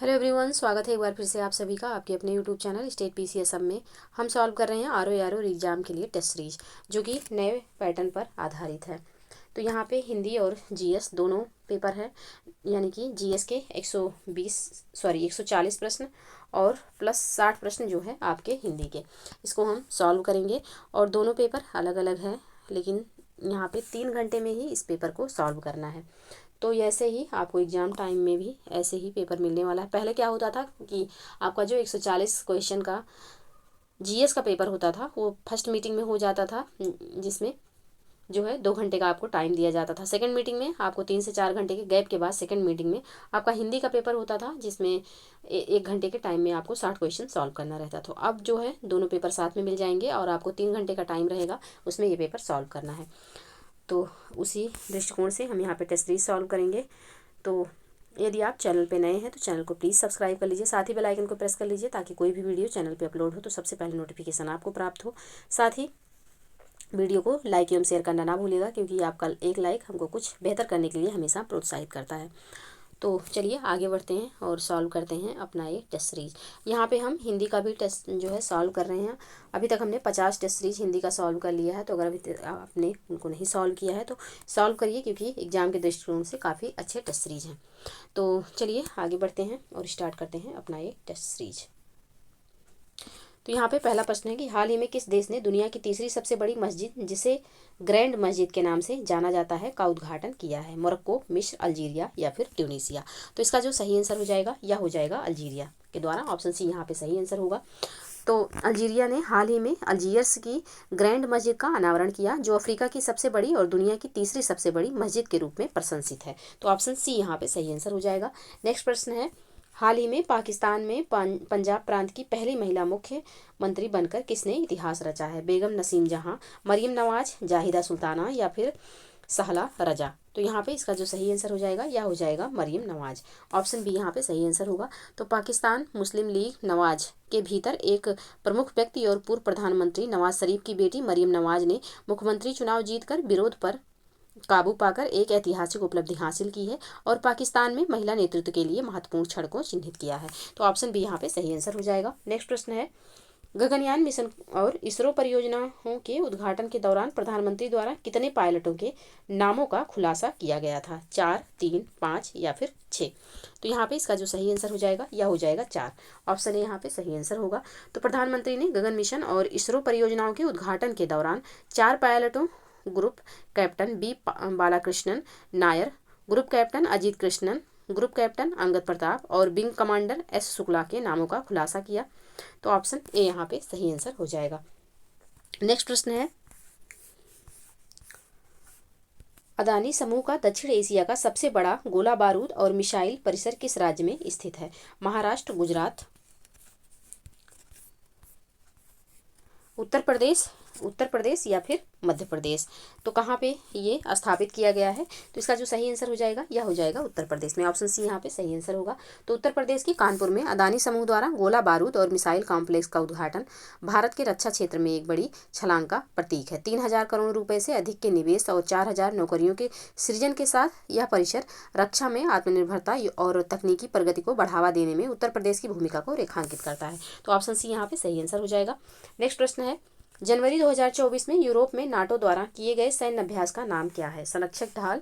Hello everyone, स्वागत है एक बार फिर से आप सभी का आपके अपने YouTube channel state PC Assam में। हम सॉल्व कर रहे हैं आर एग्ज़ाम के लिए टेस्ट सीरीज जो कि नए पैटर्न पर आधारित है। तो यहाँ पे हिंदी और जीएस दोनों पेपर है, यानी कि जीएस के 140 प्रश्न और प्लस 60 प्रश्न जो है आपके हिंदी के, इसको हम सॉल्व करेंगे। और दोनों पेपर अलग अलग हैं, लेकिन यहाँ पे 3 घंटे में ही इस पेपर को सॉल्व करना है। तो ऐसे ही आपको एग्ज़ाम टाइम में भी ऐसे ही पेपर मिलने वाला है। पहले क्या होता था कि आपका जो 140 क्वेश्चन का जीएस का पेपर होता था वो फर्स्ट मीटिंग में हो जाता था, जिसमें जो है 2 घंटे का आपको टाइम दिया जाता था। सेकंड मीटिंग में आपको 3 से 4 घंटे के गैप के बाद सेकंड मीटिंग में आपका हिंदी का पेपर होता था, जिसमें 1 घंटे के टाइम में आपको 60 क्वेश्चन सॉल्व करना रहता था। तो अब जो है दोनों पेपर साथ में मिल जाएंगे और आपको 3 घंटे का टाइम रहेगा, उसमें ये पेपर सॉल्व करना है। तो उसी दृष्टिकोण से हम यहाँ पे टेस्ट सीरीज सॉल्व करेंगे। तो यदि आप चैनल पे नए हैं तो चैनल को प्लीज़ सब्सक्राइब कर लीजिए, साथ ही बेल आइकन को प्रेस कर लीजिए ताकि कोई भी वीडियो चैनल पे अपलोड हो तो सबसे पहले नोटिफिकेशन आपको प्राप्त हो। साथ ही वीडियो को लाइक एवं शेयर करना ना भूलिएगा, क्योंकि आपका एक लाइक हमको कुछ बेहतर करने के लिए हमेशा प्रोत्साहित करता है। तो चलिए आगे बढ़ते हैं और सॉल्व करते हैं अपना ये टेस्ट सीरीज। यहाँ पे हम हिंदी का भी टेस्ट जो है सॉल्व कर रहे हैं। अभी तक हमने 50 टेस्ट सीरीज हिंदी का सॉल्व कर लिया है। तो अगर अभी आपने उनको नहीं सॉल्व किया है तो सॉल्व करिए, क्योंकि एग्ज़ाम के दृष्टिकोण से काफ़ी अच्छे टेस्ट सीरीज हैं। तो चलिए आगे बढ़ते हैं और स्टार्ट करते हैं अपना ये टेस्ट सीरीज। तो यहाँ पे पहला प्रश्न है कि हाल ही में किस देश ने दुनिया की तीसरी सबसे बड़ी मस्जिद, जिसे ग्रैंड मस्जिद के नाम से जाना जाता है, का उद्घाटन किया है? मोरक्को, मिस्र, अल्जीरिया या फिर ट्यूनीसिया? तो इसका जो सही आंसर हो जाएगा यह हो जाएगा अल्जीरिया के द्वारा। ऑप्शन सी यहाँ पे सही आंसर होगा। तो अल्जीरिया ने हाल ही में अल्जीयर्स की ग्रैंड मस्जिद का अनावरण किया, जो अफ्रीका की सबसे बड़ी और दुनिया की तीसरी सबसे बड़ी मस्जिद के रूप में प्रशंसित है। तो ऑप्शन सी यहाँ पे सही आंसर हो जाएगा। नेक्स्ट प्रश्न है, हाल ही में पाकिस्तान में पंजाब प्रांत की पहली महिला मुख्यमंत्री बनकर किसने इतिहास रचा है? बेगम नसीम जहां, मरियम नवाज, जाहिदा सुल्ताना या फिर सहला रजा? तो यहाँ पे इसका जो सही आंसर हो जाएगा यह हो जाएगा मरियम नवाज। ऑप्शन बी यहाँ पे सही आंसर होगा। तो पाकिस्तान मुस्लिम लीग नवाज के भीतर एक प्रमुख व्यक्ति और पूर्व प्रधानमंत्री नवाज शरीफ की बेटी मरियम नवाज ने मुख्यमंत्री चुनाव जीतकर विरोध पर काबू पाकर एक ऐतिहासिक उपलब्धि हासिल की है और पाकिस्तान में महिला नेतृत्व के लिए महत्वपूर्ण क्षण को चिन्हित किया है। तो ऑप्शन बी यहाँ पे सही आंसर हो जाएगा। नेक्स्ट प्रश्न है, गगनयान मिशन और इसरो परियोजनाओं के उद्घाटन के दौरान प्रधानमंत्री द्वारा कितने पायलटों के नामों का खुलासा किया गया था? 4, 3, 5 या फिर 6? तो यहाँ पे इसका जो सही आंसर हो जाएगा यह हो जाएगा 4। ऑप्शन ए यहाँ पे सही आंसर होगा। तो प्रधानमंत्री ने गगन मिशन और इसरो परियोजनाओं के उद्घाटन के दौरान 4 पायलटों, group captain B Balakrishnan Nair, group captain Ajit Krishnan, group captain Angad Pratap और विंग कमांडर एस शुक्ला के नामों का खुलासा किया। तो ऑप्शन ए यहाँ पे सही आंसर हो जाएगा। नेक्स्ट प्रश्न है, अदानी समूह का दक्षिण एशिया का सबसे बड़ा गोला बारूद और मिसाइल परिसर किस राज्य में स्थित है? महाराष्ट्र, गुजरात, उत्तर प्रदेश या फिर मध्य प्रदेश? तो कहाँ पे ये स्थापित किया गया है? तो इसका जो सही आंसर हो जाएगा यह हो जाएगा उत्तर प्रदेश में। ऑप्शन सी यहाँ पे सही आंसर होगा। तो उत्तर प्रदेश के कानपुर में अदानी समूह द्वारा गोला बारूद और मिसाइल कॉम्प्लेक्स का उद्घाटन भारत के रक्षा क्षेत्र में एक बड़ी छलांग का प्रतीक है। 3000 करोड़ रुपए से अधिक के निवेश और 4000 नौकरियों के सृजन के साथ यह परिसर रक्षा में आत्मनिर्भरता और तकनीकी प्रगति को बढ़ावा देने में उत्तर प्रदेश की भूमिका को रेखांकित करता है। तो ऑप्शन सी यहाँ पे सही आंसर हो जाएगा। नेक्स्ट प्रश्न है, जनवरी 2024 में यूरोप में नाटो द्वारा किए गए सैन्य अभ्यास का नाम क्या है? संरक्षक ढाल,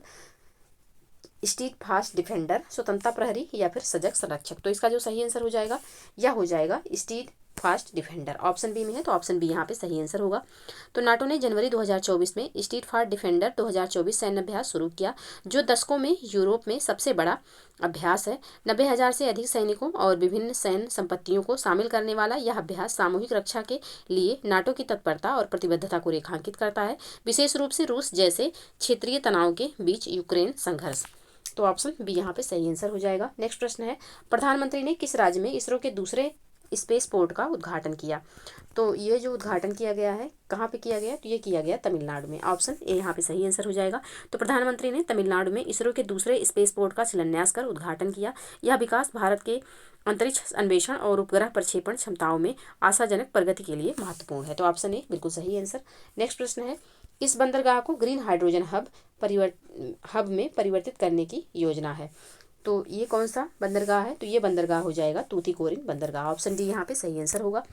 स्टीड फास्ट डिफेंडर, स्वतंत्रता प्रहरी या फिर सजग संरक्षक? तो इसका जो सही आंसर हो जाएगा यह हो जाएगा steadfast defender. Option B में है, तो ऑप्शन बी यहाँ पे सही आंसर होगा। तो नाटो ने जनवरी 2024 में स्ट्रीट फास्ट डिफेंडर 2024 सैन्य अभ्यास शुरू किया, जो दशकों में यूरोप में सबसे बड़ा अभ्यास है। 90,000 से अधिक सैनिकों और विभिन्न सैन्य संपत्तियों को शामिल करने वाला यह अभ्यास सामूहिक रक्षा के लिए नाटो की तत्परता और प्रतिबद्धता को रेखांकित करता है, विशेष रूप से रूस जैसे क्षेत्रीय तनाव के बीच यूक्रेन संघर्ष। तो ऑप्शन बी यहाँ पे सही आंसर हो जाएगा। नेक्स्ट प्रश्न है, प्रधानमंत्री ने किस राज्य में इसरो के दूसरे स्पेस पोर्ट का उद्घाटन किया? तो ये जो उद्घाटन किया गया है कहाँ पे किया गया? तो ये किया गया तमिलनाडु में। ऑप्शन ए यहाँ पे सही आंसर हो जाएगा। तो प्रधानमंत्री ने तमिलनाडु में इसरो के दूसरे स्पेस पोर्ट का शिलान्यास कर उद्घाटन किया। यह विकास भारत के अंतरिक्ष अन्वेषण और उपग्रह प्रक्षेपण क्षमताओं में आशाजनक प्रगति के लिए महत्वपूर्ण है। तो ऑप्शन ए बिल्कुल सही आंसर। नेक्स्ट प्रश्न है, इस बंदरगाह को ग्रीन हाइड्रोजन हब में परिवर्तित करने की योजना है? तो ये कौन सा बंदरगाह है? तो ये बंदरगाह हो जाएगा तूतीकोरिन बंदरगाह। ऑप्शन डी यहाँ पे सही आंसर होगा।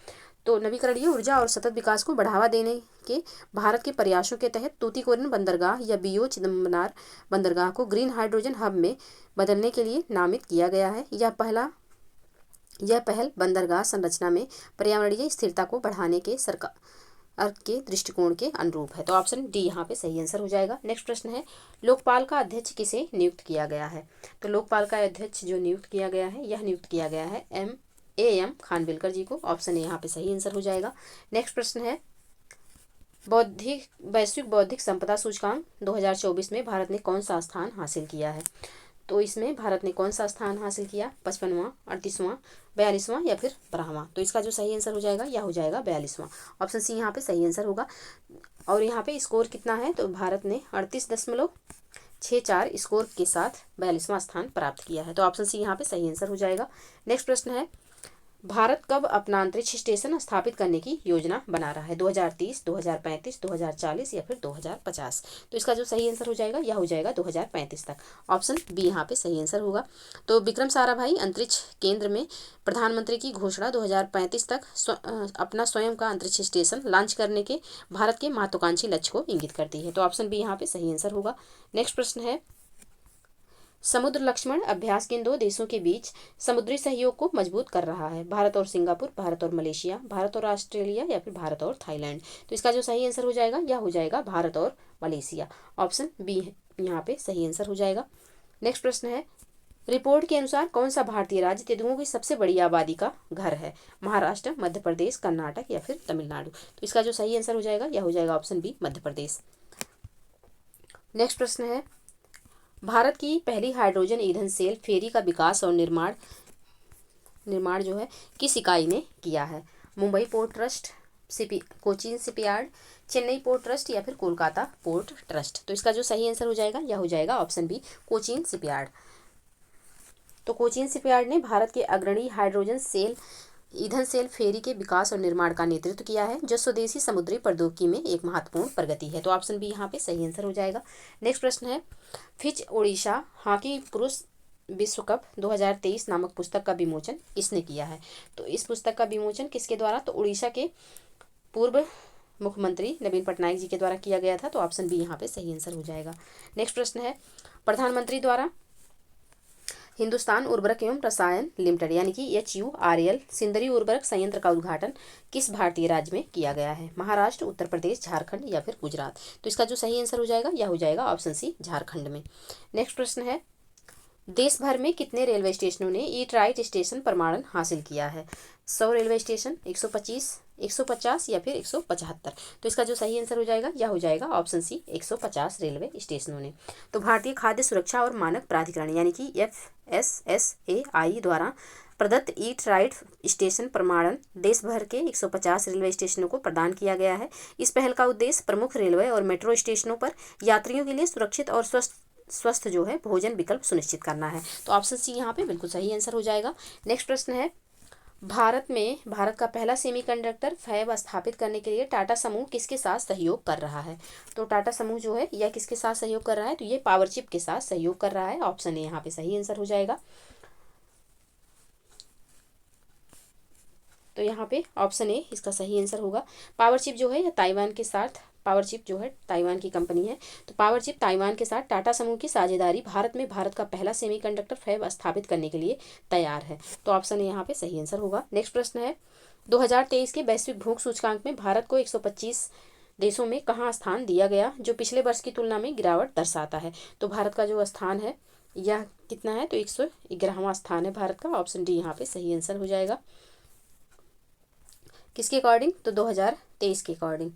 तो नवीकरणीय ऊर्जा और सतत विकास को बढ़ावा देने के भारत के प्रयासों के तहत तूतीकोरिन बंदरगाह या बीओ चिदम्बरनार बंदरगाह को ग्रीन हाइड्रोजन हब में बदलने के लिए नामित किया गया है। यह पहल बंदरगाह संरचना में पर्यावरणीय स्थिरता को बढ़ाने के सरकार के दृष्टिकोण के अनुरूप है। तो ऑप्शन डी यहाँ पे सही आंसर हो जाएगा। नेक्स्ट प्रश्न है, लोकपाल का अध्यक्ष किसे नियुक्त किया गया है? तो लोकपाल का अध्यक्ष जो नियुक्त किया गया है, यह नियुक्त किया गया है एम खानविलकर जी को। ऑप्शन ए यहाँ पे सही आंसर हो जाएगा। नेक्स्ट प्रश्न है, वैश्विक बौद्धिक संपदा सूचकांक 2024 में भारत ने कौन सा स्थान हासिल किया है? तो इसमें भारत ने कौन सा स्थान हासिल किया? 55वां, 38वां, 42वां या फिर 12वां? तो इसका जो सही आंसर हो जाएगा यह हो जाएगा 42वां। ऑप्शन सी यहाँ पे सही आंसर होगा। और यहाँ पे स्कोर कितना है? तो भारत ने 38.64 स्कोर के साथ 42वां स्थान प्राप्त किया है। तो ऑप्शन सी यहाँ पे सही आंसर हो जाएगा। नेक्स्ट प्रश्न है, भारत कब अपना अंतरिक्ष स्टेशन स्थापित करने की योजना बना रहा है? 2030, 2035, 2040 या फिर 2050? तो इसका जो सही आंसर हो जाएगा यह हो जाएगा 2035 तक। ऑप्शन बी यहाँ पे सही आंसर होगा। तो विक्रम साराभाई अंतरिक्ष केंद्र में प्रधानमंत्री की घोषणा 2035 तक अपना स्वयं का अंतरिक्ष स्टेशन लॉन्च करने के भारत के महत्वाकांक्षी लक्ष्य को इंगित करती है। तो ऑप्शन बी यहाँ पे सही आंसर होगा। नेक्स्ट प्रश्न है, समुद्र लक्ष्मण अभ्यास किन दो देशों के बीच समुद्री सहयोग को मजबूत कर रहा है? भारत और सिंगापुर, भारत और मलेशिया, भारत और ऑस्ट्रेलिया या फिर भारत और थाईलैंड? तो इसका जो सही आंसर हो जाएगा यह हो जाएगा भारत और मलेशिया। ऑप्शन बी यहाँ पे सही आंसर हो जाएगा। नेक्स्ट प्रश्न है, रिपोर्ट के अनुसार कौन सा भारतीय राज्य तेंदुओं की सबसे बड़ी आबादी का घर है? महाराष्ट्र, मध्य प्रदेश, कर्नाटक या फिर तमिलनाडु? तो इसका जो सही आंसर हो जाएगा यह हो जाएगा option B Madhya Pradesh. Next प्रश्न है, भारत की पहली हाइड्रोजन ईंधन सेल फेरी का विकास और निर्माण जो है किस इकाई ने किया है? Mumbai port trust, Cochin shipyard, Chennai port trust या फिर कोलकाता पोर्ट ट्रस्ट? तो इसका जो सही आंसर हो जाएगा यह हो जाएगा ऑप्शन बी कोचीन शिपयार्ड। तो कोचीन शिपयार्ड ने भारत के अग्रणी हाइड्रोजन ईंधन सेल फेरी के विकास और निर्माण का नेतृत्व किया है, जो स्वदेशी समुद्री प्रौद्योगिकी में एक महत्वपूर्ण प्रगति है। तो ऑप्शन बी यहाँ पे सही आंसर हो जाएगा। नेक्स्ट प्रश्न है, फिच ओडिशा हॉकी पुरुष विश्व कप 2023 नामक पुस्तक का विमोचन किसने किया है? तो इस पुस्तक का विमोचन किसके द्वारा? तो उड़ीसा के पूर्व मुख्यमंत्री नवीन पटनायक जी के द्वारा किया गया था। तो ऑप्शन बी यहाँ पे सही आंसर हो जाएगा। नेक्स्ट प्रश्न है, प्रधानमंत्री द्वारा हिंदुस्तान उर्वरक एवं रसायन लिमिटेड यानी कि HURL सिंदरी उर्वरक संयंत्र का उद्घाटन किस भारतीय राज्य में किया गया है? महाराष्ट्र, उत्तर प्रदेश, झारखंड या फिर गुजरात? तो इसका जो सही आंसर हो जाएगा यह हो जाएगा ऑप्शन सी झारखंड में। नेक्स्ट प्रश्न है, देश भर में कितने रेलवे स्टेशनों ने ईट राइट स्टेशन प्रमाणन हासिल किया है? 100 रेलवे स्टेशन, 125, 150 या फिर 175? तो इसका जो सही आंसर हो जाएगा यह हो जाएगा ऑप्शन सी 150 रेलवे स्टेशनों ने। तो भारतीय खाद्य सुरक्षा और मानक प्राधिकरण यानी कि FSSAI द्वारा प्रदत्त ईट राइट स्टेशन प्रमाणन देश भर के 150 रेलवे स्टेशनों को प्रदान किया गया है। इस पहल का उद्देश्य प्रमुख रेलवे और मेट्रो स्टेशनों पर यात्रियों के लिए सुरक्षित और स्वस्थ जो है भोजन विकल्प सुनिश्चित करना है। तो ऑप्शन सी यहाँ पे बिल्कुल सही आंसर हो जाएगा। नेक्स्ट प्रश्न है, भारत का पहला सेमीकंडक्टर फैब स्थापित करने के लिए टाटा समूह किसके साथ सहयोग कर रहा है? तो टाटा समूह जो है यह किसके साथ सहयोग कर रहा है? तो ये पावरचिप के साथ सहयोग कर रहा है। ऑप्शन ए यहाँ पे सही आंसर हो जाएगा। तो यहाँ पे ऑप्शन ए इसका सही आंसर होगा। पावरचिप जो है यह ताइवान के साथ, पावरचिप जो है ताइवान की कंपनी है। तो पावरचिप ताइवान के साथ टाटा समूह की साझेदारी भारत का पहला सेमीकंडक्टर फैब स्थापित करने के लिए तैयार है। तो ऑप्शन ए यहाँ पे सही आंसर होगा। नेक्स्ट प्रश्न है, 2023 के वैश्विक भूख सूचकांक में भारत को 125 देशों में कहाँ स्थान दिया गया, जो पिछले वर्ष की तुलना में गिरावट दर्शाता है? तो भारत का जो स्थान है यह कितना है? तो 111वां स्थान है भारत का। ऑप्शन डी यहाँ पे सही आंसर हो जाएगा। किसके अकॉर्डिंग? तो 2023 के अकॉर्डिंग।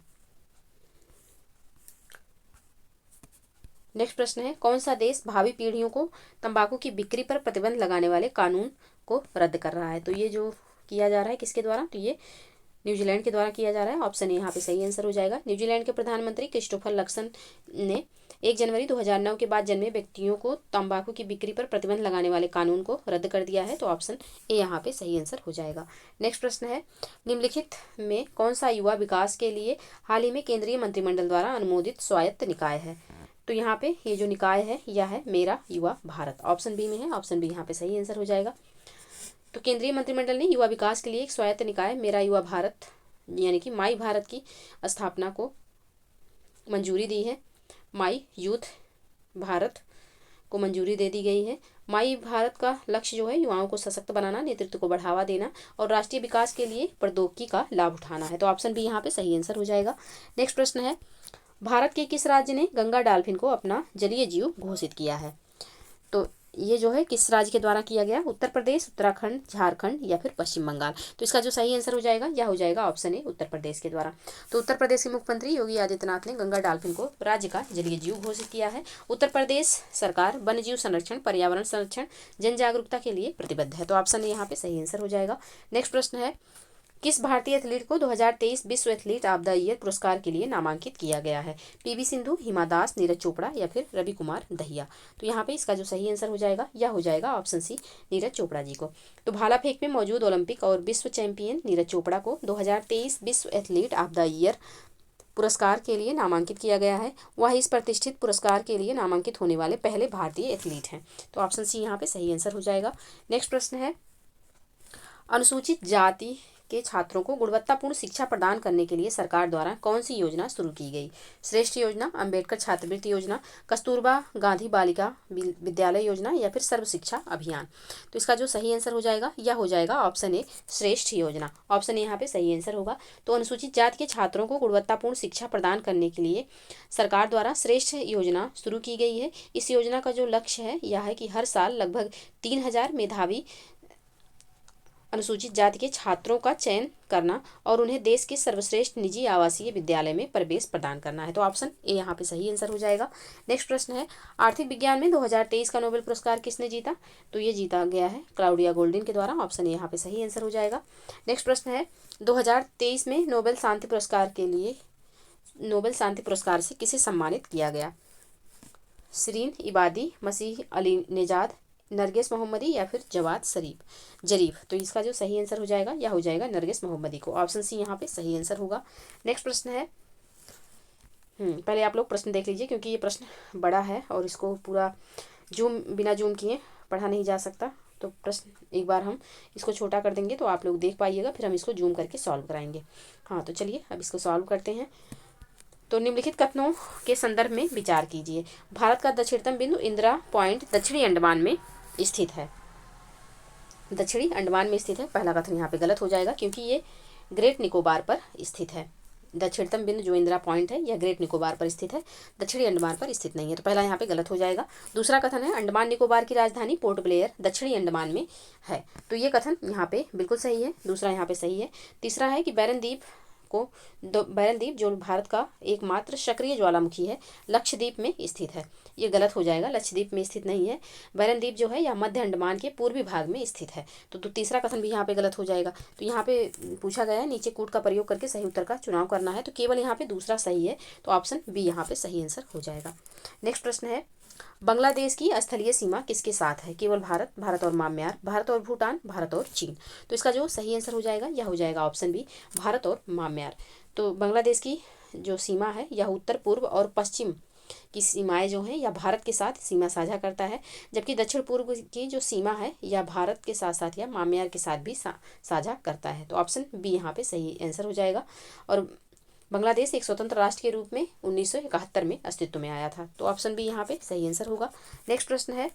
नेक्स्ट प्रश्न है, कौन सा देश भावी पीढ़ियों को तंबाकू की बिक्री पर प्रतिबंध लगाने वाले कानून को रद्द कर रहा है? तो ये जो किया जा रहा है किसके द्वारा? तो ये न्यूजीलैंड के द्वारा किया जा रहा है। ऑप्शन ए यहाँ पे सही आंसर हो जाएगा। न्यूजीलैंड के प्रधानमंत्री क्रिस्टोफर लक्सन ने 1 जनवरी 2009 के बाद जन्मे व्यक्तियों को तंबाकू की बिक्री पर प्रतिबंध लगाने वाले कानून को रद्द कर दिया है। तो ऑप्शन ए यहाँ पे सही आंसर हो जाएगा। नेक्स्ट प्रश्न है, निम्नलिखित में कौन सा युवा विकास के लिए हाल ही में केंद्रीय मंत्रिमंडल द्वारा अनुमोदित स्वायत्त निकाय है? तो यहाँ पे ये जो निकाय है यह है मेरा युवा भारत, ऑप्शन बी में है, ऑप्शन बी यहाँ पे सही आंसर हो जाएगा। तो केंद्रीय मंत्रिमंडल ने युवा विकास के लिए एक स्वायत्त निकाय मेरा युवा भारत यानी कि माई भारत की स्थापना को मंजूरी दी है। माई यूथ भारत को मंजूरी दे दी गई है। माई भारत का लक्ष्य जो है युवाओं को सशक्त बनाना, नेतृत्व को बढ़ावा देना और राष्ट्रीय विकास के लिए प्रौद्योगिकी का लाभ उठाना है। तो ऑप्शन बी यहाँ पे सही आंसर हो जाएगा। नेक्स्ट प्रश्न है, भारत के किस राज्य ने गंगा डॉल्फिन को अपना जलीय जीव घोषित किया है? तो ये जो है किस राज्य के द्वारा किया गया? उत्तर प्रदेश, उत्तराखंड, झारखंड या फिर पश्चिम बंगाल। तो इसका जो सही आंसर हो जाएगा यह हो जाएगा ऑप्शन ए, उत्तर प्रदेश के द्वारा। तो उत्तर प्रदेश के मुख्यमंत्री योगी आदित्यनाथ ने गंगा डॉल्फिन को राज्य का जलीय जीव घोषित किया है। उत्तर प्रदेश सरकार वन्य जीव संरक्षण, पर्यावरण संरक्षण, जन जागरूकता के लिए प्रतिबद्ध है। तो ऑप्शन ए यहाँ पे सही आंसर हो जाएगा। नेक्स्ट प्रश्न है, किस भारतीय एथलीट को 2023 विश्व एथलीट ऑफ द ईयर पुरस्कार के लिए नामांकित किया गया है? पीवी सिंधु, हिमा दास, नीरज चोपड़ा या फिर रवि कुमार दहिया। तो यहाँ पे इसका जो सही आंसर हो जाएगा यह हो जाएगा ऑप्शन सी, नीरज चोपड़ा जी को। तो भाला फेंक में मौजूद ओलंपिक और विश्व चैंपियन नीरज चोपड़ा को 2023 विश्व एथलीट ऑफ द ईयर पुरस्कार के लिए नामांकित किया गया है। वह इस प्रतिष्ठित पुरस्कार के लिए नामांकित होने वाले पहले भारतीय एथलीट हैं। तो ऑप्शन सी यहाँ पे सही आंसर हो जाएगा। नेक्स्ट प्रश्न है, अनुसूचित जाति के छात्रों को गुणवत्तापूर्ण शिक्षा प्रदान करने के लिए सरकार द्वारा कौन सी योजना शुरू की गई? श्रेष्ठ योजना, अंबेडकर छात्रवृत्ति योजना, कस्तूरबा गांधी बालिका विद्यालय योजना या फिर सर्व शिक्षा अभियान। तो इसका जो सही आंसर हो जाएगा यह हो जाएगा ऑप्शन ए, श्रेष्ठ योजना। ऑप्शन ए यहाँ पे सही आंसर होगा। तो अनुसूचित जाति के छात्रों को गुणवत्तापूर्ण शिक्षा प्रदान करने के लिए सरकार द्वारा श्रेष्ठ योजना शुरू की गई है। इस योजना का जो लक्ष्य है यह है कि हर साल लगभग 3000 मेधावी अनुसूचित जाति के छात्रों का चयन करना और उन्हें देश के सर्वश्रेष्ठ निजी आवासीय विद्यालय में प्रवेश प्रदान करना है। तो ऑप्शन ए यहाँ पे सही आंसर हो जाएगा। नेक्स्ट प्रश्न है, आर्थिक विज्ञान में 2023 का नोबेल पुरस्कार किसने जीता? तो ये जीता गया है क्लाउडिया गोल्डिन के द्वारा। ऑप्शन ए यहाँ पे सही आंसर हो जाएगा। नेक्स्ट प्रश्न है, 2023 में नोबेल शांति पुरस्कार से किसे सम्मानित किया गया? शिरीन इबादी, मसीह अली नेजाद, नरगिस मोहम्मदी या फिर जवाद जरीफ। तो इसका जो सही आंसर हो जाएगा यह हो जाएगा नरगिस मोहम्मदी को। ऑप्शन सी यहाँ पे सही आंसर होगा। नेक्स्ट प्रश्न है, पहले आप लोग प्रश्न देख लीजिए क्योंकि ये प्रश्न बड़ा है और इसको पूरा बिना जूम किए पढ़ा नहीं जा सकता। तो प्रश्न एक बार हम इसको छोटा कर देंगे तो आप लोग देख पाइएगा, फिर हम इसको जूम करके सॉल्व कराएंगे। हाँ तो चलिए अब इसको सॉल्व करते हैं। तो निम्नलिखित कथनों के संदर्भ में विचार कीजिए। भारत का दक्षिणतम बिंदु इंदिरा पॉइंट दक्षिणी अंडमान में स्थित है। दक्षिणी अंडमान में स्थित है, पहला कथन यहाँ पे गलत हो जाएगा क्योंकि ये ग्रेट निकोबार पर स्थित है। दक्षिणतम बिंदु जो इंदिरा पॉइंट है यह ग्रेट निकोबार पर स्थित है, दक्षिणी अंडमान पर स्थित नहीं है। तो पहला यहाँ पे गलत हो जाएगा। दूसरा कथन है, अंडमान निकोबार की राजधानी पोर्ट ब्लेयर दक्षिणी अंडमान में है। तो ये कथन यहाँ पे बिल्कुल सही है, दूसरा यहाँ पे सही है। तीसरा है कि बैरन द्वीप जो भारत का एकमात्र सक्रिय ज्वालामुखी है लक्षद्वीप में स्थित है। ये गलत हो जाएगा, लक्षद्वीप में स्थित नहीं है। बैरन द्वीप जो है यह मध्य अंडमान के पूर्वी भाग में स्थित है। तो तीसरा कथन भी यहाँ पे गलत हो जाएगा। तो यहाँ पे पूछा गया है नीचे कूट का प्रयोग करके सही उत्तर का चुनाव करना है, तो केवल यहाँ पे दूसरा सही है। तो ऑप्शन बी यहाँ पे सही आंसर हो जाएगा। नेक्स्ट प्रश्न है, बांग्लादेश की स्थलीय सीमा किसके साथ है? केवल भारत, भारत और म्यांमार, भारत और भूटान, भारत और चीन। तो इसका जो सही आंसर हो जाएगा यह हो जाएगा ऑप्शन बी, भारत और म्यांमार। तो बांग्लादेश की जो सीमा है यह उत्तर पूर्व और पश्चिम की सीमाएं जो हैं यह भारत के साथ सीमा साझा करता है, जबकि दक्षिण पूर्व की जो सीमा है यह भारत के साथ साथ या म्यांमार के साथ भी साझा करता है। तो ऑप्शन बी यहाँ पे सही आंसर हो जाएगा। और बांग्लादेश एक स्वतंत्र राष्ट्र के रूप में 1971 में अस्तित्व में आया था। तो ऑप्शन बी यहाँ पे सही आंसर होगा। नेक्स्ट प्रश्न है,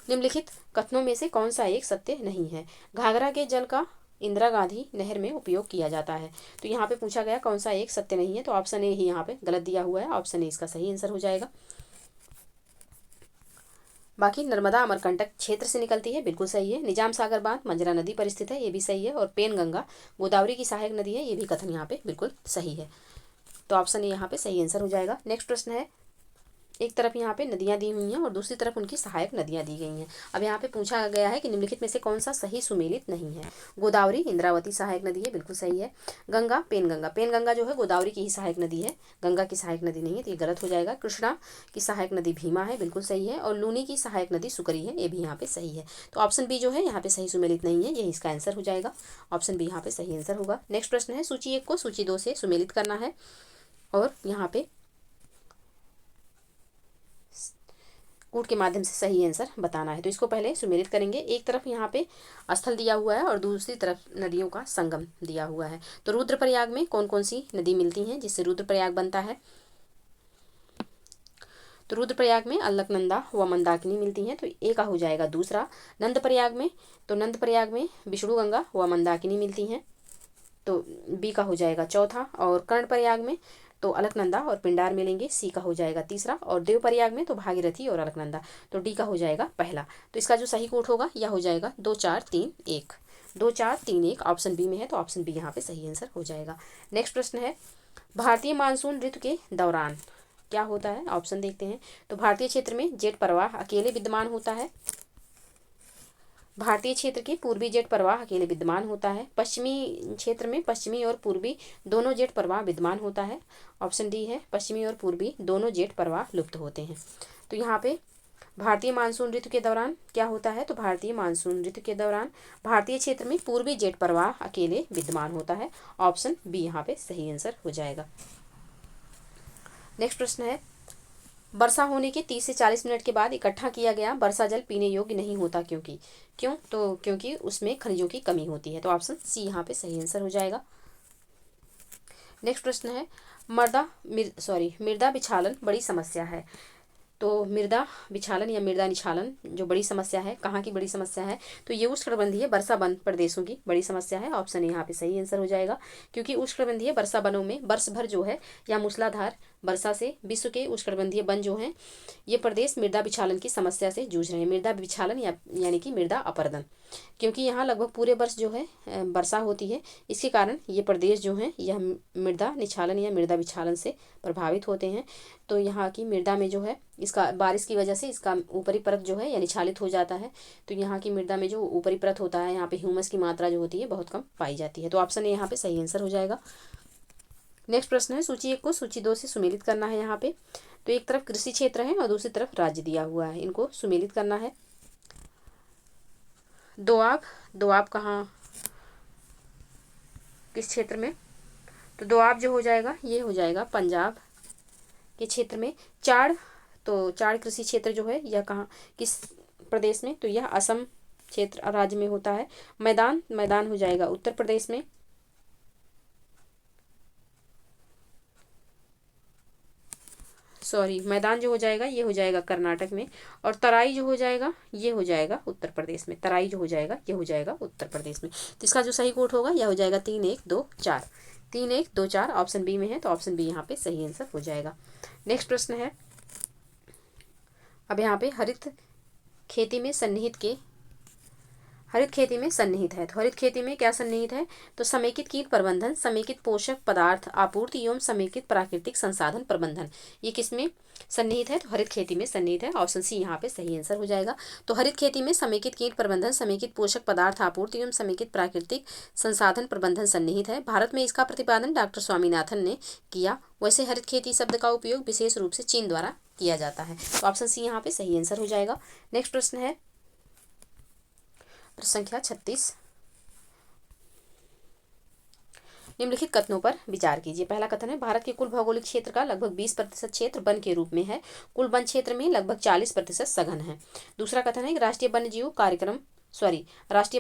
निम्नलिखित कथनों में से कौन सा एक सत्य नहीं है? घाघरा के जल का इंदिरा गांधी नहर में उपयोग किया जाता है। तो यहाँ पे पूछा गया कौन सा एक सत्य नहीं है, तो ऑप्शन ए ही यहाँ पे गलत दिया हुआ है। ऑप्शन ए इसका सही आंसर हो जाएगा। बाकी नर्मदा अमरकंटक क्षेत्र से निकलती है, बिल्कुल सही है। निजाम सागर बांध मंजरा नदी पर स्थित है, ये भी सही है। और पेनगंगा गोदावरी की सहायक नदी है, ये भी कथन यहाँ पे बिल्कुल सही है। तो ऑप्शन ए यहाँ पे सही आंसर हो जाएगा। नेक्स्ट प्रश्न है, एक तरफ यहाँ पे नदियाँ दी हुई हैं और दूसरी तरफ उनकी सहायक नदियाँ दी गई हैं। अब यहाँ पे पूछा गया है कि निम्नलिखित में से कौन सा सही सुमेलित नहीं है? गोदावरी इंद्रावती सहायक नदी है, बिल्कुल सही है। गंगा पेनगंगा जो है गोदावरी की ही सहायक नदी है, गंगा की सहायक नदी नहीं है, तो ये गलत हो जाएगा। कृष्णा की सहायक नदी भीमा है, बिल्कुल सही है। और लूनी की सहायक नदी सुकरी है, ये भी यहाँ पे सही है। तो ऑप्शन बी जो है यहाँ पे सही सुमेलित नहीं है, यही इसका आंसर हो जाएगा। ऑप्शन बी यहाँ पे सही आंसर होगा। नेक्स्ट प्रश्न है, सूची 1 को सूची 2 से सुमेलित करना है और यहाँ पे कूट के माध्यम से सही आंसर बताना है। तो इसको पहले सुमेलित करेंगे। एक तरफ यहाँ पे स्थल दिया हुआ है और दूसरी तरफ नदियों का संगम दिया हुआ है। तो रुद्रप्रयाग में कौन कौन सी नदी मिलती हैं जिससे रुद्रप्रयाग बनता है? तो रुद्रप्रयाग में अलकनंदा व मंदाकिनी मिलती हैं, तो ए का हो जाएगा दूसरा। नंदप्रयाग में, तो नंदप्रयाग में विष्णुगंगा व मंदाकिनी मिलती हैं, तो बी का हो जाएगा चौथा। और कर्णप्रयाग में तो अलकनंदा और पिंडार मिलेंगे, सी का हो जाएगा तीसरा। और देवप्रयाग में तो भागीरथी और अलकनंदा, तो डी का हो जाएगा पहला। तो इसका जो सही कोट होगा यह हो जाएगा 2 4 3 1। 2 4 3 1 ऑप्शन बी में है, तो ऑप्शन बी यहाँ पे सही आंसर हो जाएगा। नेक्स्ट प्रश्न है, भारतीय मानसून ऋतु के दौरान क्या होता है? ऑप्शन देखते हैं। तो भारतीय क्षेत्र में जेट प्रवाह अकेले विद्यमान होता है। भारतीय क्षेत्र के पूर्वी जेट प्रवाह अकेले विद्यमान होता है। पश्चिमी क्षेत्र में पश्चिमी और पूर्वी दोनों जेट प्रवाह विद्यमान होता है। ऑप्शन डी है, पश्चिमी और पूर्वी दोनों जेट प्रवाह लुप्त होते हैं। तो यहाँ पे भारतीय मानसून ऋतु के दौरान क्या होता है? तो भारतीय मानसून ऋतु के दौरान भारतीय क्षेत्र में पूर्वी जेट प्रवाह अकेले विद्यमान होता है। ऑप्शन बी यहाँ पे सही आंसर हो जाएगा। नेक्स्ट प्रश्न है, वर्षा होने के 30 से 40 मिनट के बाद इकट्ठा किया गया वर्षा जल पीने योग्य नहीं होता, क्यों? तो क्योंकि उसमें खनिजों की कमी होती है। तो ऑप्शन सी यहाँ पे सही आंसर हो जाएगा। नेक्स्ट प्रश्न है, मृदा विक्षालन बड़ी समस्या है। तो मृदा विक्षालन या मृदा निक्षालन जो बड़ी समस्या है, कहाँ की बड़ी समस्या है? तो ये उष्णकटिबंधीय वर्षा वन प्रदेशों की बड़ी समस्या है। ऑप्शन यहाँ पे सही आंसर हो जाएगा, क्योंकि उष्णकटिबंधीय वर्षा वनों में वर्ष भर जो है या मूसलाधार वर्षा से विश्व के उष्णकटिबंधीय वन जो हैं ये प्रदेश मृदा विक्षालन की समस्या से जूझ रहे हैं। मृदा विक्षालन यानी कि मृदा अपरदन, क्योंकि यहाँ लगभग पूरे वर्ष जो है वर्षा होती है, इसके कारण ये प्रदेश जो हैं यह मृदा निक्षालन या मृदा विक्षालन से प्रभावित होते हैं। तो यहाँ की मृदा में जो है इसका बारिश की वजह से इसका ऊपरी परत जो है या निक्षालित हो जाता है। तो यहाँ की मृदा में जो ऊपरी परत होता है यहाँ पे ह्यूमस की मात्रा जो होती है बहुत कम पाई जाती है। तो ऑप्शन ए यहाँ पे सही आंसर हो जाएगा। नेक्स्ट प्रश्न है, सूची 1 को सूची 2 से सुमेलित करना है। यहाँ पे तो एक तरफ कृषि क्षेत्र है और दूसरी तरफ राज्य दिया हुआ है, इनको सुमेलित करना है। दोआब कहाँ, किस क्षेत्र में? तो दोआब जो हो जाएगा ये हो जाएगा पंजाब के क्षेत्र में। चाड़ कृषि क्षेत्र जो है यह कहाँ, किस प्रदेश में? तो यह असम क्षेत्र राज्य में होता है। मैदान हो जाएगा उत्तर प्रदेश में। मैदान जो हो जाएगा ये हो जाएगा कर्नाटक में। और तराई जो हो जाएगा ये हो जाएगा उत्तर प्रदेश में। तराई जो हो जाएगा ये हो जाएगा उत्तर प्रदेश में। तो इसका जो सही कोट होगा यह हो जाएगा 3 1 2 4। 3 1 2 4 ऑप्शन बी में है, तो ऑप्शन बी यहाँ पे सही आंसर हो जाएगा। नेक्स्ट प्रश्न है, अब यहाँ पे हरित खेती में सन्निहित है। तो हरित खेती में क्या सन्निहित है? तो समेकित कीट प्रबंधन, समेकित पोषक पदार्थ आपूर्ति एवं समेकित प्राकृतिक संसाधन प्रबंधन, ये किसमें सन्निहित है? तो हरित खेती में सन्निहित है। ऑप्शन सी यहाँ पे सही आंसर हो जाएगा। तो हरित खेती में समेकित कीट प्रबंधन, समेकित पोषक पदार्थ आपूर्ति एवं समेकित प्राकृतिक संसाधन प्रबंधन सन्निहित है। भारत में इसका प्रतिपादन डॉक्टर स्वामीनाथन ने किया। वैसे हरित खेती शब्द का उपयोग विशेष रूप से चीन द्वारा किया जाता है। तो ऑप्शन सी यहाँ पे सही आंसर हो जाएगा। नेक्स्ट प्रश्न है, प्रश्न संख्या 36, निम्नलिखित कथनों पर विचार कीजिए। पहला कथन है, भारत के कुल भौगोलिक क्षेत्र का लगभग 20% क्षेत्र वन के रूप में है। कुल वन क्षेत्र में लगभग 40% सघन है। दूसरा कथन है, राष्ट्रीय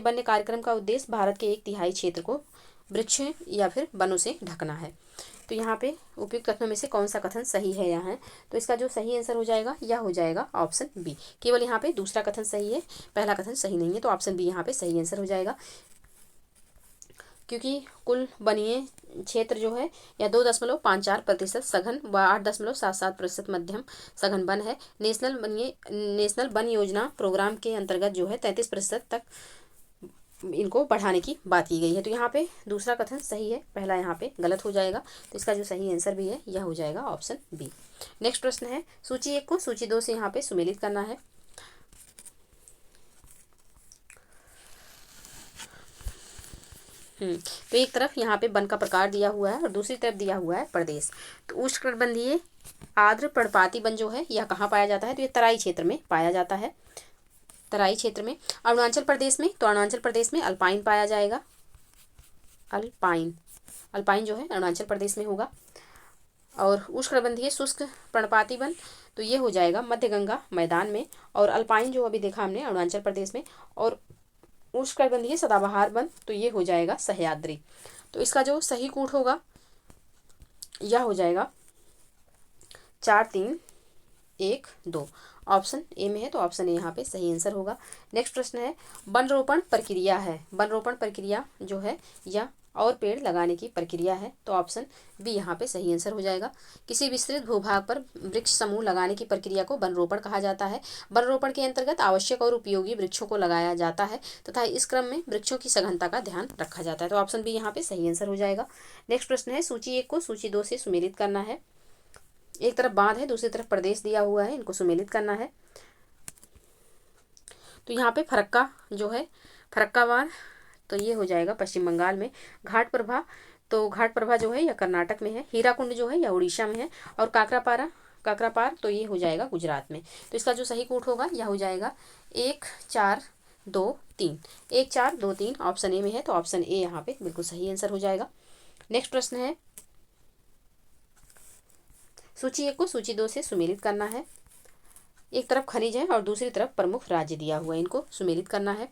वन्य कार्यक्रम का उद्देश्य भारत के 1/3 क्षेत्र को वृक्ष या फिर वनों से ढकना है। तो यहाँ पे उपयुक्त कथनों में से कौन सा कथन सही है यहाँ? तो इसका जो सही आंसर हो जाएगा यह हो जाएगा ऑप्शन बी। केवल यहाँ पे दूसरा कथन सही है, पहला कथन सही नहीं है। तो ऑप्शन बी यहाँ पे सही आंसर हो जाएगा, क्योंकि कुल वनीय क्षेत्र जो है या 2.54% सघन व 8.77% मध्यम सघन वन है। नेशनल वन योजना प्रोग्राम के अंतर्गत जो है 33% तक इनको बढ़ाने की बात की गई है। तो यहाँ पे दूसरा कथन सही है, पहला यहाँ पे गलत हो जाएगा। तो इसका जो सही आंसर भी है यह हो जाएगा ऑप्शन बी। नेक्स्ट प्रश्न है, सूची 1 को सूची 2 से यहाँ पे सुमेलित करना है। तो एक तरफ यहाँ पे वन का प्रकार दिया हुआ है और दूसरी तरफ दिया हुआ है प्रदेश। तो उष्णकटिबंधीय आर्द्र पर्णपाती वन जो है यह कहाँ पाया जाता है? तो ये तराई क्षेत्र में पाया जाता है। तराई क्षेत्र में। अरुणाचल प्रदेश में, तो अरुणाचल प्रदेश में अल्पाइन पाया जाएगा। अल्पाइन जो है अरुणाचल प्रदेश में होगा। और उष्णकटिबंधीय शुष्क पर्णपाती वन, तो ये हो जाएगा मध्य गंगा मैदान में। और अल्पाइन जो अभी देखा हमने अरुणाचल प्रदेश में। और उष्णकटिबंधीय सदाबहार वन तो ये हो जाएगा सह्याद्री। तो इसका जो सही कूट होगा यह हो जाएगा 4 3 1 2। ऑप्शन ए में है तो ऑप्शन ए यहाँ पे सही आंसर होगा। नेक्स्ट प्रश्न है वन रोपण प्रक्रिया है। वन रोपण प्रक्रिया जो है यह और पेड़ लगाने की प्रक्रिया है। तो ऑप्शन बी यहाँ पे सही आंसर हो जाएगा। किसी विस्तृत भूभाग पर वृक्ष समूह लगाने की प्रक्रिया को वन रोपण कहा जाता है। वन रोपण के अंतर्गत आवश्यक और उपयोगी वृक्षों को लगाया जाता है तथा इस क्रम में वृक्षों की सघनता का ध्यान रखा जाता है। तो ऑप्शन बी यहाँ पे सही आंसर हो जाएगा। नेक्स्ट प्रश्न है सूची 1 को सूची 2 से सुमेलित करना है। एक तरफ बांध है, दूसरी तरफ प्रदेश दिया हुआ है, इनको सुमेलित करना है। तो यहाँ पे फरक्का जो है फरक्का बांध तो ये हो जाएगा पश्चिम बंगाल में। घाट प्रभा तो घाट प्रभा जो है यह कर्नाटक में है। हीराकुंड जो है यह उड़ीसा में है। और काकरापार तो ये हो जाएगा गुजरात में। तो इसका जो सही कूट होगा यह हो जाएगा 1 4 2 3। 1 4 2 3 ऑप्शन ए में है तो ऑप्शन ए यहाँ पे बिल्कुल सही आंसर हो जाएगा। नेक्स्ट प्रश्न है सूची 1 को सूची 2 से सुमेलित करना है। एक तरफ खनिज है और दूसरी तरफ प्रमुख राज्य दिया हुआ है, इनको सुमेलित करना है।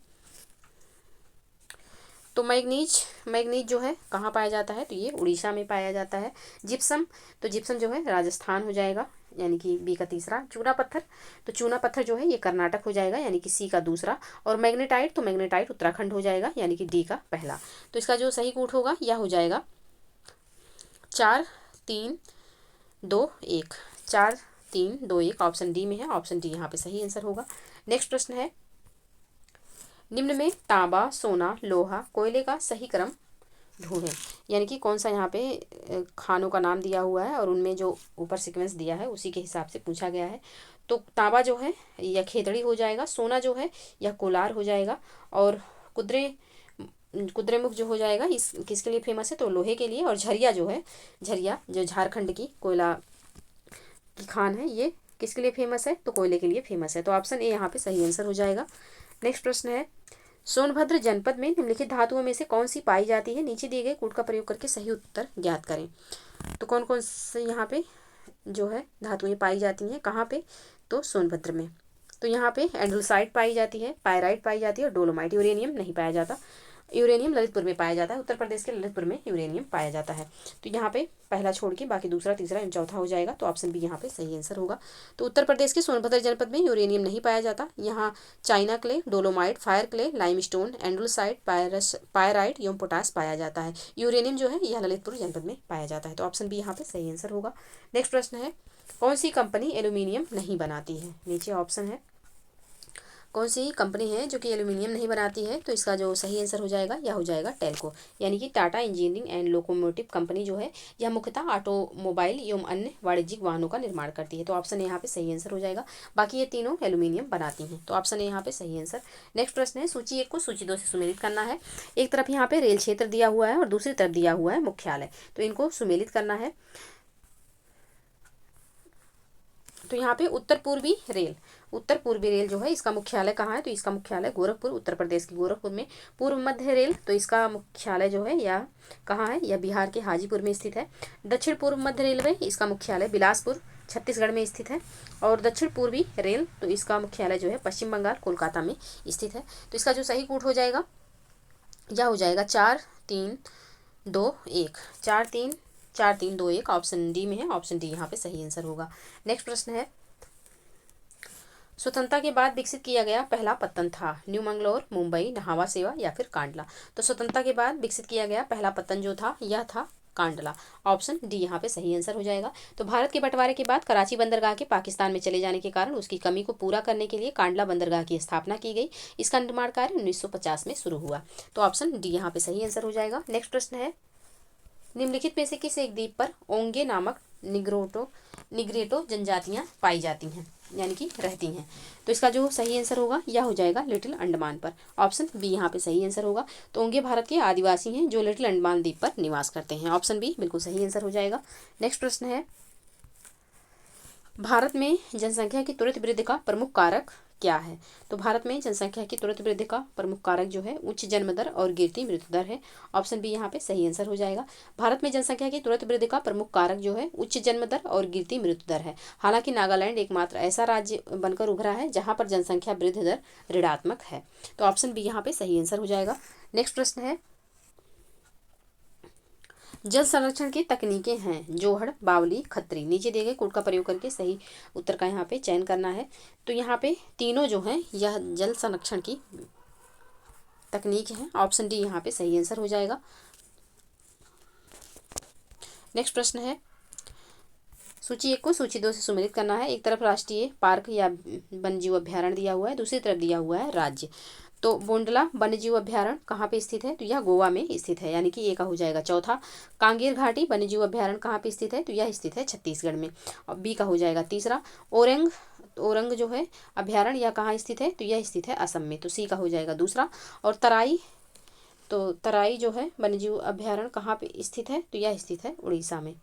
तो मैग्नीज जो है कहाँ पाया जाता है तो ये उड़ीसा में पाया जाता है। जिप्सम तो जिप्सम जो है राजस्थान हो जाएगा यानी कि बी का तीसरा। चूना पत्थर तो चूना पत्थर जो है ये कर्नाटक हो जाएगा यानी कि सी का दूसरा। और मैग्नेटाइट तो मैग्नेटाइट उत्तराखंड हो जाएगा यानी कि डी का पहला। तो इसका जो सही कूट होगा यह हो जाएगा 4 3 2 1। 4 3 2 1 ऑप्शन डी में है। ऑप्शन डी यहाँ पे सही आंसर होगा। नेक्स्ट प्रश्न है निम्न में तांबा सोना लोहा कोयले का सही क्रम ढूंढें। यानी कि कौन सा यहाँ पे खानों का नाम दिया हुआ है और उनमें जो ऊपर सीक्वेंस दिया है उसी के हिसाब से पूछा गया है। तो तांबा जो है यह खेतड़ी हो जाएगा। सोना जो है यह कोलार हो जाएगा। और कुद्रेमुख जो हो जाएगा इस किसके लिए फेमस है तो लोहे के लिए। और झरिया जो झारखंड की कोयला की खान है ये किसके लिए फेमस है तो कोयले के लिए फेमस है। तो ऑप्शन ए यहाँ पे सही आंसर हो जाएगा। नेक्स्ट प्रश्न है सोनभद्र जनपद में निम्नलिखित धातुओं में से कौन सी पाई जाती है। नीचे दिए गए कूट का प्रयोग करके सही उत्तर ज्ञात करें। तो कौन कौन से यहाँ पे जो है धातुएं पाई जाती हैं कहाँ पे तो सोनभद्र में। तो यहाँ पे एंड्रोसाइट पाई जाती है, पायराइट पाई जाती है और डोलोमाइट। यूरेनियम नहीं पाया जाता। यूरेनियम ललितपुर में पाया जाता है। उत्तर प्रदेश के ललितपुर में यूरेनियम पाया जाता है। तो यहाँ पे पहला छोड़ के बाकी दूसरा तीसरा चौथा हो जाएगा। तो ऑप्शन बी यहाँ पे सही आंसर होगा। तो उत्तर प्रदेश के सोनभद्र जनपद में यूरेनियम नहीं पाया जाता। यहाँ china clay dolomite fire clay limestone एंड्रोसाइट पायराइट एवं पोटास पाया जाता है। यूरेनियम जो है यह ललितपुर जनपद में पाया जाता है। तो ऑप्शन बी यहाँ पे सही आंसर होगा। नेक्स्ट प्रश्न है कौन सी कंपनी एल्यूमिनियम नहीं बनाती है। नीचे ऑप्शन है कौन सी कंपनी है जो कि एल्यूमिनियम नहीं बनाती है। तो इसका जो सही आंसर हो जाएगा यह हो जाएगा टेल्को यानी कि Tata engineering and locomotive company जो है यह मुख्यतः ऑटोमोबाइल एवं अन्य वाणिज्यिक वाहनों का निर्माण करती है। तो ऑप्शन यहाँ पे सही आंसर हो जाएगा। बाकी ये तीनों एल्यूमिनियम बनाती हैं। तो ऑप्शन यहाँ पे सही आंसर। नेक्स्ट प्रश्न है सूची 1 को सूची 2 से सुमेलित करना है। एक तरफ यहाँ पे रेल क्षेत्र दिया हुआ है और दूसरी तरफ दिया हुआ है मुख्यालय। तो इनको सुमेलित करना है। तो यहाँ पे उत्तर पूर्वी रेल जो है इसका मुख्यालय कहाँ है तो इसका मुख्यालय गोरखपुर उत्तर प्रदेश के गोरखपुर में। पूर्व मध्य रेल तो इसका मुख्यालय जो है यह कहाँ है यह बिहार के हाजीपुर में स्थित है। दक्षिण पूर्व मध्य रेलवे इसका मुख्यालय बिलासपुर छत्तीसगढ़ में स्थित है। और दक्षिण पूर्वी रेल तो इसका मुख्यालय जो है पश्चिम बंगाल कोलकाता में स्थित है। तो इसका जो सही कूट हो जाएगा यह हो जाएगा 4 3 2 1। 4 3 2 1 ऑप्शन डी में है। ऑप्शन डी यहाँ पे सही आंसर होगा। नेक्स्ट प्रश्न है स्वतंत्रता के बाद विकसित किया गया पहला पत्तन था। न्यू मंगलोर मुंबई नहावा सेवा या फिर कांडला। तो स्वतंत्रता के बाद विकसित किया गया पहला पत्तन जो था यह था कांडला। ऑप्शन डी यहाँ पे सही आंसर हो जाएगा। तो भारत के बंटवारे के बाद कराची बंदरगाह के पाकिस्तान में चले जाने के कारण उसकी कमी को पूरा करने के लिए कांडला बंदरगाह की स्थापना की गई। इसका निर्माण कार्य 1950 में शुरू हुआ। तो ऑप्शन डी यहाँ पे सही आंसर हो जाएगा। नेक्स्ट प्रश्न है निम्नलिखित में से किस एक द्वीप पर ओंगे नामक निग्रेटो जनजातियां पाई जाती हैं यानी कि रहती हैं। तो इसका जो सही आंसर होगा यह हो जाएगा लिटिल अंडमान पर। ऑप्शन बी यहाँ पे सही आंसर होगा। तो ओंगे भारत के आदिवासी हैं जो लिटिल अंडमान द्वीप पर निवास करते हैं। ऑप्शन बी बिल्कुल सही आंसर हो जाएगा। नेक्स्ट प्रश्न है भारत में जनसंख्या की त्वरित वृद्धि का प्रमुख कारक क्या है? तो भारत में जनसंख्या की तुरंत वृद्धि का प्रमुख कारक जो है उच्च जन्म दर और गिरती मृत्यु दर है। ऑप्शन बी यहाँ पे सही आंसर हो जाएगा। भारत में जनसंख्या की तुरंत वृद्धि का प्रमुख कारक जो है उच्च जन्म दर और गिरती मृत्यु दर है। हालांकि नागालैंड एकमात्र ऐसा राज्य बनकर उभरा है जहाँ पर जनसंख्या वृद्धि दर ऋणात्मक है। तो ऑप्शन बी यहाँ पे सही आंसर हो जाएगा। नेक्स्ट प्रश्न है, जल संरक्षण की तकनीकें हैं जोहड़, बावली, खत्री। नीचे दिए गए कोड का प्रयोग करके सही उत्तर का यहाँ पे चयन करना है। तो यहाँ पे तीनों जो हैं यह जल संरक्षण की तकनीक है। ऑप्शन डी यहाँ पे सही आंसर हो जाएगा। नेक्स्ट प्रश्न है, सूची 1 को सूची 2 से सुमेलित करना है। एक तरफ राष्ट्रीय पार्क या वन्यजीव अभ्यारण्य दिया हुआ है, दूसरी तरफ दिया हुआ है राज्य। तो बोंडला वन्यजीव अभ्यारण्य कहाँ पे स्थित है? तो यह गोवा में स्थित है, यानी कि ए का हो जाएगा। चौथा, कांगेर घाटी वन्यजीव अभ्यारण्य कहाँ पे स्थित है? तो यह स्थित है छत्तीसगढ़ में, और बी का हो जाएगा। तीसरा, ओरंग जो है अभ्यारण्य यह कहाँ स्थित है? तो यह स्थित है असम में, तो सी का हो जाएगा दूसरा। और तराई जो है वन्यजीव अभ्यारण्य कहाँ पे स्थित है? तो यह स्थित है उड़ीसा में।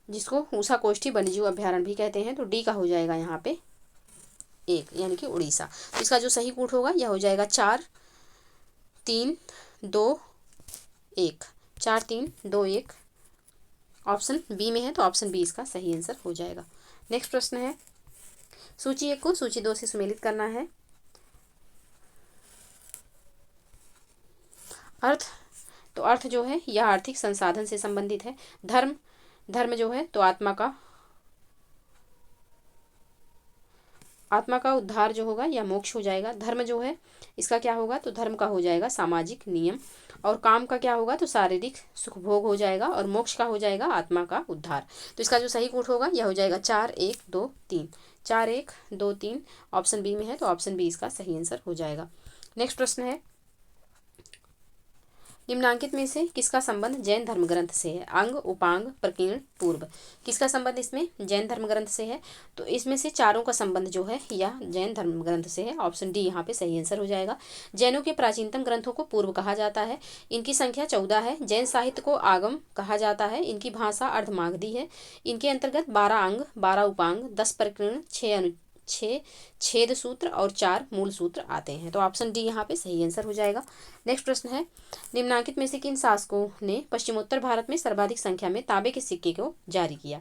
जिसको ऊषा कोष्ठी वन्यजीव अभ्यारण्य भी कहते हैं। तो डी का हो जाएगा यहाँ पे 1, यानी कि उड़ीसा। तो इसका जो सही कोड होगा यह हो जाएगा 4 3 2 1, 4 3 2 1। ऑप्शन बी में है, तो ऑप्शन बी इसका सही आंसर हो जाएगा। नेक्स्ट प्रश्न है, सूची 1 को सूची 2 से सुमेलित करना है। अर्थ, तो अर्थ जो है यह आर्थिक संसाधन से संबंधित है। धर्म जो है तो आत्मा का उद्धार जो होगा या मोक्ष हो जाएगा। धर्म जो है इसका क्या होगा? तो धर्म का हो जाएगा सामाजिक नियम। और काम का क्या होगा? तो शारीरिक सुख भोग हो जाएगा। और मोक्ष का हो जाएगा आत्मा का उद्धार। तो इसका जो सही कोड होगा यह हो जाएगा 4 1 2 3, 4 1 2 3। ऑप्शन बी में है, तो ऑप्शन बी इसका सही आंसर हो जाएगा। नेक्स्ट प्रश्न है, निम्नांकित में से किसका संबंध जैन धर्म ग्रंथ से है? अंग, उपांग, प्रकीर्ण, पूर्व। किसका संबंध इसमें जैन धर्म ग्रंथ से है? तो इसमें से चारों का संबंध जो है यह जैन धर्म ग्रंथ से है। ऑप्शन डी यहाँ पे सही आंसर हो जाएगा। जैनों के प्राचीनतम ग्रंथों को पूर्व कहा जाता है। इनकी संख्या 14 है। जैन साहित्य को आगम कहा जाता है। इनकी भाषा अर्धमागधी है। इनके अंतर्गत 12 अंग, 12 उपांग, 10 प्रकीर्ण, 6 छेद सूत्र और 4 मूल सूत्र आते हैं। तो ऑप्शन डी यहाँ पे सही आंसर हो जाएगा। नेक्स्ट प्रश्न है, निम्नांकित में से किन शासकों ने पश्चिमोत्तर भारत में सर्वाधिक संख्या में तांबे के सिक्के को जारी किया?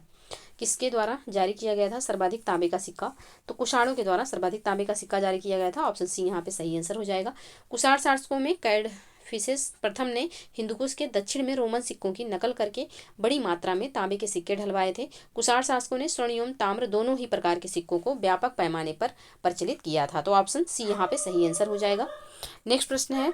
किसके द्वारा जारी किया गया था सर्वाधिक तांबे का सिक्का? तो कुषाणों के द्वारा सर्वाधिक तांबे का सिक्का जारी किया गया था। ऑप्शन सी यहाँ पे सही आंसर हो जाएगा। कुषाण शासकों में कैडफिसेस प्रथम ने हिंदुकुश के दक्षिण में रोमन सिक्कों की नकल करके बड़ी मात्रा में तांबे के सिक्के ढलवाए थे। कुषाण शासकों ने स्वर्ण एवं ताम्र दोनों ही प्रकार के सिक्कों को व्यापक पैमाने पर प्रचलित किया था। तो ऑप्शन सी यहाँ पे सही आंसर हो जाएगा। नेक्स्ट प्रश्न है,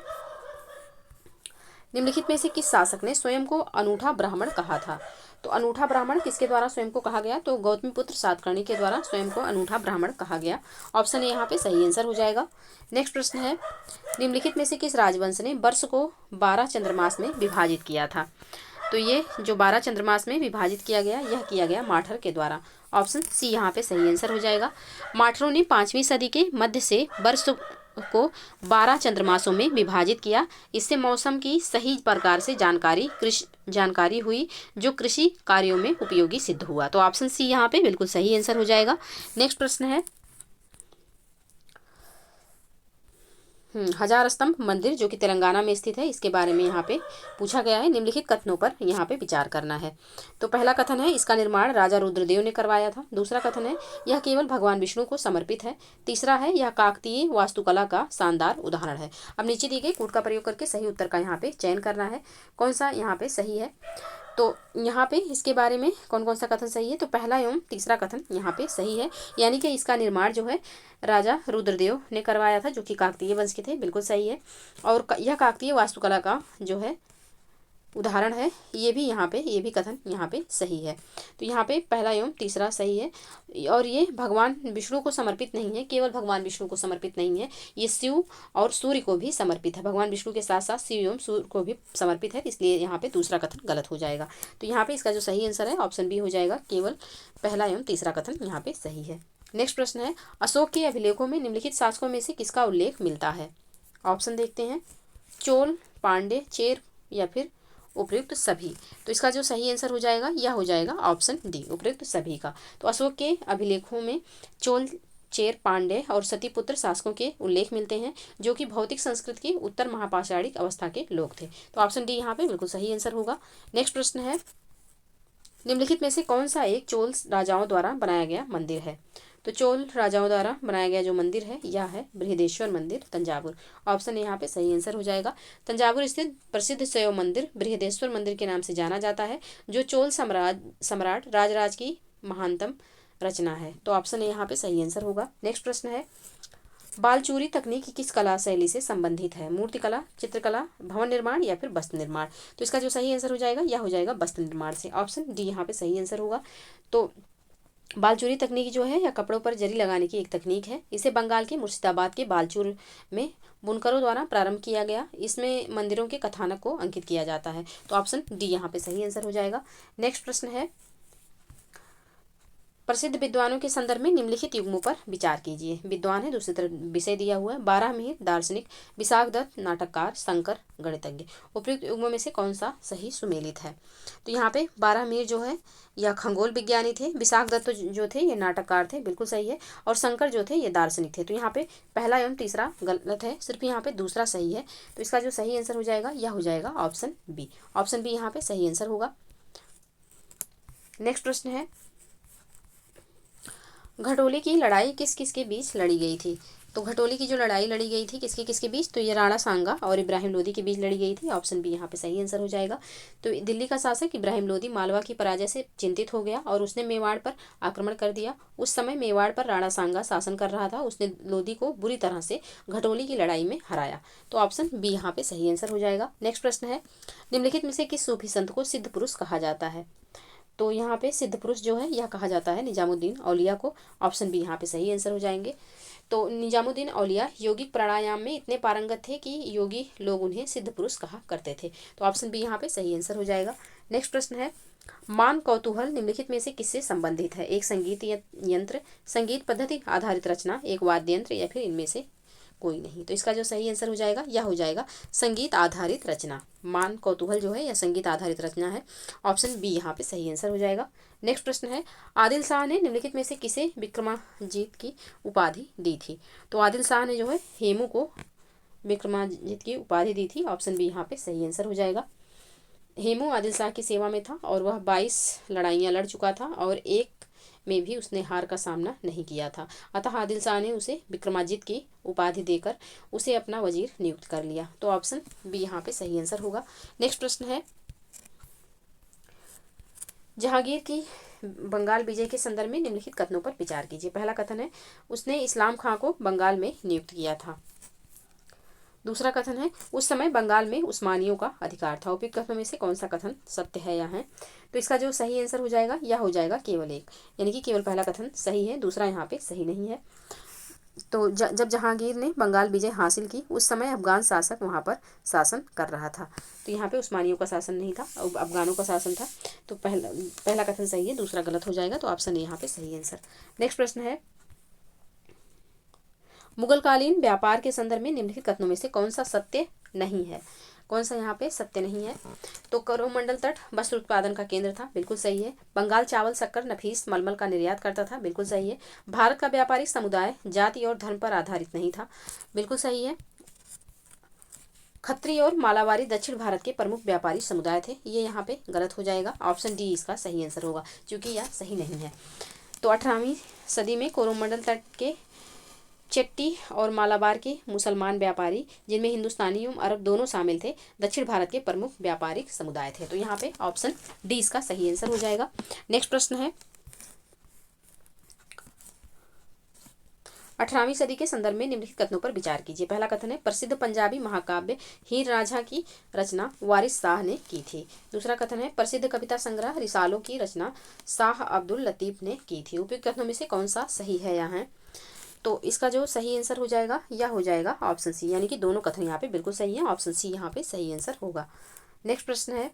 निम्नलिखित में से किस शासक ने स्वयं को अनूठा ब्राह्मण कहा था? तो अनूठा ब्राह्मण किसके द्वारा स्वयं को कहा गया? तो गौतमीपुत्र सातकर्णी के द्वारा स्वयं को अनूठा ब्राह्मण कहा गया। ऑप्शन ए यहाँ पे सही आंसर हो जाएगा। नेक्स्ट प्रश्न है, निम्नलिखित में से किस राजवंश ने वर्ष को 12 चंद्रमास में विभाजित किया था? तो ये जो 12 चंद्रमास में विभाजित किया गया यह किया गया माठर के द्वारा। ऑप्शन सी यहाँ पे सही आंसर हो जाएगा। माठरों ने 5वीं सदी के मध्य से वर्ष को 12 चंद्रमासों में विभाजित किया। इससे मौसम की सही प्रकार से जानकारी हुई जो कृषि कार्यों में उपयोगी सिद्ध हुआ। तो ऑप्शन सी यहाँ पे बिल्कुल सही आंसर हो जाएगा। नेक्स्ट प्रश्न है, हजार स्तंभ मंदिर जो कि तेलंगाना में स्थित है इसके बारे में यहाँ पे पूछा गया है। निम्नलिखित कथनों पर यहाँ पे विचार करना है। तो पहला कथन है, इसका निर्माण राजा रुद्रदेव ने करवाया था। दूसरा कथन है, यह केवल भगवान विष्णु को समर्पित है। तीसरा है, यह काकतीय वास्तुकला का शानदार उदाहरण है। अब नीचे दिए गए कोड का प्रयोग करके सही उत्तर का यहाँ पे चयन करना है। कौन सा यहाँ पे सही है? तो यहाँ पे इसके बारे में कौन कौन सा कथन सही है? तो पहला एवं तीसरा कथन यहाँ पे सही है, यानी कि इसका निर्माण जो है राजा रुद्रदेव ने करवाया था जो कि काकतीय वंश के थे। बिल्कुल सही है। और यह काकतीय वास्तुकला का जो है उदाहरण है, ये भी कथन यहाँ पे सही है। तो यहाँ पे पहला एवं तीसरा सही है। और ये भगवान विष्णु को समर्पित नहीं है, केवल भगवान विष्णु को समर्पित नहीं है, ये शिव और सूर्य को भी समर्पित है। भगवान विष्णु के साथ साथ शिव एवं सूर्य को भी समर्पित है, इसलिए यहाँ पे दूसरा कथन गलत हो जाएगा। तो यहाँ पे इसका जो सही आंसर है ऑप्शन बी हो जाएगा, केवल पहला एवं तीसरा कथन यहाँ पे सही है। नेक्स्ट प्रश्न है, अशोक के अभिलेखों में निम्नलिखित शासकों में से किसका उल्लेख मिलता है? ऑप्शन देखते हैं, चोल, पांडे, चेर, या फिर उपयुक्त सभी। तो इसका जो सही आंसर हो जाएगा यह हो जाएगा ऑप्शन डी, उपयुक्त सभी का। तो अशोक के अभिलेखों में चोल, चेर, पांड्य और सतीपुत्र शासकों के उल्लेख मिलते हैं, जो कि भौतिक संस्कृत की उत्तर महापाषाणिक अवस्था के लोग थे। तो ऑप्शन डी यहाँ पे बिल्कुल सही आंसर होगा। नेक्स्ट प्रश्न है, निम्नलिखित में से कौन सा एक चोल राजाओं द्वारा बनाया गया मंदिर है? तो चोल राजाओं द्वारा बनाया गया जो मंदिर है यह है बृहदेश्वर मंदिर, तंजावुर। ऑप्शन यहाँ पे सही आंसर हो जाएगा। तंजावुर स्थित प्रसिद्ध शैव मंदिर बृहदेश्वर मंदिर के नाम से जाना जाता है, जो चोल सम्राट राजराज की महानतम रचना है। तो ऑप्शन यहाँ पे सही आंसर होगा। नेक्स्ट प्रश्न है, बालचूरी तकनीक किस कला शैली से संबंधित है? मूर्तिकला, चित्रकला, भवन निर्माण या फिर वस्त्र निर्माण। तो इसका जो सही आंसर हो जाएगा यह हो जाएगा वस्त्र निर्माण से। ऑप्शन डी यहाँ पे सही आंसर होगा। तो बालचूरी तकनीक जो है यह कपड़ों पर जरी लगाने की एक तकनीक है। इसे बंगाल के मुर्शिदाबाद के बालचूर में बुनकरों द्वारा प्रारंभ किया गया। इसमें मंदिरों के कथानक को अंकित किया जाता है। तो ऑप्शन डी यहाँ पे सही आंसर हो जाएगा। नेक्स्ट प्रश्न है, प्रसिद्ध विद्वानों के संदर्भ में निम्नलिखित युग्मों पर विचार कीजिए। विद्वान है, दूसरी तरफ विषय दिया हुआ है। बारहमीर दार्शनिक, विशाख दत्त नाटककार, शंकर गणितज्ञ। उपयुक्त युग्मों में से कौन सा सही सुमेलित है? तो यहाँ पे बारहमीर जो है यह खगोल विज्ञानी थे, विशाख दत्त जो थे ये नाटककार थे, बिल्कुल सही है, और शंकर जो थे ये दार्शनिक थे। तो यहाँ पे पहला एवं तीसरा गलत है, सिर्फ यहाँ पे दूसरा सही है। तो इसका जो सही आंसर हो जाएगा यह हो जाएगा ऑप्शन बी। ऑप्शन बी यहाँ पे सही आंसर होगा। नेक्स्ट प्रश्न है, घटोली की लड़ाई किस किस के बीच लड़ी गई थी? तो घटोली की जो लड़ाई लड़ी गई थी किसके किसके बीच? तो ये राणा सांगा और इब्राहिम लोदी के बीच लड़ी गई थी। ऑप्शन बी यहाँ पे सही आंसर हो जाएगा। तो दिल्ली का शासक इब्राहिम लोदी मालवा की पराजय से चिंतित हो गया और उसने मेवाड़ पर आक्रमण कर दिया। उस समय मेवाड़ पर राणा सांगा शासन कर रहा था। उसने लोदी को बुरी तरह से घटोली की लड़ाई में हराया। तो ऑप्शन बी यहाँ पे सही आंसर हो जाएगा। नेक्स्ट प्रश्न है, निम्नलिखित में से किस सूफी संत को सिद्ध पुरुष कहा जाता है? तो यहाँ पे सिद्ध पुरुष जो है यह कहा जाता है निजामुद्दीन औलिया को। ऑप्शन बी यहाँ पे सही आंसर हो जाएंगे। तो निजामुद्दीन औलिया यौगिक प्राणायाम में इतने पारंगत थे कि योगी लोग उन्हें सिद्ध पुरुष कहा करते थे। तो ऑप्शन बी यहाँ पे सही आंसर हो जाएगा। नेक्स्ट प्रश्न है, मान कौतूहल निम्नलिखित में से किससे संबंधित है? एक संगीत यंत्र, संगीत पद्धति आधारित रचना, एक वाद्य यंत्र या फिर इनमें से कोई नहीं। तो इसका जो सही आंसर हो जाएगा यह हो जाएगा संगीत आधारित रचना। मान कौतूहल जो है यह संगीत आधारित रचना है। ऑप्शन बी यहाँ पे सही आंसर हो जाएगा। नेक्स्ट प्रश्न है, आदिल शाह ने निम्नलिखित में से किसे विक्रमाजीत की उपाधि दी थी? तो आदिल शाह ने जो है हेमू को विक्रमाजीत की उपाधि दी थी। ऑप्शन बी यहाँ पे सही आंसर हो जाएगा। हेमू आदिल शाह की सेवा में था और वह 22 लड़ाइयाँ लड़ चुका था और एक में भी उसने हार का सामना नहीं किया था। अतः आदिल शाह ने उसे विक्रमाजित की उपाधि देकर उसे अपना वजीर नियुक्त कर लिया। तो ऑप्शन बी यहाँ पे सही आंसर होगा। नेक्स्ट प्रश्न है, जहांगीर की बंगाल विजय के संदर्भ में निम्नलिखित कथनों पर विचार कीजिए। पहला कथन है, उसने इस्लाम खां को बंगाल में नियुक्त किया था। दूसरा कथन है, उस समय बंगाल में उस्मानियों का अधिकार था। उपयुक्त कथनों में से कौन सा कथन सत्य है या है? तो इसका जो सही आंसर हो जाएगा यह हो जाएगा केवल एक, यानी कि केवल पहला कथन सही है, दूसरा यहाँ पे सही नहीं है। तो जब जहांगीर ने बंगाल विजय हासिल की उस समय अफगान शासक वहाँ पर शासन कर रहा था। तो यहाँ पे उस्मानियों का शासन नहीं था, अफगानों का शासन था। तो पहला कथन सही है, दूसरा गलत हो जाएगा। तो ऑप्शन यहाँ पे सही आंसर। नेक्स्ट प्रश्न है, मुगलकालीन व्यापार के संदर्भ में निम्नलिखित कथनों में से कौन सा सत्य नहीं है? कौन सा यहाँ पे सत्य नहीं है? तो कोरोमंडल तट वस्त्र उत्पादन का केंद्र था, बिल्कुल सही है। बंगाल चावल, शक्कर, नफीस, मलमल का निर्यात करता था, बिल्कुल सही है। भारत का व्यापारिक समुदाय जाति और धर्म पर आधारित नहीं था, बिल्कुल सही है। खत्री और मालाबारी दक्षिण भारत के प्रमुख व्यापारी समुदाय थे, ये यहाँ पे गलत हो जाएगा। ऑप्शन डी इसका सही आंसर होगा, क्योंकि यह सही नहीं है। तो 18वीं सदी में कोरोमंडल तट के चेट्टी और मालाबार के मुसलमान व्यापारी, जिनमें हिंदुस्तानी एवं अरब दोनों शामिल थे, दक्षिण भारत के प्रमुख व्यापारिक समुदाय थे। तो यहाँ पे ऑप्शन डी इसका सही आंसर हो जाएगा। नेक्स्ट प्रश्न है, 18वीं सदी के संदर्भ में निम्नलिखित कथनों पर विचार कीजिए। पहला कथन है, प्रसिद्ध पंजाबी महाकाव्य हीर रांझा की रचना वारिस शाह ने की थी। दूसरा कथन है, प्रसिद्ध कविता संग्रह रिसालों की रचना शाह अब्दुल लतीफ ने की थी। उपयुक्त कथनों में से कौन सा सही है या है? तो इसका जो सही आंसर हो जाएगा यह हो जाएगा ऑप्शन सी, यानी कि दोनों कथन यहाँ पे बिल्कुल सही है। ऑप्शन सी यहाँ पे सही आंसर होगा। नेक्स्ट प्रश्न है,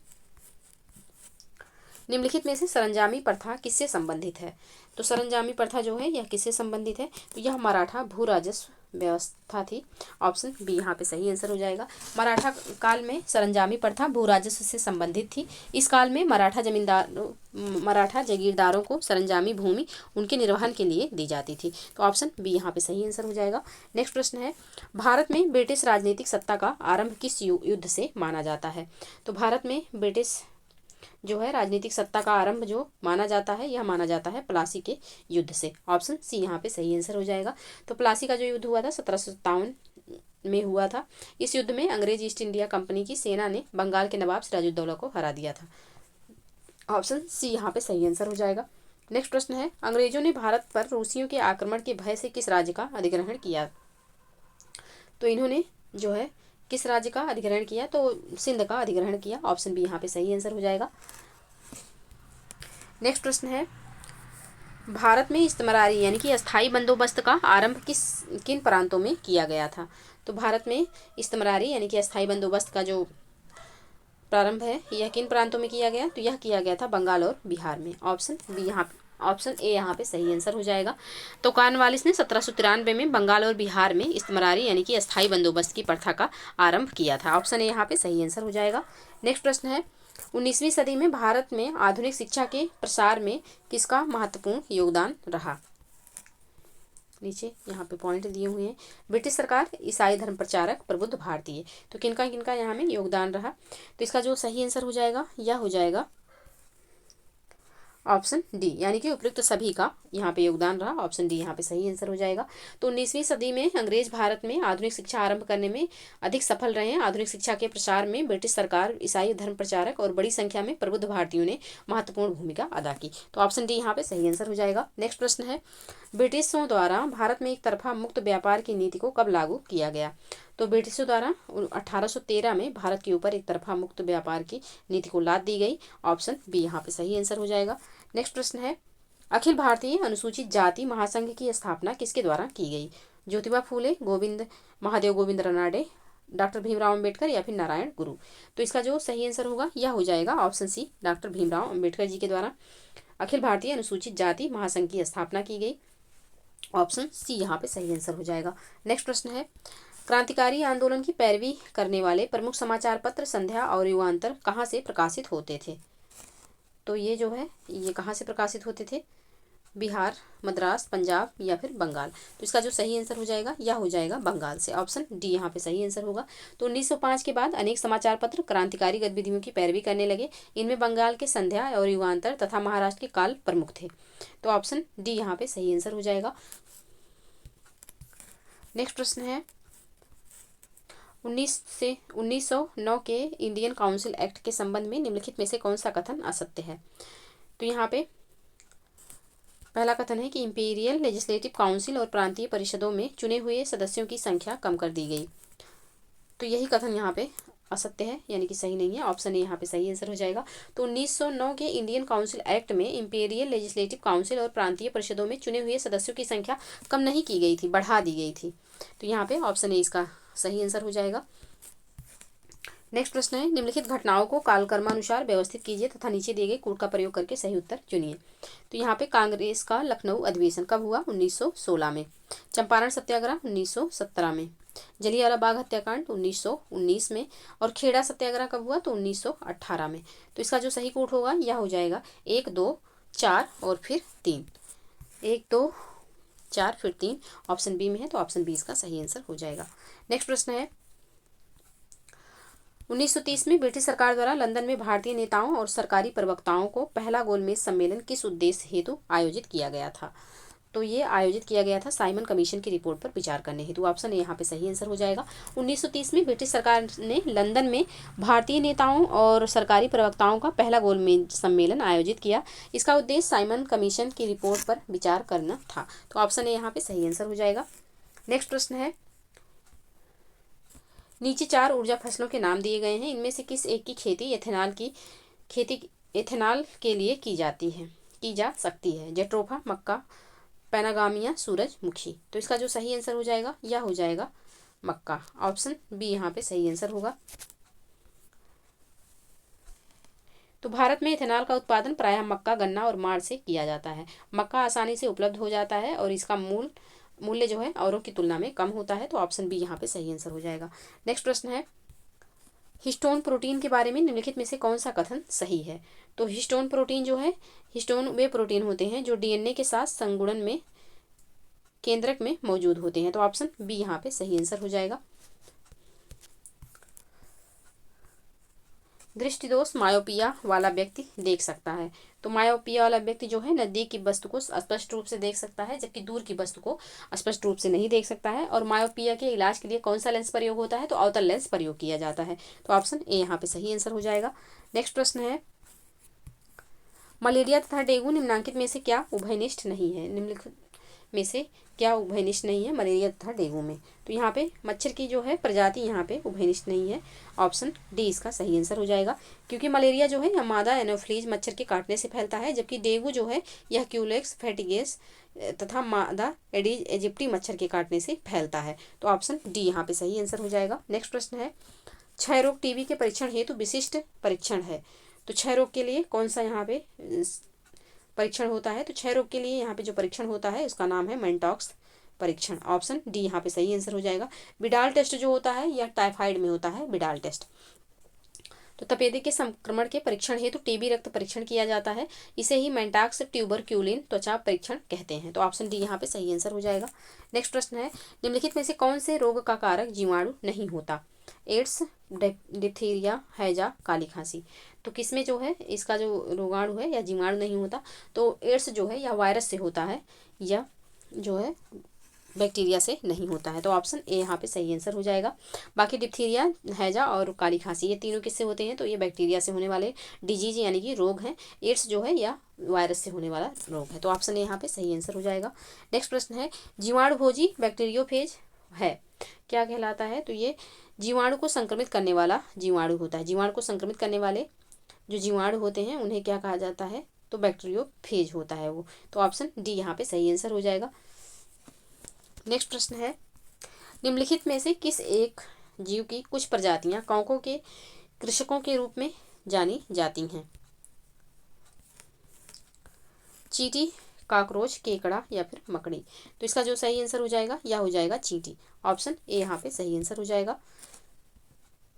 निम्नलिखित में से सरंजामी प्रथा किससे संबंधित है? तो सरंजामी प्रथा जो है यह किससे संबंधित है? तो यह मराठा भू राजस्व व्यवस्था थी। ऑप्शन बी यहाँ पे सही आंसर हो जाएगा। मराठा काल में सरंजामी प्रथा भू राजस्व से संबंधित थी। इस काल में मराठा जागीरदारों को सरंजामी भूमि उनके निर्वहन के लिए दी जाती थी। तो ऑप्शन बी यहाँ पे सही आंसर हो जाएगा। नेक्स्ट प्रश्न है, भारत में ब्रिटिश राजनीतिक सत्ता का आरंभ किस युद्ध से माना जाता है? तो भारत में ब्रिटिश जो है राजनीतिक सत्ता का आरंभ जो माना जाता है, यह माना जाता है प्लासी के युद्ध से। ऑप्शन सी यहाँ पे सही आंसर हो जाएगा। तो प्लासी का जो युद्ध हुआ था 1757 में हुआ था। इस युद्ध में अंग्रेज ईस्ट इंडिया कंपनी की सेना ने बंगाल के नवाब सिराजुद्दौला को हरा दिया था। ऑप्शन सी यहाँ पे सही आंसर हो जाएगा। नेक्स्ट प्रश्न है, अंग्रेजों ने भारत पर रूसियों के आक्रमण के भय से किस राज्य का अधिग्रहण किया? तो इन्होंने जो है किस राज्य का अधिग्रहण किया? तो सिंध का अधिग्रहण किया। ऑप्शन बी यहाँ पे सही आंसर हो जाएगा। नेक्स्ट प्रश्न है, भारत में इस्तमरारी यानी कि अस्थाई बंदोबस्त का आरंभ किन प्रांतों में किया गया था? तो भारत में इस्तमरारी यानी कि अस्थाई बंदोबस्त का जो प्रारंभ है यह किन प्रांतों में किया गया? तो यह किया गया था बंगाल और बिहार में। ऑप्शन बी यहाँ ऑप्शन ए यहाँ पे सही आंसर हो जाएगा। तो कॉर्नवालिस ने 1793 में बंगाल और बिहार में इस्तमरारी यानी कि अस्थाई बंदोबस्त की प्रथा का आरंभ किया था। ऑप्शन ए यहाँ पे सही आंसर हो जाएगा। नेक्स्ट प्रश्न है, 19वीं सदी में भारत में आधुनिक शिक्षा के प्रसार में किसका महत्वपूर्ण योगदान रहा? नीचे यहाँ पे पॉइंट दिए हुए हैं। ब्रिटिश सरकार, ईसाई धर्म प्रचारक, प्रबुद्ध भारतीय। तो किनका किनका यहाँ में योगदान रहा? तो इसका जो सही आंसर हो जाएगा यह हो जाएगा ऑप्शन डी यानी कि उपयुक्त सभी का यहाँ पे योगदान रहा। ऑप्शन डी यहाँ पे सही आंसर हो जाएगा। तो 19वीं सदी में अंग्रेज भारत में आधुनिक शिक्षा आरंभ करने में अधिक सफल रहे हैं। आधुनिक शिक्षा के प्रसार में ब्रिटिश सरकार, ईसाई धर्म प्रचारक और बड़ी संख्या में प्रबुद्ध भारतीयों ने महत्वपूर्ण भूमिका अदा की। तो ऑप्शन डी यहाँ पे सही आंसर हो जाएगा। नेक्स्ट प्रश्न है, ब्रिटिशों द्वारा भारत में एक तरफा मुक्त व्यापार की नीति को कब लागू किया गया? तो ब्रिटिशों द्वारा 1813 में भारत के ऊपर एक तरफा मुक्त व्यापार की नीति को लाद दी गई। ऑप्शन बी यहाँ पे सही आंसर हो जाएगा। नेक्स्ट प्रश्न है, अखिल भारतीय अनुसूचित जाति महासंघ की स्थापना किसके द्वारा की गई? ज्योतिबा फूले, महादेव गोविंद रानडे, डॉक्टर भीमराव अंबेडकर या फिर नारायण गुरु? तो इसका जो सही आंसर होगा यह हो जाएगा option C, doctor Bhimrao Ambedkar ji के द्वारा अखिल भारतीय अनुसूचित जाति महासंघ की स्थापना की गई। ऑप्शन सी यहाँ पे सही आंसर हो जाएगा। नेक्स्ट प्रश्न है, क्रांतिकारी आंदोलन की पैरवी करने वाले प्रमुख समाचार पत्र संध्या और युगांतर कहाँ से प्रकाशित होते थे? तो ये जो है ये कहाँ से प्रकाशित होते थे? बिहार, मद्रास, पंजाब या फिर बंगाल? तो इसका जो सही आंसर हो जाएगा यह हो जाएगा बंगाल से। ऑप्शन डी यहाँ पे सही आंसर होगा। तो 1905 के बाद अनेक समाचार पत्र क्रांतिकारी गतिविधियों की पैरवी करने लगे। इनमें बंगाल के संध्या और युगांतर तथा महाराष्ट्र के काल प्रमुख थे। तो ऑप्शन डी यहाँ पे सही आंसर हो जाएगा। नेक्स्ट प्रश्न है, 1909 के इंडियन काउंसिल एक्ट के संबंध में निम्नलिखित में से कौन सा कथन असत्य है? तो यहाँ पे पहला कथन है कि इंपीरियल लेजिस्लेटिव काउंसिल और प्रांतीय परिषदों में चुने हुए सदस्यों की संख्या कम कर दी गई। तो यही कथन यहाँ पे असत्य है यानी कि सही नहीं है। ऑप्शन ए यहाँ पे सही आंसर हो जाएगा। तो 1909 के इंडियन काउंसिल एक्ट में इंपीरियल लेजिस्लेटिव काउंसिल और प्रांतीय परिषदों में चुने हुए सदस्यों की संख्या कम नहीं की गई थी, बढ़ा दी गई थी। तो यहाँ पे ऑप्शन ए इसका सही आंसर हो जाएगा। नेक्स्ट प्रश्न है, निम्नलिखित घटनाओं को कालक्रमानुसार व्यवस्थित कीजिए तथा नीचे दिए गए कोड का प्रयोग करके सही उत्तर चुनिए। तो यहाँ पे कांग्रेस का लखनऊ अधिवेशन कब हुआ? 1916 में। चंपारण सत्याग्रह 1917 में। जलियांवाला बाग हत्याकांड 1919 में। और खेड़ा सत्याग्रह कब हुआ? तो 1918 में। तो इसका जो सही कोड होगा यह हो जाएगा 1, 2, 4 और फिर 3। 1, 2, 4 फिर 3 ऑप्शन बी में है। तो ऑप्शन बी इसका सही आंसर हो जाएगा। नेक्स्ट प्रश्न है, 1930 में ब्रिटिश सरकार द्वारा लंदन में भारतीय नेताओं और सरकारी प्रवक्ताओं को पहला गोलमेज सम्मेलन किस उद्देश्य हेतु आयोजित किया गया था? तो ये आयोजित किया गया था साइमन कमीशन की रिपोर्ट पर विचार करने हेतु। ऑप्शन ए यहाँ पे सही आंसर हो जाएगा। 1930 में ब्रिटिश सरकार ने लंदन में भारतीय नेताओं और सरकारी प्रवक्ताओं का पहला गोलमेज सम्मेलन आयोजित किया। इसका उद्देश्य साइमन कमीशन की रिपोर्ट पर विचार करना था। तो ऑप्शन ए यहाँ पे सही आंसर हो जाएगा। नेक्स्ट प्रश्न है, नीचे 4 ऊर्जा फसलों के नाम दिए गए हैं। इनमें से किस एक की खेती एथेनॉल के लिए की जा सकती है? जेट्रोफा, मक्का, पैनागामिया, सूरजमुखी? तो इसका जो सही आंसर हो जाएगा यह हो जाएगा मक्का। ऑप्शन बी यहाँ पे सही आंसर होगा। तो भारत में इथेनॉल का उत्पादन प्रायः मक्का, गन्ना और माड़ से किया जाता है। मक्का आसानी से उपलब्ध हो जाता है और इसका मूल मूल्य जो है औरों की तुलना में कम होता है, तो ऑप्शन बी यहाँ पे सही आंसर हो जाएगा। नेक्स्ट प्रश्न है, हिस्टोन प्रोटीन के बारे में निम्नलिखित में से कौन सा कथन सही है? तो हिस्टोन प्रोटीन जो है, हिस्टोन वे प्रोटीन होते हैं जो डीएनए के साथ संगुणन में केंद्रक में मौजूद होते हैं, तो ऑप्शन बी यहाँ पे सही आंसर हो जाएगा। दृष्टिदोष मायोपिया वाला व्यक्ति देख सकता है। तो मायोपिया वाला व्यक्ति जो है नजदीक की वस्तु को स्पष्ट रूप से देख सकता है, जबकि दूर की वस्तु को स्पष्ट रूप से नहीं देख सकता है। और मायोपिया के इलाज के लिए कौन सा लेंस प्रयोग होता है? तो अवतल लेंस प्रयोग किया जाता है, तो ऑप्शन ए यहाँ पे सही आंसर हो जाएगा। नेक्स्ट प्रश्न है, मलेरिया तथा डेंगू निम्नलिखित में से क्या उभयनिष्ठ नहीं है? निम्नलिखित में से क्या उभयनिष्ठ नहीं है मलेरिया तथा डेंगू में? तो यहाँ पे मच्छर की जो है प्रजाति यहाँ पे उभयनिष्ठ नहीं है, ऑप्शन डी इसका सही आंसर हो जाएगा। क्योंकि मलेरिया जो है मादा एनोफ्लीज मच्छर के काटने से फैलता है, जबकि डेंगू जो है यह क्यूलेक्स फैटिगेस तथा मादा एडीज इजिप्टी मच्छर के काटने से फैलता है, तो ऑप्शन डी यहाँ पे सही आंसर हो जाएगा। नेक्स्ट प्रश्न है, क्षय रोग टीबी के परीक्षण हेतु विशिष्ट परीक्षण है। तो क्षय रोग के लिए कौन सा यहाँ पे परीक्षण होता है? तो क्षय रोग के लिए यहाँ पे जो परीक्षण होता है उसका नाम है मेंटॉक्स परीक्षण, ऑप्शन डी यहाँ पे सही आंसर हो जाएगा। बिडाल टेस्ट जो होता है यह टाइफाइड में होता है, बिडाल टेस्ट। तो तपेदिक के संक्रमण के परीक्षण हेतु टीबी रक्त परीक्षण किया जाता है, इसे ही मेंटाक्स ट्यूबरक्यूलिन त्वचा परीक्षण कहते हैं, तो ऑप्शन डी यहाँ पे सही आंसर हो जाएगा। नेक्स्ट प्रश्न है, निम्नलिखित में से कौन से रोग का कारक जीवाणु नहीं होता? एड्स, डिप्थीरिया, हैजा, काली खांसी। तो किसमें जो है इसका जो रोगाणु है या जीवाणु नहीं होता? तो एड्स जो है या वायरस से होता है, या जो है बैक्टीरिया से नहीं होता है, तो ऑप्शन ए यहाँ पे सही आंसर हो जाएगा। बाकी डिप्थीरिया, हैजा और काली खांसी ये तीनों किससे होते हैं? तो ये बैक्टीरिया से होने वाले डिजीज यानी कि रोग हैं। एड्स जो है या वायरस से होने वाला रोग है, तो ऑप्शन ए यहाँ पे सही आंसर हो जाएगा। नेक्स्ट प्रश्न है, जीवाणुभोजी बैक्टीरियोफेज है क्या कहलाता है? तो ये जीवाणु को संक्रमित करने वाला जीवाणु होता है। जीवाणु को संक्रमित करने वाले जो जीवाणु होते हैं उन्हें क्या कहा जाता है? तो बैक्टीरियोफेज होता है वो, तो ऑप्शन डी यहाँ पे सही आंसर हो जाएगा। नेक्स्ट प्रश्न है, निम्नलिखित में से किस एक जीव की कुछ प्रजातियां कौकों के कृषकों के रूप में जानी जाती हैं? चींटी, काकरोच, केकड़ा या फिर मकड़ी। तो इसका जो सही आंसर हो जाएगा यह हो जाएगा चींटी, ऑप्शन ए यहाँ पे सही आंसर हो जाएगा।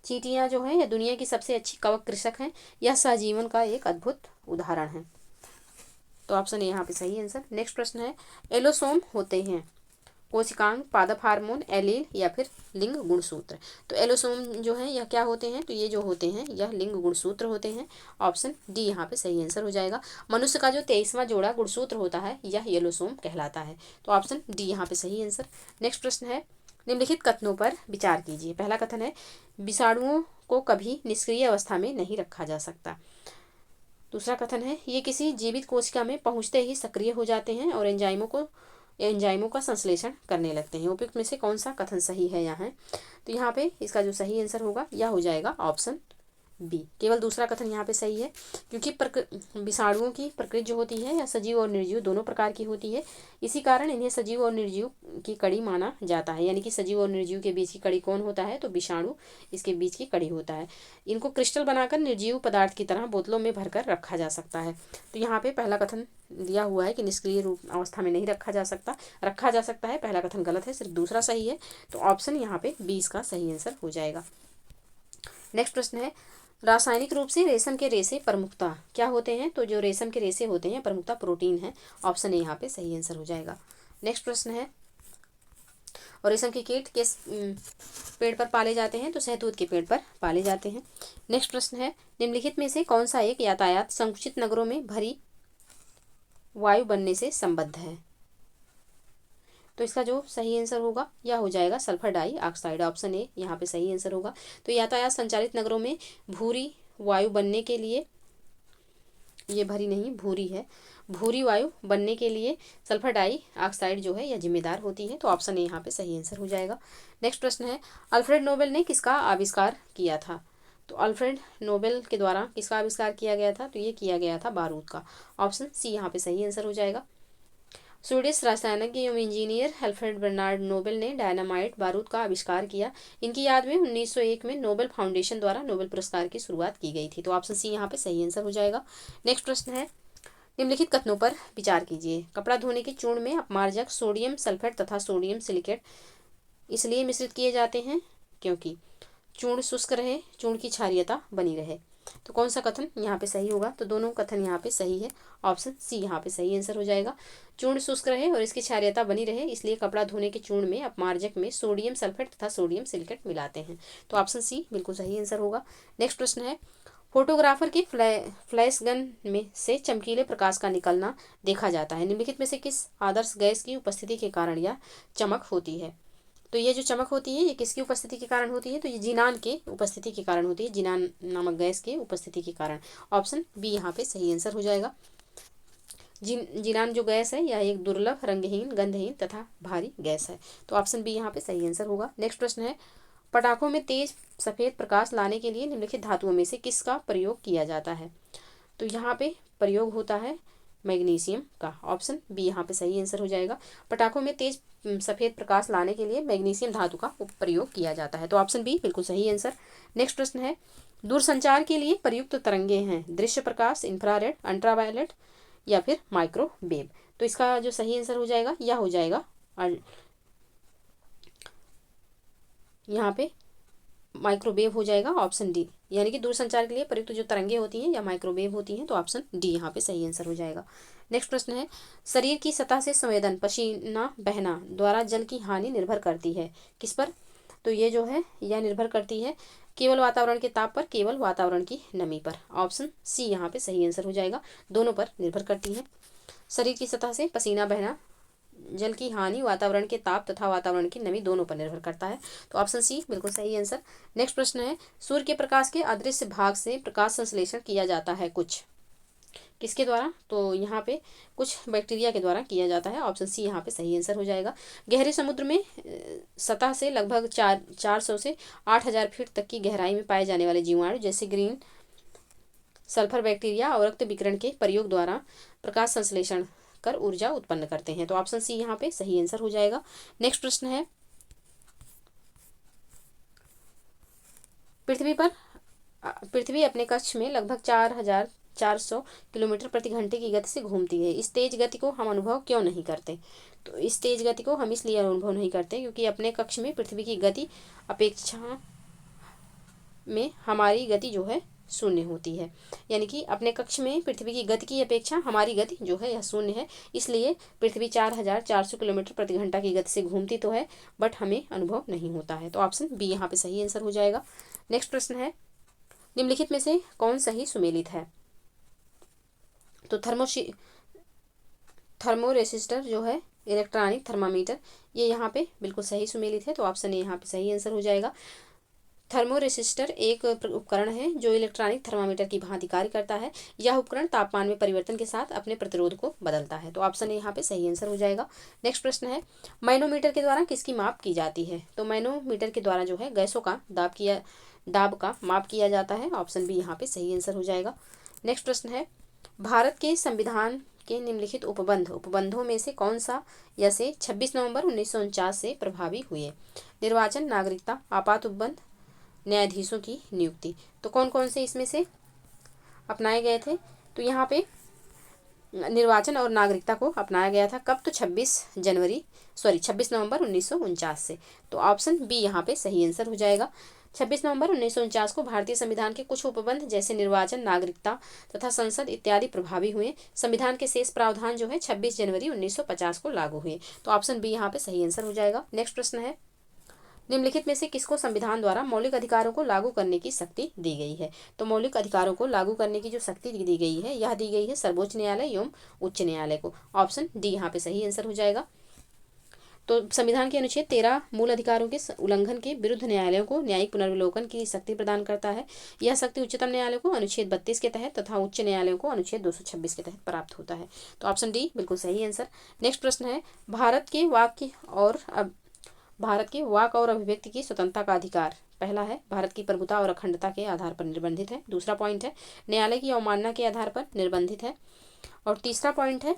चींटियाँ जो हैं यह दुनिया की सबसे अच्छी कवक कृषक हैं, यह सहजीवन का एक अद्भुत उदाहरण है, तो ऑप्शन ए यहाँ पे सही आंसर। नेक्स्ट प्रश्न है, एलोसोम होते हैं कोशिकांग, पादप हार्मोन, एलील या फिर लिंग गुणसूत्र। तो एलोसोम जो है यह क्या होते हैं? तो ये जो होते हैं यह लिंग गुणसूत्र होते हैं, ऑप्शन डी यहाँ पे सही आंसर हो जाएगा। मनुष्य का जो 23वां जोड़ा गुणसूत्र होता है यह एलोसोम कहलाता है, तो ऑप्शन डी यहाँ पे सही आंसर। नेक्स्ट प्रश्न है, निम्नलिखित कथनों पर विचार कीजिए। पहला कथन है, विषाणुओं को कभी निष्क्रिय अवस्था में नहीं रखा जा सकता। दूसरा कथन है, ये किसी जीवित कोशिका में पहुंचते ही सक्रिय हो जाते हैं और एंजाइमों का संश्लेषण करने लगते हैं। उपयुक्त में से कौन सा कथन सही है यहाँ? तो यहाँ पे इसका जो सही आंसर होगा यह हो जाएगा ऑप्शन बी। केवल दूसरा कथन यहाँ पे सही है, क्योंकि विषाणुओं की प्रकृति जो होती है या सजीव और निर्जीव दोनों प्रकार की होती है, इसी कारण इन्हें सजीव और निर्जीव की कड़ी माना जाता है। यानी कि सजीव और निर्जीव के बीच की कड़ी कौन होता है? तो विषाणु इसके बीच की कड़ी होता है। इनको क्रिस्टल बनाकर निर्जीव पदार्थ की तरह बोतलों में भरकर रखा जा सकता है। तो यहाँ पे पहला कथन दिया हुआ है कि निष्क्रिय रूप अवस्था में नहीं रखा जा सकता है, पहला कथन गलत है, सिर्फ दूसरा सही है, तो ऑप्शन यहाँ पे 20 का सही आंसर हो जाएगा। नेक्स्ट प्रश्न है, रासायनिक रूप से रेशम के रेशे प्रमुखता क्या होते हैं? तो जो रेशम के रेशे होते हैं प्रमुखता प्रोटीन है, ऑप्शन ए यहाँ पे सही आंसर हो जाएगा। नेक्स्ट प्रश्न है, और रेशम के कीट किस पेड़ पर पाले जाते हैं? तो शहतूत के पेड़ पर पाले जाते हैं। नेक्स्ट प्रश्न है, निम्नलिखित में से कौन सा एक यातायात संकुचित नगरों में भरी वायु बनने से संबद्ध है? तो इसका जो सही आंसर होगा यह हो जाएगा सल्फर डाइऑक्साइड, ऑप्शन ए यहाँ पे सही आंसर होगा। तो यातायात संचालित नगरों में भूरी वायु बनने के लिए, ये भरी नहीं भूरी है, भूरी वायु बनने के लिए सल्फर डाइऑक्साइड जो है यह जिम्मेदार होती है, तो ऑप्शन ए यहाँ पे सही आंसर हो जाएगा। नेक्स्ट प्रश्न है, अल्फ्रेड नोबेल ने किसका आविष्कार किया था? तो अल्फ्रेड नोबेल के द्वारा किसका आविष्कार किया गया था? तो ये किया गया था बारूद का, ऑप्शन सी यहाँ पे सही आंसर हो जाएगा। स्वीडिश रसायनज्ञ एवं इंजीनियर अल्फ्रेड बर्नार्ड नोबेल ने डायनामाइट बारूद का आविष्कार किया। इनकी याद में 1901 में नोबेल फाउंडेशन द्वारा नोबेल पुरस्कार की शुरुआत की गई थी, तो ऑप्शन सी यहाँ पे सही आंसर हो जाएगा। नेक्स्ट प्रश्न है, निम्नलिखित कथनों पर विचार कीजिए। कपड़ा धोने के चूर्ण में अपमार्जक सोडियम सल्फेट तथा सोडियम सिलिकेट इसलिए मिश्रित किए जाते हैं क्योंकि चूर्ण शुष्क रहे, चूर्ण की क्षारीयता बनी रहे। तो कौन सा कथन यहाँ पे सही होगा? तो दोनों कथन यहाँ पे सही है, ऑप्शन सी यहाँ पे सही आंसर हो जाएगा। चूर्ण शुष्क रहे और इसकी क्षारीयता बनी रहे इसलिए कपड़ा धोने के चूर्ण में अपमार्जक में सोडियम सल्फेट तथा सोडियम सिलिकेट मिलाते हैं। तो ऑप्शन सी बिल्कुल सही आंसर होगा। नेक्स्ट प्रश्न है, फोटोग्राफर के फ्लैश गन में से चमकीले प्रकाश का निकलना देखा जाता है। निम्नलिखित में से किस आदर्श गैस की उपस्थिति के कारण यह चमक होती है? तो ये जो चमक होती है ये किसकी उपस्थिति के कारण होती है? तो ये जिनान के उपस्थिति के कारण होती है, जिनान नामक गैस के उपस्थिति के कारण। ऑप्शन बी यहाँ पे सही आंसर हो जाएगा। जिनान जो गैस है यह एक दुर्लभ, रंगहीन, गंधहीन तथा भारी गैस है। तो ऑप्शन बी यहाँ पे सही आंसर होगा। नेक्स्ट प्रश्न है, पटाखों में तेज सफेद प्रकाश लाने के लिए निम्नलिखित धातुओं में से किसका प्रयोग किया जाता है? तो यहाँ पे प्रयोग होता है मैग्नीशियम का। ऑप्शन बी यहाँ पे सही आंसर हो जाएगा। पटाखों में तेज सफेद प्रकाश लाने के लिए मैग्नीशियम धातु का प्रयोग किया जाता है। तो ऑप्शन बी बिल्कुल सही आंसर। नेक्स्ट प्रश्न है, दूरसंचार के लिए प्रयुक्त तरंगे हैं दृश्य प्रकाश, इंफ्रारेड, अल्ट्रावायलेट या फिर माइक्रोवेव। तो इसका जो सही आंसर हो जाएगा यह हो जाएगा यहाँ पे माइक्रोवेव हो जाएगा, ऑप्शन डी। यानी कि दूरसंचार के लिए प्रयुक्त जो तरंगे होती हैं या माइक्रोवेव होती हैं। तो ऑप्शन डी यहाँ पे सही आंसर हो जाएगा। नेक्स्ट प्रश्न है, शरीर की सतह से संवेदन पसीना बहना द्वारा जल की हानि निर्भर करती है किस पर? तो ये जो है यह निर्भर करती है केवल वातावरण के ताप पर, केवल वातावरण की नमी पर। ऑप्शन सी यहाँ पे सही आंसर हो जाएगा, दोनों पर निर्भर करती है। शरीर की सतह से पसीना बहना जल की हानि वातावरण के ताप तथा वातावरण की नमी दोनों पर निर्भर करता है। तो ऑप्शन सी बिल्कुल सही आंसर। नेक्स्ट प्रश्न है, सूर्य के प्रकाश के अदृश्य भाग से प्रकाश संश्लेषण किया जाता है कुछ किसके द्वारा? तो यहाँ पे कुछ बैक्टीरिया के द्वारा किया जाता है। ऑप्शन सी यहाँ पे सही आंसर हो जाएगा। गहरे समुद्र में सतह से लगभग 400 से 8000 फीट तक की गहराई में पाए जाने वाले जीवाणु जैसे ग्रीन सल्फर बैक्टीरिया और रक्त विकिरण के प्रयोग द्वारा प्रकाश संश्लेषण कर ऊर्जा उत्पन्न करते हैं। तो ऑप्शन सी यहाँ पे सही आंसर हो जाएगा। नेक्स्ट प्रश्न है, पृथ्वी अपने कक्ष में लगभग 4400 किलोमीटर प्रति घंटे की गति से घूमती है। इस तेज गति को हम अनुभव क्यों नहीं करते? तो इस तेज गति को हम इसलिए अनुभव नहीं करते क्योंकि अपने कक्ष में पृथ्वी की गति अपेक्षा में हमारी गति जो है शून्य होती है। यानी कि अपने कक्ष में पृथ्वी की गति की अपेक्षा हमारी गति जो है यह शून्य है, इसलिए पृथ्वी 4400 किलोमीटर प्रति घंटा की गति से घूमती तो है बट हमें अनुभव नहीं होता है। तो ऑप्शन बी यहाँ पे सही आंसर हो जाएगा। नेक्स्ट प्रश्न है, निम्नलिखित में से कौन सही सुमेलित है? तो थर्मोरेसिस्टर जो है इलेक्ट्रॉनिक थर्मामीटर ये यहाँ पे बिल्कुल सही सुमेलित है। तो ऑप्शन ए यहाँ पे सही आंसर हो जाएगा। थर्मोरेसिस्टर एक उपकरण है जो इलेक्ट्रॉनिक थर्मामीटर की भांति कार्य करता है। यह उपकरण तापमान में परिवर्तन के साथ अपने प्रतिरोध को बदलता है। तो ऑप्शन ए यहाँ पे सही आंसर हो जाएगा। नेक्स्ट प्रश्न है, मैनोमीटर के द्वारा किसकी माप की जाती है? तो मैनोमीटर के द्वारा जो है गैसों का दाब का माप किया जाता है। ऑप्शन बी यहाँ पे सही आंसर हो जाएगा। नेक्स्ट प्रश्न है, भारत के संविधान के निम्नलिखित उपबंधों में से कौन सा या से 26 नवंबर 1949 से प्रभावी हुए? निर्वाचन, नागरिकता, आपात उपबंध, न्यायाधीशों की नियुक्ति। तो कौन कौन से इसमें से अपनाए गए थे? तो यहाँ पे निर्वाचन और नागरिकता को अपनाया गया था। कब? तो 26 नवंबर 1949 से। तो ऑप्शन बी यहाँ पे सही आंसर हो जाएगा। 26 नवंबर 1949 को भारतीय संविधान के कुछ उपबंध जैसे निर्वाचन, नागरिकता तथा संसद इत्यादि प्रभावी हुए। संविधान के शेष प्रावधान जो है 26 जनवरी 1950 को लागू हुए। तो ऑप्शन बी यहाँ पे सही आंसर हो जाएगा। नेक्स्ट प्रश्न है, निम्नलिखित में से किसको संविधान द्वारा मौलिक अधिकारों को लागू करने की शक्ति दी गई है? तो मौलिक अधिकारों को लागू करने की जो शक्ति दी गई है यह दी गई है सर्वोच्च न्यायालय एवं उच्च न्यायालय को। ऑप्शन डी यहाँ पे सही आंसर हो जाएगा। तो संविधान के अनुच्छेद 13 मूल अधिकारों के उल्लंघन के विरुद्ध न्यायालयों को न्यायिक पुनर्विलोकन की शक्ति प्रदान करता है। यह शक्ति उच्चतम न्यायालय को अनुच्छेद 32 के तहत तथा उच्च न्यायालयों को अनुच्छेद 226 के तहत प्राप्त होता है। तो ऑप्शन डी बिल्कुल सही आंसर। नेक्स्ट प्रश्न है, भारत के वाक और अभिव्यक्ति की स्वतंत्रता का अधिकार पहला है भारत की प्रभुता और अखंडता के आधार पर निर्बंधित है। दूसरा पॉइंट है न्यायालय की अवमानना के आधार पर निर्बंधित है। और तीसरा पॉइंट है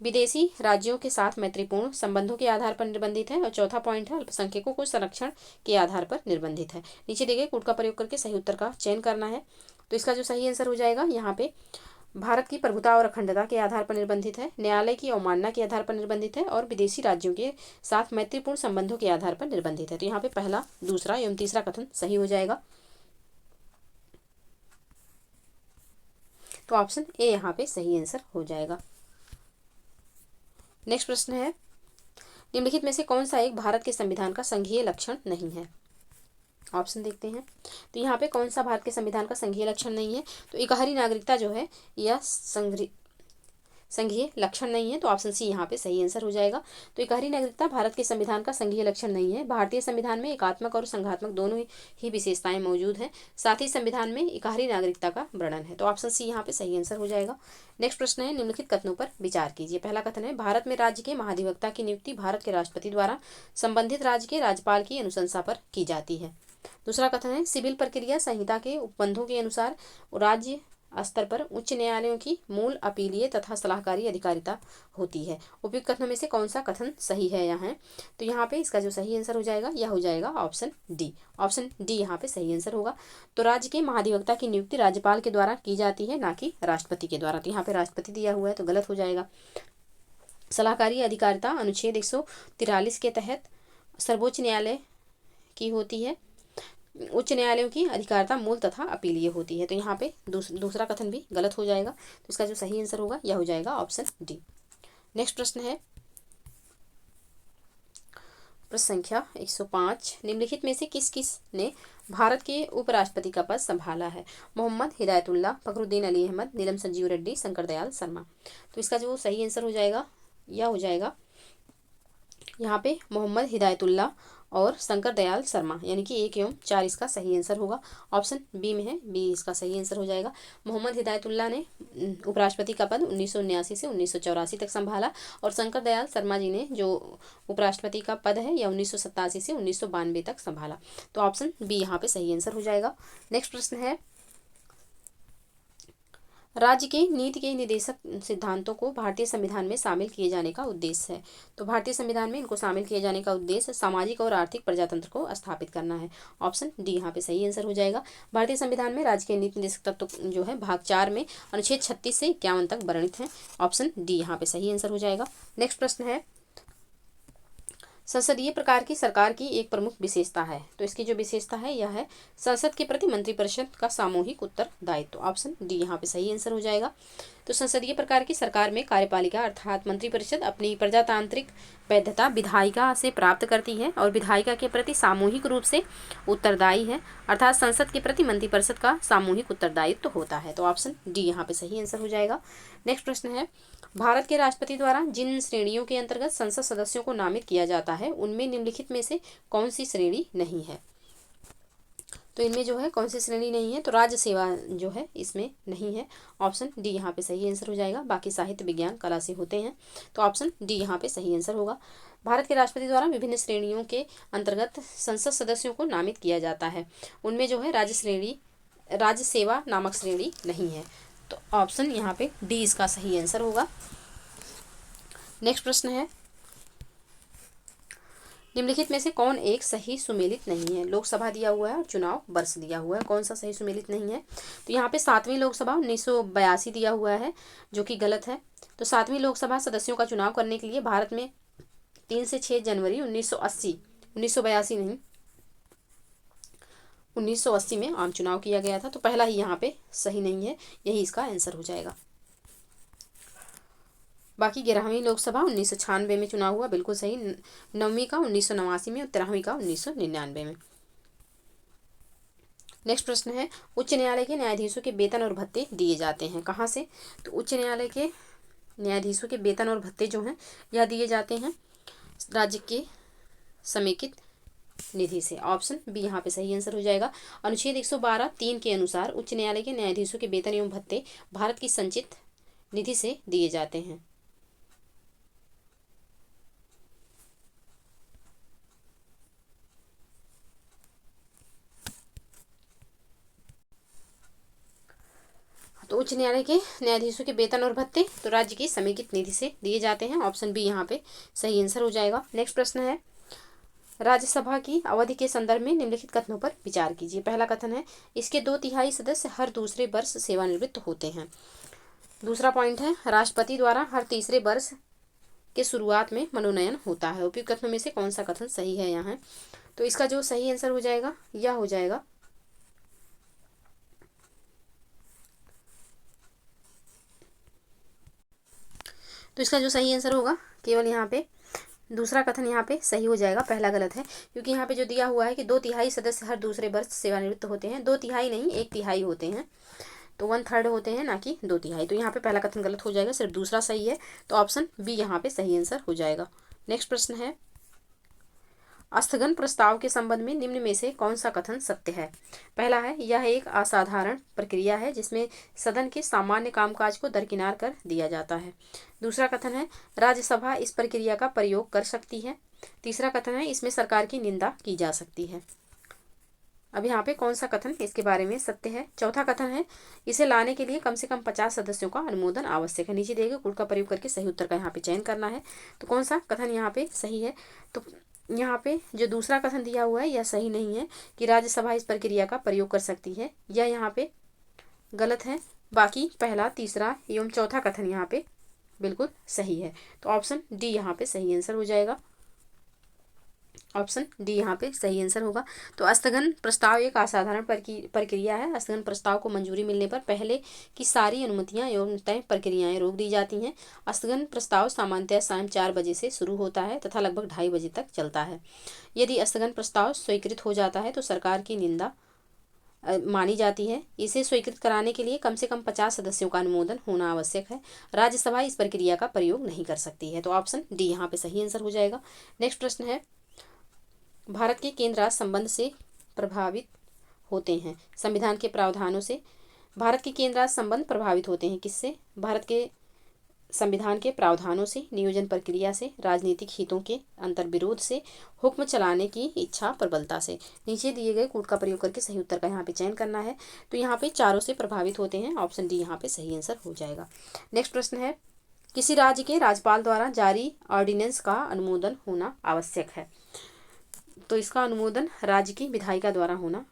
विदेशी राज्यों के साथ मैत्रीपूर्ण संबंधों के आधार पर निर्बंधित है। और चौथा पॉइंट है अल्पसंख्यकों को संरक्षण के आधार पर निर्बंधित है। नीचे दिए गए कूट का प्रयोग करके सही उत्तर का चयन करना है। तो इसका जो सही आंसर हो जाएगा यहाँ पे भारत की प्रभुता और अखंडता के आधार पर निर्बंधित है, न्यायालय की अवमानना के आधार पर निर्बंधित है और विदेशी राज्यों के साथ मैत्रीपूर्ण संबंधों के आधार पर निर्बंधित है। तो यहाँ पे पहला, दूसरा एवं तीसरा कथन सही हो जाएगा। तो ऑप्शन ए यहाँ पे सही आंसर हो जाएगा। नेक्स्ट प्रश्न है, निम्नलिखित में से कौन सा एक भारत के संविधान का संघीय लक्षण नहीं है? ऑप्शन देखते हैं। तो यहाँ पे कौन सा भारत के संविधान का संघीय लक्षण नहीं है? तो इकहरी नागरिकता जो है यह संघीय लक्षण नहीं है। तो ऑप्शन सी यहाँ पे सही आंसर हो जाएगा। तो इकहरी नागरिकता भारत के संविधान का संघीय लक्षण नहीं है। भारतीय संविधान में एकात्मक और संघात्मक दोनों ही विशेषताएं मौजूद हैं। साथ ही संविधान में इकहरी नागरिकता का वर्णन है। तो ऑप्शन सी यहाँ पे सही आंसर हो जाएगा। नेक्स्ट प्रश्न है, निम्नलिखित कथनों पर विचार कीजिए। पहला कथन है, भारत में राज्य के महाधिवक्ता की नियुक्ति भारत के राष्ट्रपति द्वारा संबंधित राज्य के राज्यपाल की अनुशंसा पर की जाती है। दूसरा कथन है, सिविल प्रक्रिया संहिता के उपबंधों के अनुसार राज्य स्तर पर उच्च न्यायालयों की मूल अपीलीय तथा सलाहकारी अधिकारिता होती है। उपयुक्त कथनों में से कौन सा कथन सही है यहाँ? तो यहाँ पे इसका जो सही आंसर हो जाएगा यह हो जाएगा ऑप्शन डी। ऑप्शन डी यहाँ पे सही आंसर होगा। तो राज्य के महाधिवक्ता की नियुक्ति राज्यपाल के द्वारा की जाती है, ना कि राष्ट्रपति के द्वारा। तो यहाँ पे राष्ट्रपति दिया हुआ है तो गलत हो जाएगा। सलाहकारी अधिकारिता अनुच्छेद 143 के तहत सर्वोच्च न्यायालय की होती है। उच्च न्यायालयों की अधिकारिता मूल तथा अपीलीय होती है। तो यहाँ पे दूसरा कथन भी गलत हो जाएगा। तो इसका जो सही आंसर होगा यह हो जाएगा ऑप्शन डी। नेक्स्ट प्रश्न है, प्रश्न संख्या 105, निम्नलिखित में से किस किस ने भारत के उपराष्ट्रपति का पद संभाला है? मोहम्मद हिदायतुल्लाह, फखरुद्दीन अली अहमद, नीलम संजीव रेड्डी, शंकर दयाल शर्मा। तो इसका जो सही आंसर हो जाएगा यह हो जाएगा यहाँ पे मोहम्मद हिदायतुल्लाह और शंकर दयाल शर्मा, यानी कि 1 एवं 4 इसका सही आंसर होगा। ऑप्शन बी में है, बी इसका सही आंसर हो जाएगा। मोहम्मद हिदायतुल्लाह ने उपराष्ट्रपति का पद 1979 से 1984 तक संभाला और शंकर दयाल शर्मा जी ने जो उपराष्ट्रपति का पद है यह 1987 से 1992 तक संभाला। तो ऑप्शन बी यहाँ पे सही आंसर हो जाएगा। नेक्स्ट प्रश्न है, राज्य के नीति के निदेशक सिद्धांतों को भारतीय संविधान में शामिल किए जाने का उद्देश्य है। तो भारतीय संविधान में इनको शामिल किए जाने का उद्देश्य सामाजिक और आर्थिक प्रजातंत्र को स्थापित करना है। ऑप्शन डी यहाँ पे सही आंसर हो जाएगा। भारतीय संविधान में राज्य के नीति निदेशक तत्व जो है भाग 4 में अनुच्छेद 36 से 51 तक वर्णित है। ऑप्शन डी यहाँ पे सही आंसर हो जाएगा। नेक्स्ट प्रश्न है, संसदीय प्रकार की सरकार की एक प्रमुख विशेषता है। तो इसकी जो विशेषता है यह है संसद के प्रति मंत्रिपरिषद का सामूहिक उत्तरदायित्व। ऑप्शन डी यहाँ पे सही आंसर हो जाएगा। तो संसदीय प्रकार की सरकार में कार्यपालिका अर्थात मंत्रिपरिषद अपनी प्रजातांत्रिक वैधता विधायिका से प्राप्त करती है और विधायिका के प्रति सामूहिक रूप से उत्तरदायी है, अर्थात संसद के प्रति मंत्रिपरिषद का सामूहिक उत्तरदायित्व होता है। तो ऑप्शन डी यहाँ पे सही आंसर हो जाएगा। नेक्स्ट प्रश्न है, भारत के राष्ट्रपति द्वारा जिन श्रेणियों के अंतर्गत संसद सदस्यों को नामित किया जाता है उनमें निम्नलिखित में से कौन सी श्रेणी नहीं है? तो इनमें जो है कौन सी श्रेणी नहीं है? तो राज्य सेवा जो है इसमें नहीं है। ऑप्शन डी यहाँ पे सही आंसर हो जाएगा। बाकी साहित्य विज्ञान कला से होते हैं। तो ऑप्शन डी यहाँ पे सही आंसर होगा। भारत के राष्ट्रपति द्वारा विभिन्न श्रेणियों के अंतर्गत संसद सदस्यों को नामित किया जाता है, उनमें जो है राज्य सेवा नामक श्रेणी नहीं है। तो ऑप्शन यहाँ पे डी इसका सही आंसर होगा। नेक्स्ट प्रश्न है, निम्नलिखित में से कौन एक सही सुमेलित नहीं है? लोकसभा दिया हुआ है और चुनाव वर्ष दिया हुआ है, कौन सा सही सुमेलित नहीं है? तो यहाँ पे 7वीं लोकसभा 1982 दिया हुआ है जो कि गलत है। तो 7वीं लोकसभा सदस्यों का चुनाव करने के लिए भारत में 3 से 6 जनवरी 1980 में आम चुनाव किया गया था। तो पहला ही यहाँ पे सही नहीं है, यही इसका आंसर हो जाएगा। बाकी 11वीं लोकसभा 1996 में चुनाव हुआ, बिल्कुल सही। 9वीं का 1989 में और 13वीं का 1999 में। नेक्स्ट प्रश्न है, उच्च न्यायालय के न्यायाधीशों के वेतन और भत्ते दिए जाते हैं कहाँ से? तो उच्च न्यायालय के न्यायाधीशों के वेतन और भत्ते जो हैं यह दिए जाते हैं राज्य के समेकित निधि से। ऑप्शन बी यहाँ पे सही आंसर हो जाएगा। अनुच्छेद 112(3) के अनुसार उच्च न्यायालय के न्यायाधीशों के वेतन एवं भत्ते भारत की संचित निधि से दिए जाते हैं। तो उच्च न्यायालय के न्यायाधीशों के वेतन और भत्ते तो राज्य की समेकित निधि से दिए जाते हैं। ऑप्शन बी यहाँ पे सही आंसर हो जाएगा। नेक्स्ट प्रश्न है, राज्यसभा की अवधि के संदर्भ में निम्नलिखित कथनों पर विचार कीजिए। पहला कथन है, इसके 2/3 सदस्य हर दूसरे वर्ष सेवानिवृत्त होते हैं। दूसरा पॉइंट है राष्ट्रपति द्वारा हर तीसरे वर्ष के शुरुआत में मनोनयन होता है। उपयुक्त कथनों में से कौन सा कथन सही है यहाँ? तो इसका जो सही आंसर हो जाएगा यह हो जाएगा तो इसका जो सही आंसर होगा केवल यहाँ पे दूसरा कथन यहाँ पे सही हो जाएगा, पहला गलत है। क्योंकि यहाँ पे जो दिया हुआ है कि 2/3 सदस्य हर दूसरे वर्ष सेवानिवृत्त होते हैं, 2/3 नहीं 1/3 होते हैं, तो 1/3 होते हैं ना कि 2/3। तो यहाँ पे पहला कथन गलत हो जाएगा, सिर्फ दूसरा सही है। तो ऑप्शन बी यहाँ पे सही आंसर हो जाएगा। नेक्स्ट प्रश्न है स्थगन प्रस्ताव के संबंध में निम्न में से कौन सा कथन सत्य है? पहला है यह एक असाधारण प्रक्रिया है जिसमें सदन के सामान्य कामकाज को दरकिनार कर दिया जाता है। दूसरा कथन है राज्यसभा इस प्रक्रिया का प्रयोग कर सकती है। तीसरा कथन है इसमें सरकार की निंदा की जा सकती है। अब यहाँ पे कौन सा कथन इसके बारे में सत्य है? चौथा कथन है इसे लाने के लिए कम से कम 50 सदस्यों का अनुमोदन आवश्यक है। नीचे दिए गए कोड का प्रयोग करके सही उत्तर का यहाँ पे चयन करना है। तो कौन सा कथन यहाँ पे सही है? तो यहाँ पे जो दूसरा कथन दिया हुआ है यह सही नहीं है कि राज्यसभा इस प्रक्रिया का प्रयोग कर सकती है, यह यहाँ पे गलत है। बाकी पहला, तीसरा एवं चौथा कथन यहाँ पे बिल्कुल सही है। तो ऑप्शन डी यहाँ पे सही आंसर हो जाएगा। ऑप्शन डी यहाँ पे सही आंसर होगा। तो स्थगन प्रस्ताव एक असाधारण प्रक्रिया है। स्थगन प्रस्ताव को मंजूरी मिलने पर पहले की सारी अनुमतियां एवं तय प्रक्रियाएं रोक दी जाती हैं। स्थगन प्रस्ताव सामान्यतः शाम 4 बजे से शुरू होता है तथा लगभग 2:30 बजे तक चलता है। यदि स्थगन प्रस्ताव स्वीकृत हो जाता है तो सरकार की निंदा मानी जाती है। इसे स्वीकृत कराने के लिए कम से कम 50 सदस्यों का अनुमोदन होना आवश्यक है। राज्यसभा इस प्रक्रिया का प्रयोग नहीं कर सकती है। तो ऑप्शन डी यहाँ पे सही आंसर हो जाएगा। नेक्स्ट प्रश्न है भारत के केंद्र राज्य संबंध से प्रभावित होते हैं संविधान के प्रावधानों से। भारत के केंद्र राज्य संबंध प्रभावित होते हैं किससे? भारत के संविधान के प्रावधानों से, नियोजन प्रक्रिया से, राजनीतिक हितों के अंतर्विरोध से, हुक्म चलाने की इच्छा प्रबलता से। नीचे दिए गए कोड का प्रयोग करके सही उत्तर का यहाँ पे चयन करना है। तो यहाँ पे चारों से प्रभावित होते हैं। ऑप्शन डी यहाँ पे सही आंसर हो जाएगा। नेक्स्ट प्रश्न है किसी राज्य के राज्यपाल द्वारा जारी ऑर्डिनेंस का अनुमोदन होना आवश्यक है। तो इसका अनुमोदन राज्य की विधायिका द्वारा होना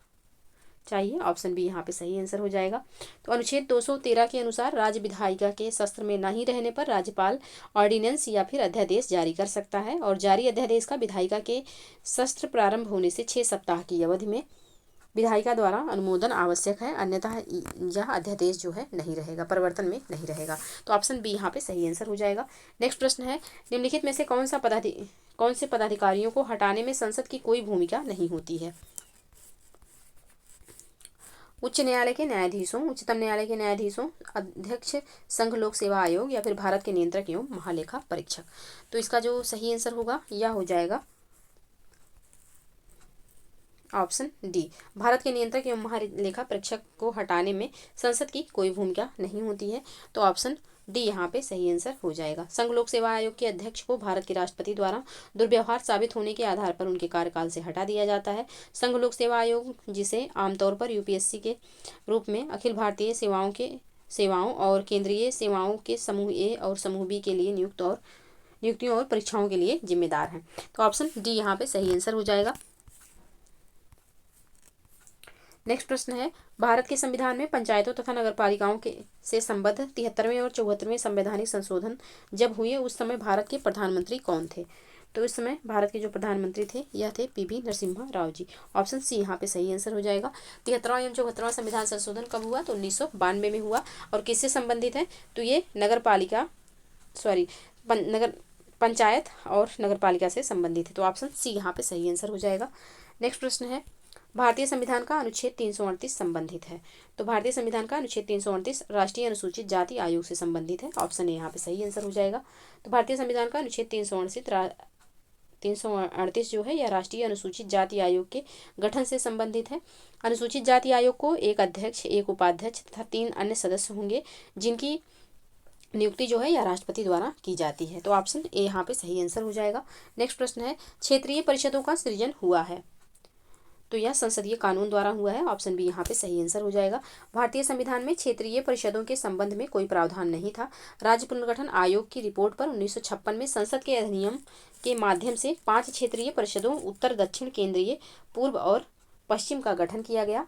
चाहिए। ऑप्शन बी यहाँ पे सही आंसर हो जाएगा। तो अनुच्छेद 213 के अनुसार राज्य विधायिका के शस्त्र में नहीं रहने पर राज्यपाल ऑर्डिनेंस या फिर अध्यादेश जारी कर सकता है और जारी अध्यादेश का विधायिका के शस्त्र प्रारंभ होने से 6 सप्ताह की अवधि में विधायिका द्वारा अनुमोदन आवश्यक है, अन्यथा यह अध्यादेश जो है नहीं रहेगा, परिवर्तन में नहीं रहेगा। तो ऑप्शन बी यहाँ पे सही आंसर हो जाएगा। नेक्स्ट प्रश्न है निम्नलिखित में से कौन से पदाधिकारियों को हटाने में संसद की कोई भूमिका नहीं होती है? उच्च न्यायालय के न्यायाधीशों, उच्चतम न्यायालय के न्यायाधीशों, अध्यक्ष संघ लोक सेवा आयोग या फिर भारत के नियंत्रक एवं महालेखा परीक्षक। तो इसका जो सही आंसर होगा यह हो जाएगा ऑप्शन डी। भारत के नियंत्रक एवं महालेखा परीक्षक को हटाने में संसद की कोई भूमिका नहीं होती है। तो ऑप्शन डी यहाँ पे सही आंसर हो जाएगा। संघ लोक सेवा आयोग के अध्यक्ष को भारत के राष्ट्रपति द्वारा दुर्व्यवहार साबित होने के आधार पर उनके कार्यकाल से हटा दिया जाता है। संघ लोक सेवा आयोग, जिसे आमतौर पर यूपीएससी के रूप में अखिल भारतीय सेवाओं और केंद्रीय सेवाओं के समूह ए और समूह बी के लिए नियुक्तियों और परीक्षाओं के लिए जिम्मेदार है। तो ऑप्शन डी यहाँ पे सही आंसर हो जाएगा। नेक्स्ट प्रश्न है भारत के संविधान में पंचायतों तथा नगरपालिकाओं के से संबद्ध 73वें और 74वें संवैधानिक संशोधन जब हुए उस समय भारत के प्रधानमंत्री कौन थे? तो इस समय भारत के जो प्रधानमंत्री थे यह थे PV Narasimha Rao ji. Option C यहाँ पे सही आंसर हो जाएगा। 73वां एवं 74वां संविधान संशोधन कब हुआ? तो 1992 में हुआ। और किससे संबंधित है? तो ये पंचायत और नगरपालिका से संबंधित है। तो ऑप्शन सी यहाँ पे सही आंसर हो जाएगा। नेक्स्ट प्रश्न है भारतीय संविधान का अनुच्छेद 338 संबंधित है। तो भारतीय संविधान का अनुच्छेद 338 राष्ट्रीय अनुसूचित जाति आयोग से संबंधित है। ऑप्शन ए यहाँ पे सही आंसर हो जाएगा। तो भारतीय संविधान का अनुच्छेद 338 जो है यह राष्ट्रीय अनुसूचित जाति आयोग के गठन से संबंधित है। अनुसूचित जाति आयोग को एक अध्यक्ष, एक उपाध्यक्ष तथा 3 अन्य सदस्य होंगे जिनकी नियुक्ति जो है यह राष्ट्रपति द्वारा की जाती है। तो ऑप्शन ए यहाँ पे सही आंसर हो जाएगा। नेक्स्ट प्रश्न है क्षेत्रीय परिषदों का सृजन हुआ है। तो यह संसदीय कानून द्वारा हुआ है। ऑप्शन बी यहाँ पे सही आंसर हो जाएगा। भारतीय संविधान में क्षेत्रीय परिषदों के संबंध में कोई प्रावधान नहीं था। राज्य पुनर्गठन आयोग की रिपोर्ट पर 1956 में संसद के अधिनियम के माध्यम से 5 क्षेत्रीय परिषदों उत्तर, दक्षिण, केंद्रीय, पूर्व और पश्चिम का गठन किया गया।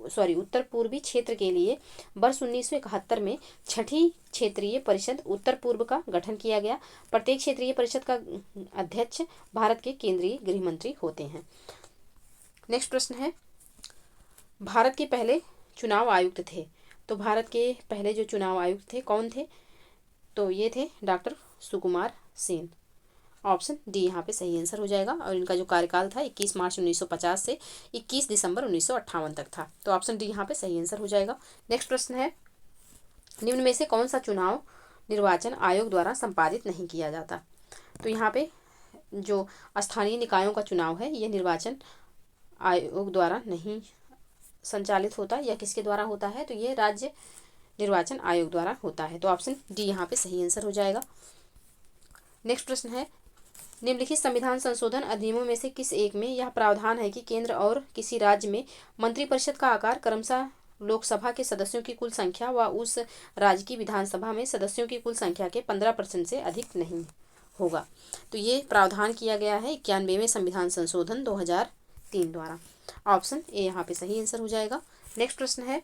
उत्तर पूर्वी क्षेत्र के लिए वर्ष 1971 में छठी क्षेत्रीय परिषद उत्तर पूर्व का गठन किया गया। प्रत्येक क्षेत्रीय परिषद का अध्यक्ष भारत के केंद्रीय गृह मंत्री होते हैं। नेक्स्ट प्रश्न है, भारत के पहले चुनाव आयुक्त थे। तो भारत के पहले जो चुनाव आयुक्त थे कौन थे? तो ये थे doctor Sukumar Sen. Option D यहाँ पे सही आंसर हो जाएगा। और इनका जो कार्यकाल था 21 मार्च 1950 से 21 दिसंबर 1958 तक था। तो ऑप्शन डी यहाँ पे सही आंसर हो जाएगा। नेक्स्ट प्रश्न है, निम्न में से कौन सा चुनाव निर्वाचन आयोग द्वारा संपादित नहीं किया जाता? तो यहाँ पे जो स्थानीय निकायों का चुनाव है यह निर्वाचन आयोग द्वारा नहीं संचालित होता। यह किसके द्वारा होता है? तो ये राज्य निर्वाचन आयोग द्वारा होता है। तो ऑप्शन डी यहाँ पे सही आंसर हो जाएगा। नेक्स्ट प्रश्न है, निम्नलिखित संविधान संशोधन अधिनियमों में से किस एक में यह प्रावधान है कि केंद्र और किसी राज्य में मंत्रिपरिषद का आकार क्रमशः लोकसभा के सदस्यों की कुल संख्या व उस राज्य की विधानसभा में सदस्यों की कुल संख्या के 15% से अधिक नहीं होगा? तो ये प्रावधान किया गया है 91वें संविधान संशोधन 2003 द्वारा। ऑप्शन ए यहाँ पे सही आंसर हो जाएगा। नेक्स्ट प्रश्न है,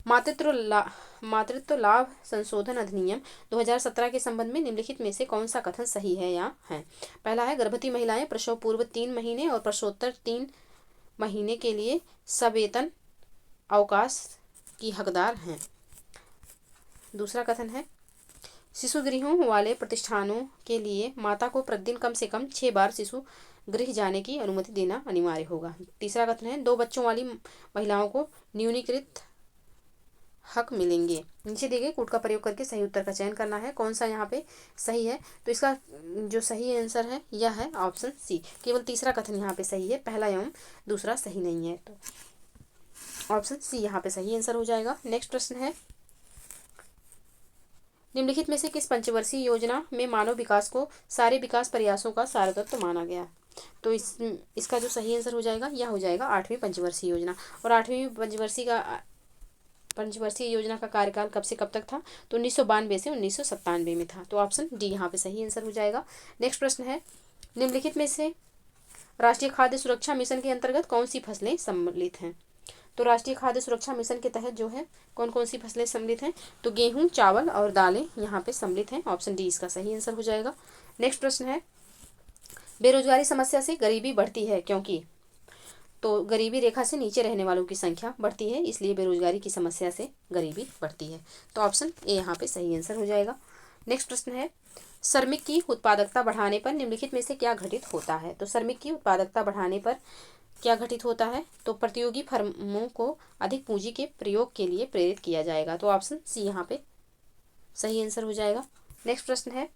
मातृत्व लाभ संशोधन अधिनियम 2017 के संबंध में निम्नलिखित में से कौन सा कथन सही है या है? पहला है, गर्भवती महिलाएं प्रसव पूर्व 3 महीने और प्रसवोत्तर 3 महीने के लिए सवेतन अवकाश की हकदार हैं। दूसरा कथन है, शिशु गृहों वाले प्रतिष्ठानों के लिए माता को प्रतिदिन कम से कम 6 बार शिशु गृह जाने की अनुमति देना अनिवार्य होगा। तीसरा कथन है, 2 बच्चों वाली महिलाओं को न्यूनीकृत हक मिलेंगे। नीचे दिए गए कूट का प्रयोग करके सही उत्तर का चयन करना है। कौन सा यहाँ पे सही है? तो इसका जो सही आंसर है यह है ऑप्शन सी। केवल तीसरा कथन यहाँ पे सही है, पहला एवं दूसरा सही नहीं है। तो ऑप्शन सी यहाँ पे सही आंसर हो जाएगा। नेक्स्ट प्रश्न है, निम्नलिखित में से किस पंचवर्षीय योजना में मानव विकास को सारे विकास प्रयासों का सारतत्व माना गया? तो इसका जो सही आंसर हो जाएगा यह हो जाएगा 8वीं पंचवर्षीय योजना। और 8वीं पंचवर्षीय योजना का कार्यकाल कब से कब तक था? तो 1992 से 1997 में था। तो ऑप्शन डी यहाँ पे सही आंसर हो जाएगा। नेक्स्ट प्रश्न है, निम्नलिखित में से राष्ट्रीय खाद्य सुरक्षा मिशन के अंतर्गत कौन सी फसलें सम्मिलित हैं? तो राष्ट्रीय खाद्य सुरक्षा मिशन के तहत जो है कौन कौन सी फसलें सम्मिलित हैं? तो गेहूं, चावल और दालें यहाँ पे सम्मिलित हैं। ऑप्शन डी इसका सही आंसर हो जाएगा। नेक्स्ट प्रश्न है, बेरोजगारी समस्या से गरीबी बढ़ती है क्योंकि? तो गरीबी रेखा से नीचे रहने वालों की संख्या बढ़ती है, इसलिए बेरोजगारी की समस्या से गरीबी बढ़ती है। तो ऑप्शन ए यहाँ पे सही आंसर हो जाएगा। नेक्स्ट प्रश्न है, श्रमिक की उत्पादकता बढ़ाने पर निम्नलिखित में से क्या घटित होता है? तो श्रमिक की उत्पादकता बढ़ाने पर क्या घटित होता है? तो प्रतियोगी फर्मों को अधिक पूंजी के प्रयोग के लिए प्रेरित किया जाएगा। तो ऑप्शन सी यहाँ पे सही आंसर हो जाएगा। नेक्स्ट प्रश्न है,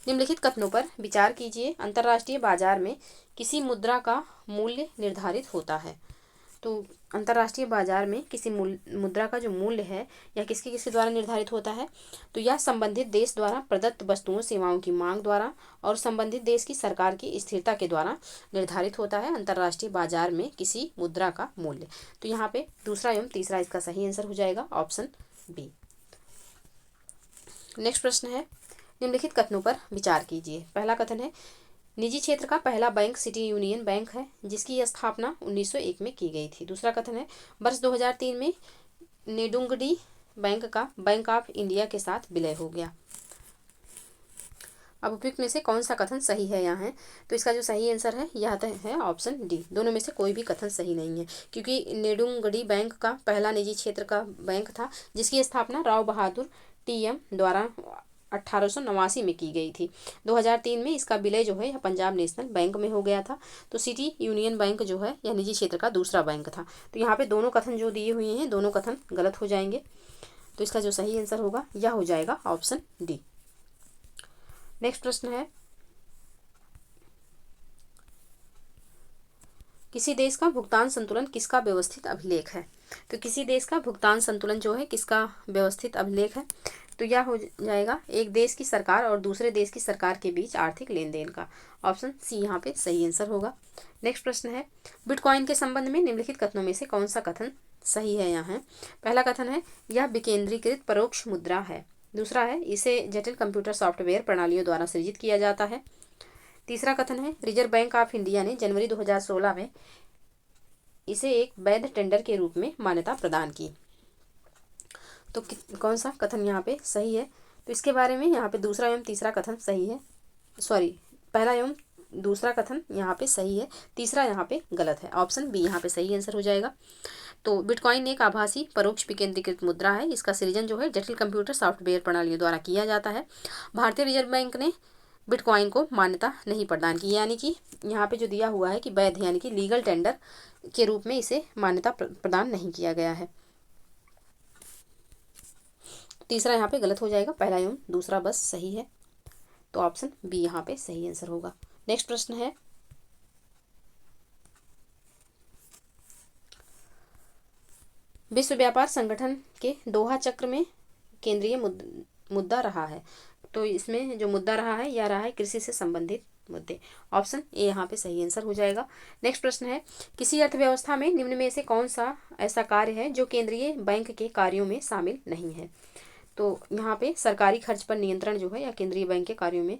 निम्नलिखित कथनों पर विचार कीजिए। अंतर्राष्ट्रीय बाजार में किसी मुद्रा का मूल्य निर्धारित होता है। तो अंतर्राष्ट्रीय बाजार में किसी मुद्रा का जो मूल्य है यह किसके किसके द्वारा निर्धारित होता है? तो यह संबंधित देश द्वारा प्रदत्त वस्तुओं सेवाओं की मांग द्वारा और संबंधित देश की सरकार की स्थिरता के द्वारा निर्धारित होता है। अंतर्राष्ट्रीय बाजार में किसी मुद्रा का मूल्य। तो यहाँ पे दूसरा एवं तीसरा इसका सही आंसर हो जाएगा, ऑप्शन बी। नेक्स्ट प्रश्न है, निम्नलिखित कथनों पर विचार कीजिए। पहला कथन है, निजी क्षेत्र का पहला बैंक सिटी यूनियन बैंक है जिसकी स्थापना 1901 में की गई थी। दूसरा कथन है, वर्ष 2003 में नेडुंगडी बैंक का बैंक ऑफ इंडिया के साथ विलय हो गया। अब उपयुक्त में से कौन सा कथन सही है यहाँ है? तो इसका जो सही आंसर है यह है ऑप्शन डी। दोनों में से कोई भी कथन सही नहीं है, क्योंकि नेडुंगडी बैंक का पहला निजी क्षेत्र का बैंक था जिसकी स्थापना राव बहादुर टीएम द्वारा 1889 में की गई थी। 2003 में इसका विलय जो है यह पंजाब नेशनल बैंक में हो गया था। तो सिटी यूनियन बैंक जो है यह निजी क्षेत्र का दूसरा बैंक था। तो यहाँ पे दोनों कथन जो दिए हुए हैं दोनों कथन गलत हो जाएंगे। तो इसका जो सही आंसर होगा यह हो जाएगा ऑप्शन डी। नेक्स्ट प्रश्न है, किसी देश का भुगतान संतुलन किसका व्यवस्थित अभिलेख है? तो किसी देश का भुगतान संतुलन जो है किसका व्यवस्थित अभिलेख है? तो यह हो जाएगा एक देश की सरकार और दूसरे देश की सरकार के बीच आर्थिक लेन देन का। ऑप्शन सी यहाँ पे सही आंसर होगा। नेक्स्ट प्रश्न है, बिटकॉइन के संबंध में निम्नलिखित कथनों में से कौन सा कथन सही है? यहाँ है पहला कथन है, यह विकेंद्रीकृत परोक्ष मुद्रा है। दूसरा है, इसे जटिल कंप्यूटर सॉफ्टवेयर प्रणालियों द्वारा सृजित किया जाता है। तीसरा कथन है, रिजर्व बैंक ऑफ इंडिया ने जनवरी 2016 में इसे एक वैध टेंडर के रूप में मान्यता प्रदान की। तो कौन सा कथन यहाँ पे सही है? तो इसके बारे में यहाँ पे दूसरा एवं तीसरा कथन सही है, सॉरी पहला एवं दूसरा कथन यहाँ पे सही है, तीसरा यहाँ पे गलत है। ऑप्शन बी यहाँ पे सही आंसर हो जाएगा। तो बिटकॉइन एक आभासी परोक्ष विकेंद्रीकृत मुद्रा है। इसका सृजन जो है जटिल कंप्यूटर सॉफ्टवेयर प्रणालियों द्वारा किया जाता है। भारतीय रिजर्व बैंक ने बिटकॉइन को मान्यता नहीं प्रदान की, यानी कि यहाँ पे जो दिया हुआ है कि वैध यानी कि लीगल टेंडर के रूप में इसे मान्यता प्रदान नहीं किया गया है। तीसरा यहाँ पे गलत हो जाएगा, पहला एवं दूसरा बस सही है। तो ऑप्शन बी यहाँ पे सही आंसर होगा। नेक्स्ट प्रश्न है, विश्व व्यापार संगठन के दोहा चक्र में केंद्रीय मुद्दा रहा है। तो इसमें जो मुद्दा रहा है यह रहा है कृषि से संबंधित मुद्दे। ऑप्शन ए यहाँ पे सही आंसर हो जाएगा। नेक्स्ट प्रश्न है, किसी अर्थव्यवस्था में निम्न में से कौन सा ऐसा कार्य है जो केंद्रीय बैंक के कार्यों में शामिल नहीं है? तो यहाँ पे सरकारी खर्च पर नियंत्रण जो है या केंद्रीय बैंक के कार्यों में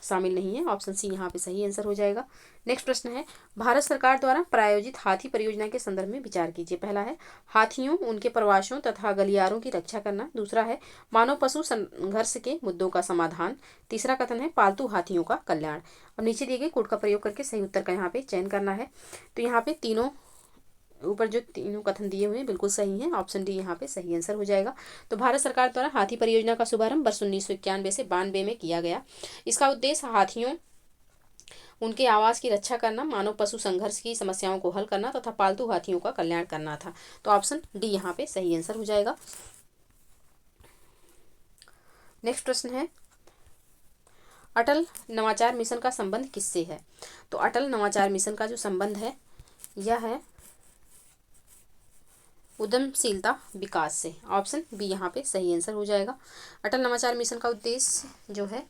शामिल नहीं है। ऑप्शन सी यहाँ पे सही आंसर हो जाएगा। नेक्स्ट प्रश्न है, भारत सरकार द्वारा प्रायोजित हाथी परियोजना के संदर्भ में विचार कीजिए। पहला है हाथियों, उनके प्रवासों तथा गलियारों की रक्षा करना। दूसरा है मानव पशु संघर्ष के मुद्दों का समाधान। तीसरा कथन है पालतू हाथियों का कल्याण। और नीचे दिए गए कोड का प्रयोग करके सही उत्तर का यहाँ पे चयन करना है। तो यहाँ पे तीनों ऊपर जो तीनों कथन दिए हुए हैं बिल्कुल सही हैं। ऑप्शन डी यहाँ पे सही आंसर हो जाएगा। तो भारत सरकार द्वारा हाथी परियोजना का शुभारंभ वर्ष 1991 से 92 में किया गया। इसका उद्देश्य हाथियों, उनके आवास की रक्षा करना, मानव पशु संघर्ष की समस्याओं को हल करना तथा पालतू हाथियों का कल्याण करना था। तो ऑप्शन डी यहाँ पे सही आंसर हो जाएगा। नेक्स्ट प्रश्न है, अटल नवाचार मिशन का संबंध किससे है? तो अटल नवाचार मिशन का जो संबंध है यह है उद्यमशीलता विकास से। ऑप्शन बी यहाँ पे सही आंसर हो जाएगा। अटल नवाचार मिशन का उद्देश्य जो है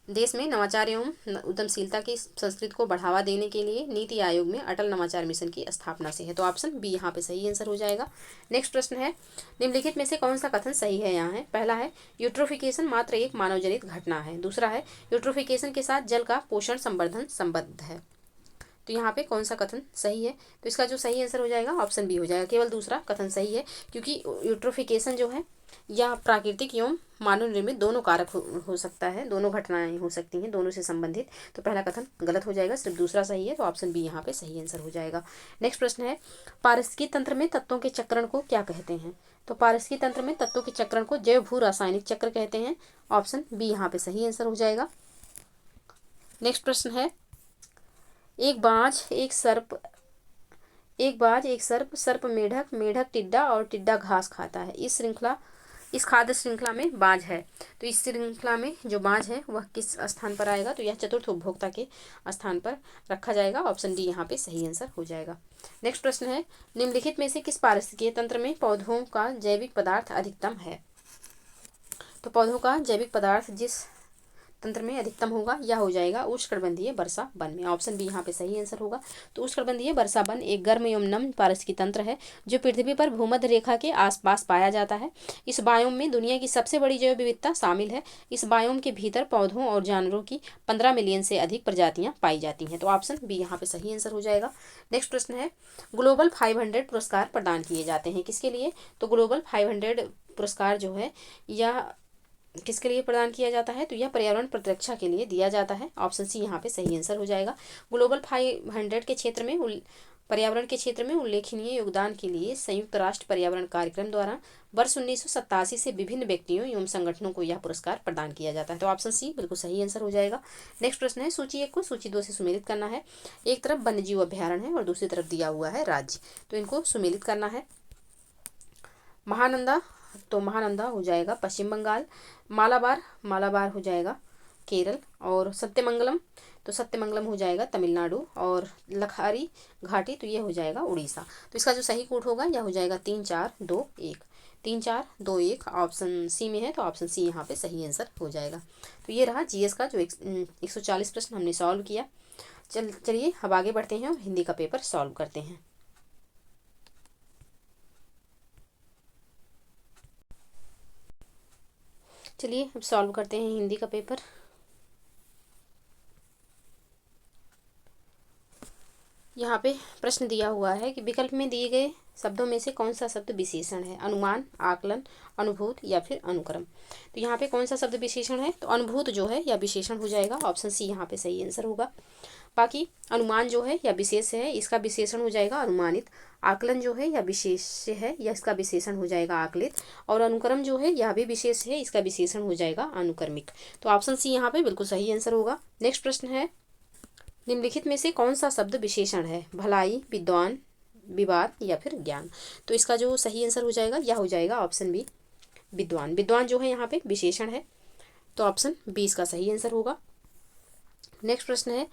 देश में नवाचार एवं उद्यमशीलता की संस्कृति को बढ़ावा देने के लिए नीति आयोग में अटल नवाचार मिशन की स्थापना से है। तो ऑप्शन बी यहाँ पे सही आंसर हो जाएगा। नेक्स्ट प्रश्न है, निम्नलिखित में से कौन सा कथन सही है? यहाँ है पहला है यूट्रोफिकेशन मात्र एक मानव जनित घटना है। दूसरा है यूट्रोफिकेशन के साथ जल का पोषण संवर्धन संबद्ध है। तो यहाँ पे कौन सा कथन सही है? तो इसका जो सही आंसर हो जाएगा ऑप्शन बी हो जाएगा। केवल दूसरा कथन सही है, क्योंकि यूट्रोफिकेशन जो है यह प्राकृतिक एवं मानव निर्मित दोनों कारक हो सकता है, दोनों घटनाएं हो सकती हैं, दोनों से संबंधित। तो पहला कथन गलत हो जाएगा, सिर्फ दूसरा सही है। तो ऑप्शन बी यहाँ पे सही आंसर हो जाएगा। नेक्स्ट प्रश्न है, पारिस्थितिकी तंत्र में तत्वों के चक्रण को क्या कहते हैं? तो पारिस्थितिकी तंत्र में तत्वों के चक्रण को जैव भू रासायनिक चक्र कहते हैं। ऑप्शन बी यहाँ पे सही आंसर हो जाएगा। नेक्स्ट प्रश्न है, एक बाज एक सर्प, सर्प मेढक, मेढक टिड्डा और टिड्डा घास खाता है। इस खाद्य श्रृंखला में बाज है। तो इस श्रृंखला में जो बाज है वह किस स्थान पर आएगा? तो यह चतुर्थ उपभोक्ता के स्थान पर रखा जाएगा। ऑप्शन डी यहाँ पे सही आंसर हो जाएगा। नेक्स्ट प्रश्न है, निम्नलिखित में से किस पारिस्थितिकीय तंत्र में पौधों का जैविक पदार्थ अधिकतम है? तो पौधों का जैविक पदार्थ जिस तंत्र में अधिकतम होगा यह हो जाएगा उष्णकटिबंधीय वर्षा वन में। ऑप्शन बी यहाँ पे सही आंसर होगा। तो उष्णकटिबंधीय वर्षा वन एक गर्म एवं नम पारिस्थितिकी तंत्र है जो पृथ्वी पर भूमध्य रेखा के आसपास पाया जाता है। इस बायोम में दुनिया की सबसे बड़ी जैव विविधता शामिल है। इस बायोम के भीतर पौधों और जानवरों की 15 मिलियन से अधिक प्रजातियां पाई जाती हैं। तो ऑप्शन बी यहाँ पे सही आंसर हो जाएगा। नेक्स्ट प्रश्न है, ग्लोबल 500 पुरस्कार प्रदान किए जाते हैं किसके लिए? तो ग्लोबल 500 पुरस्कार जो है यह किसके लिए प्रदान किया जाता है? तो यह पर्यावरण प्रतिरक्षा के लिए दिया जाता है। ऑप्शन सी यहाँ पे सही आंसर हो जाएगा। ग्लोबल 500 के क्षेत्र में पर्यावरण के क्षेत्र में उल्लेखनीय योगदान के लिए संयुक्त राष्ट्र पर्यावरण कार्यक्रम द्वारा वर्ष 1987 से विभिन्न व्यक्तियों एवं संगठनों को यह पुरस्कार प्रदान किया जाता है। तो ऑप्शन सी बिल्कुल सही आंसर हो जाएगा। नेक्स्ट प्रश्न है, सूची 1 को सूची 2 से सुमेलित करना है। एक तरफ वन्यजीव अभ्यारण्य है और दूसरी तरफ दिया हुआ है राज्य, तो इनको सुमेलित करना है। महानंदा, तो महानंदा हो जाएगा पश्चिम बंगाल। मालाबार हो जाएगा केरल। और सत्यमंगलम, तो सत्यमंगलम हो जाएगा तमिलनाडु। और लखारी घाटी, तो ये हो जाएगा उड़ीसा। तो इसका जो सही कोड होगा यह हो जाएगा 3-4-2-1। 3-4-2-1 ऑप्शन सी में है। तो ऑप्शन सी यहाँ पे सही आंसर हो जाएगा। तो ये रहा जीएस का जो 140 प्रश्न हमने सॉल्व किया। चलिए अब आगे बढ़ते हैं और हिंदी का पेपर सॉल्व करते हैं। चलिए अब सॉल्व करते हैं हिंदी का पेपर। यहाँ पे प्रश्न दिया हुआ है कि विकल्प में दिए गए शब्दों में से कौन सा शब्द विशेषण है? अनुमान, आकलन, अनुभूत या फिर अनुक्रम। तो यहाँ पे कौन सा शब्द विशेषण है? तो अनुभूत जो है या विशेषण हो जाएगा, ऑप्शन सी यहाँ पे सही आंसर होगा। बाकी अनुमान जो है या विशेष है, इसका विशेषण हो जाएगा अनुमानित। आकलन जो है या विशेष है या इसका विशेषण हो जाएगा आकलित। और अनुक्रम जो है यह भी विशेष है, इसका विशेषण हो जाएगा अनुक्रमिक। तो ऑप्शन सी यहाँ पे बिल्कुल सही आंसर होगा। नेक्स्ट प्रश्न है, निम्नलिखित में से कौन सा शब्द विशेषण है? भलाई, विद्वान, विवाद या फिर ज्ञान। तो इसका जो सही आंसर हो जाएगा यह हो जाएगा ऑप्शन बी, विद्वान। विद्वान जो है यहाँ पे विशेषण है, तो ऑप्शन बी इसका सही आंसर होगा। नेक्स्ट प्रश्न है,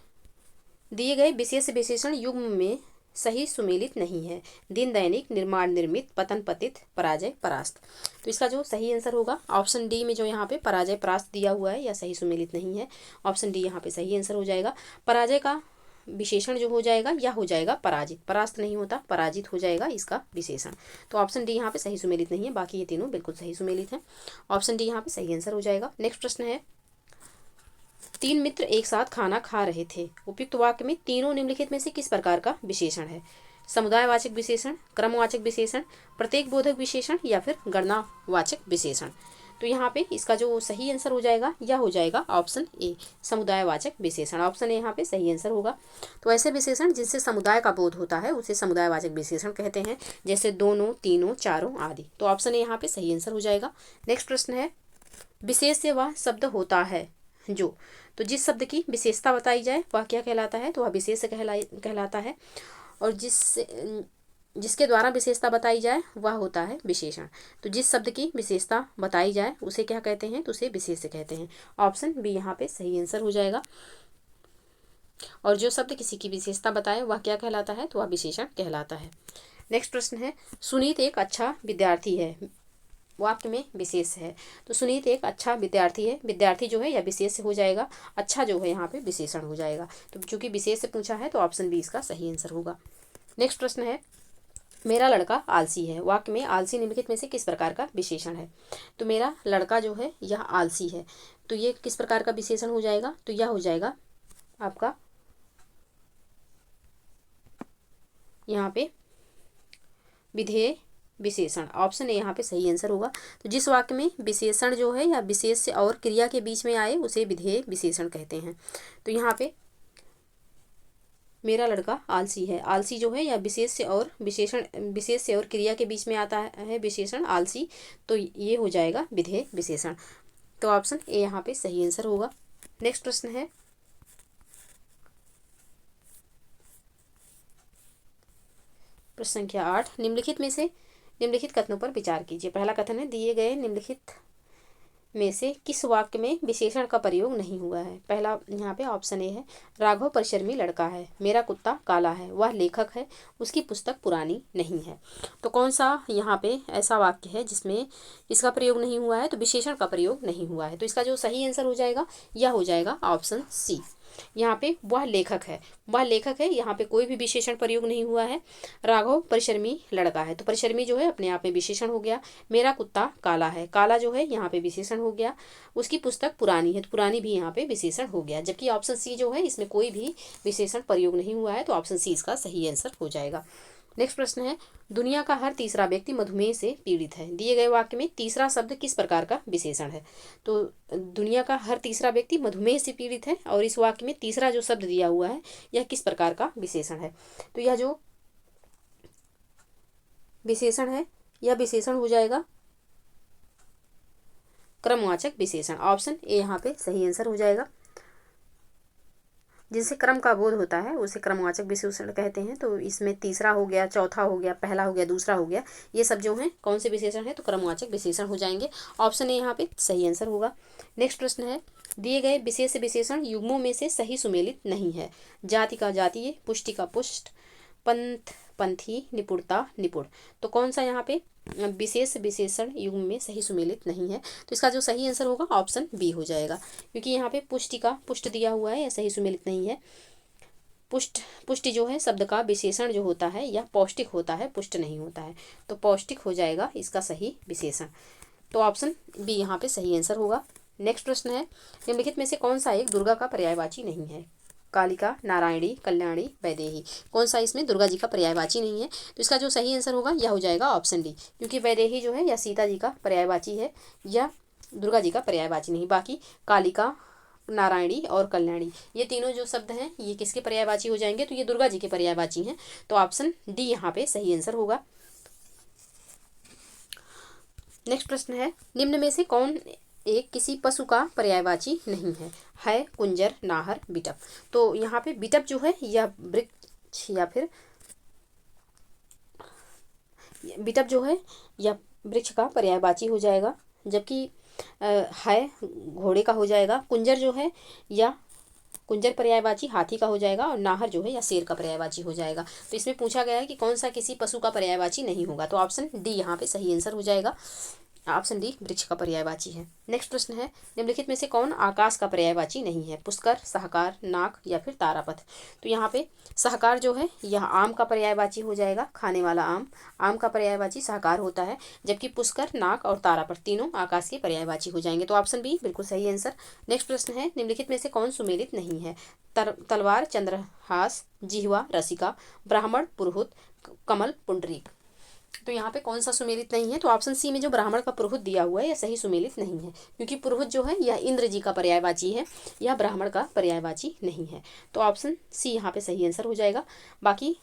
दिए गए विशेष विशेषण युग्म में सही सुमेलित नहीं है। दिन, दैनिक, निर्माण, निर्मित, पतन, पतित, पराजय, परास्त। तो इसका जो सही आंसर होगा ऑप्शन डी में जो यहाँ पे पराजय परास्त दिया हुआ है या सही सुमेलित नहीं है, ऑप्शन डी यहाँ पे सही आंसर हो जाएगा। पराजय का विशेषण जो हो जाएगा यह हो जाएगा पराजित, परास्त नहीं होता, पराजित हो जाएगा इसका विशेषण। तो ऑप्शन डी यहाँ पे सही सुमेलित नहीं है, बाकी ये तीनों बिल्कुल सही सुमेलित हैं। ऑप्शन डी यहाँ पे सही आंसर हो जाएगा। नेक्स्ट प्रश्न है, तीन मित्र एक साथ खाना खा रहे थे। उपयुक्त वाक्य में तीनों निम्नलिखित में से किस प्रकार का विशेषण है? समुदायवाचक विशेषण, क्रमवाचक विशेषण, प्रत्येक बोधक विशेषण या फिर गणनावाचक विशेषण। तो यहाँ पे इसका जो सही आंसर हो जाएगा यह हो जाएगा ऑप्शन ए, समुदायवाचक विशेषण। ऑप्शन ए यहाँ पे सही आंसर होगा। तो ऐसे विशेषण जिनसे समुदाय का बोध होता है उसे समुदायवाचक विशेषण कहते हैं, जैसे दोनों, तीनों, चारों आदि। तो ऑप्शन ए यहाँ पे सही आंसर हो जाएगा। नेक्स्ट प्रश्न है, विशेष से वह शब्द होता है जो, तो जिस शब्द की विशेषता बताई जाए वह क्या कहलाता है? तो वह विशेष कहलाता है। और जिसके द्वारा विशेषता बताई जाए वह होता है विशेषण। तो जिस शब्द की विशेषता बताई जाए उसे क्या कहते हैं? तो उसे विशेष कहते हैं। ऑप्शन बी यहाँ पे सही आंसर हो जाएगा। और जो शब्द किसी की विशेषता बताए वह क्या कहलाता है? तो वह विशेषण कहलाता है। नेक्स्ट प्रश्न है, सुनीत एक अच्छा विद्यार्थी है। वाक्य में विशेष है, तो सुनीत एक अच्छा विद्यार्थी है। विद्यार्थी जो है या विशेष से हो जाएगा, अच्छा जो है यहाँ पे विशेषण हो जाएगा। तो चूंकि विशेष से पूछा है तो ऑप्शन बी इसका सही आंसर होगा। नेक्स्ट प्रश्न है, मेरा लड़का आलसी है। वाक्य में आलसी निम्नलिखित में से किस प्रकार का विशेषण है? तो मेरा लड़का जो है यह आलसी है, तो ये किस प्रकार का विशेषण हो जाएगा? तो यह हो जाएगा आपका यहाँ पे विधेय विशेषण। ऑप्शन ए यहाँ पे सही आंसर होगा। तो जिस वाक्य में विशेषण जो है या विशेष से और क्रिया के बीच में आए उसे विधेय विशेषण कहते हैं। तो यहाँ पे मेरा लड़का आलसी है, आलसी जो है या विशेष से और क्रिया के बीच में आता है विशेषण आलसी, तो ये हो जाएगा विधेय विशेषण। तो ऑप्शन ए यहाँ पे सही आंसर होगा। नेक्स्ट प्रश्न है, प्रश्न संख्या 8, निम्नलिखित कथनों पर विचार कीजिए। पहला कथन है, दिए गए निम्नलिखित में से किस वाक्य में विशेषण का प्रयोग नहीं हुआ है? पहला यहाँ पे ऑप्शन ए है, राघव परिश्रमी लड़का है। मेरा कुत्ता काला है। वह लेखक है। उसकी पुस्तक पुरानी नहीं है। तो कौन सा यहाँ पे ऐसा वाक्य है जिसमें इसका प्रयोग नहीं हुआ है? तो विशेषण का प्रयोग नहीं हुआ है। तो इसका जो सही आंसर हो जाएगा यह हो जाएगा ऑप्शन सी। यहाँ पे वह लेखक है, वह लेखक है, यहाँ पे कोई भी विशेषण प्रयोग नहीं हुआ है। राघव परिश्रमी लड़का है, तो परिश्रमी जो है अपने आप में विशेषण हो गया। मेरा कुत्ता काला है, काला जो है यहाँ पे विशेषण हो गया। उसकी पुस्तक पुरानी है, तो पुरानी भी यहाँ पे विशेषण हो गया। जबकि ऑप्शन सी जो है इसमें कोई भी विशेषण प्रयोग नहीं हुआ है, तो ऑप्शन सी इसका सही आंसर हो जाएगा। नेक्स्ट प्रश्न है, दुनिया का हर तीसरा व्यक्ति मधुमेह से पीड़ित है। दिए गए वाक्य में तीसरा शब्द किस प्रकार का विशेषण है? तो दुनिया का हर तीसरा व्यक्ति मधुमेह से पीड़ित है, और इस वाक्य में तीसरा जो शब्द दिया हुआ है यह किस प्रकार का विशेषण है? तो यह जो विशेषण है यह विशेषण हो जाएगा क्रमवाचक विशेषण। ऑप्शन ए यहाँ पे सही आंसर हो जाएगा। जिनसे क्रम का बोध होता है उसे क्रमवाचक विशेषण कहते हैं। तो इसमें तीसरा हो गया, चौथा हो गया, पहला हो गया, दूसरा हो गया, ये सब जो हैं कौन से विशेषण है? तो क्रमवाचक विशेषण हो जाएंगे। ऑप्शन ए यहाँ पे सही आंसर होगा। नेक्स्ट प्रश्न है, दिए गए विशेष विशेषण युग्मों में से सही सुमेलित नहीं है। जाति का जातीय, पुष्टि का पुष्ट, पंथ पंथी, निपुणता निपुण। तो कौन सा यहाँ पे विशेष विशेषण युग्म में सही सुमेलित नहीं है? तो इसका जो सही आंसर होगा ऑप्शन बी हो जाएगा, क्योंकि यहाँ पे पुष्टि का पुष्ट दिया हुआ है, या सही सुमेलित नहीं है। पुष्टि जो है शब्द का विशेषण जो होता है यह पौष्टिक होता है, पुष्ट नहीं होता है। तो पौष्टिक हो जाएगा इसका सही विशेषण। तो ऑप्शन बी यहाँ पे सही आंसर होगा। नेक्स्ट प्रश्न है, निम्नलिखित में से कौन सा एक दुर्गा का पर्यायवाची नहीं है? कालिका, नारायणी, कल्याणी, वैदेही। कौन सा इसमें दुर्गा जी का पर्यायवाची नहीं है? तो इसका जो सही आंसर होगा यह हो जाएगा ऑप्शन डी, क्योंकि वैदेही जो है यह सीता जी का पर्यायवाची है, यह दुर्गा जी का पर्यायवाची नहीं। बाकी कालिका, नारायणी और कल्याणी ये तीनों जो शब्द हैं ये किसके पर्यायवाची हो जाएंगे? तो ये दुर्गा जी के पर्यायवाची हैं। तो ऑप्शन डी यहाँ पे सही आंसर होगा। नेक्स्ट प्रश्न है, निम्न में से कौन एक किसी पशु का पर्यायवाची नहीं है? कुंजर, नाहर, बिटप। तो यहाँ पे बिटप जो है यह वृक्ष या फिर बिटप जो है यह वृक्ष का पर्यायवाची हो जाएगा, जबकि है घोड़े का हो जाएगा। कुंजर जो है या कुंजर पर्यायवाची हाथी का हो जाएगा, और नाहर जो है या शेर का पर्यायवाची हो जाएगा। तो इसमें पूछा गया है कि कौन सा किसी पशु का पर्यायवाची नहीं होगा, तो ऑप्शन डी यहाँ पे सही आंसर हो जाएगा। ऑप्शन डी वृक्ष का पर्यायवाची है। नेक्स्ट प्रश्न है, निम्नलिखित में से कौन आकाश का पर्यायवाची नहीं है? पुष्कर, सहकार, नाक या फिर तारापथ। तो यहाँ पे सहकार जो है यह आम का पर्यायवाची हो जाएगा, खाने वाला आम। आम का पर्यायवाची सहकार होता है, जबकि पुष्कर, नाक और तारापथ तीनों आकाश के पर्यायवाची हो जाएंगे। तो ऑप्शन बी बिल्कुल सही आंसर। नेक्स्ट प्रश्न है, निम्नलिखित में से कौन सुमेलित नहीं है? तलवार, चंद्रहास, जिह्वा, रसिका, ब्राह्मण, पुरोहित, कमल, पुंडरीक। तो यहाँ पे कौन सा सुमेलित नहीं है? तो ऑप्शन सी में जो ब्राह्मण का पुरोहित दिया हुआ है यह सही सुमेलित नहीं है, क्योंकि पुरोहित जो है यह इंद्र जी का पर्यायवाची है, यह ब्राह्मण का पर्यायवाची नहीं है। तो ऑप्शन सी यहाँ पे सही आंसर हो जाएगा। बाकी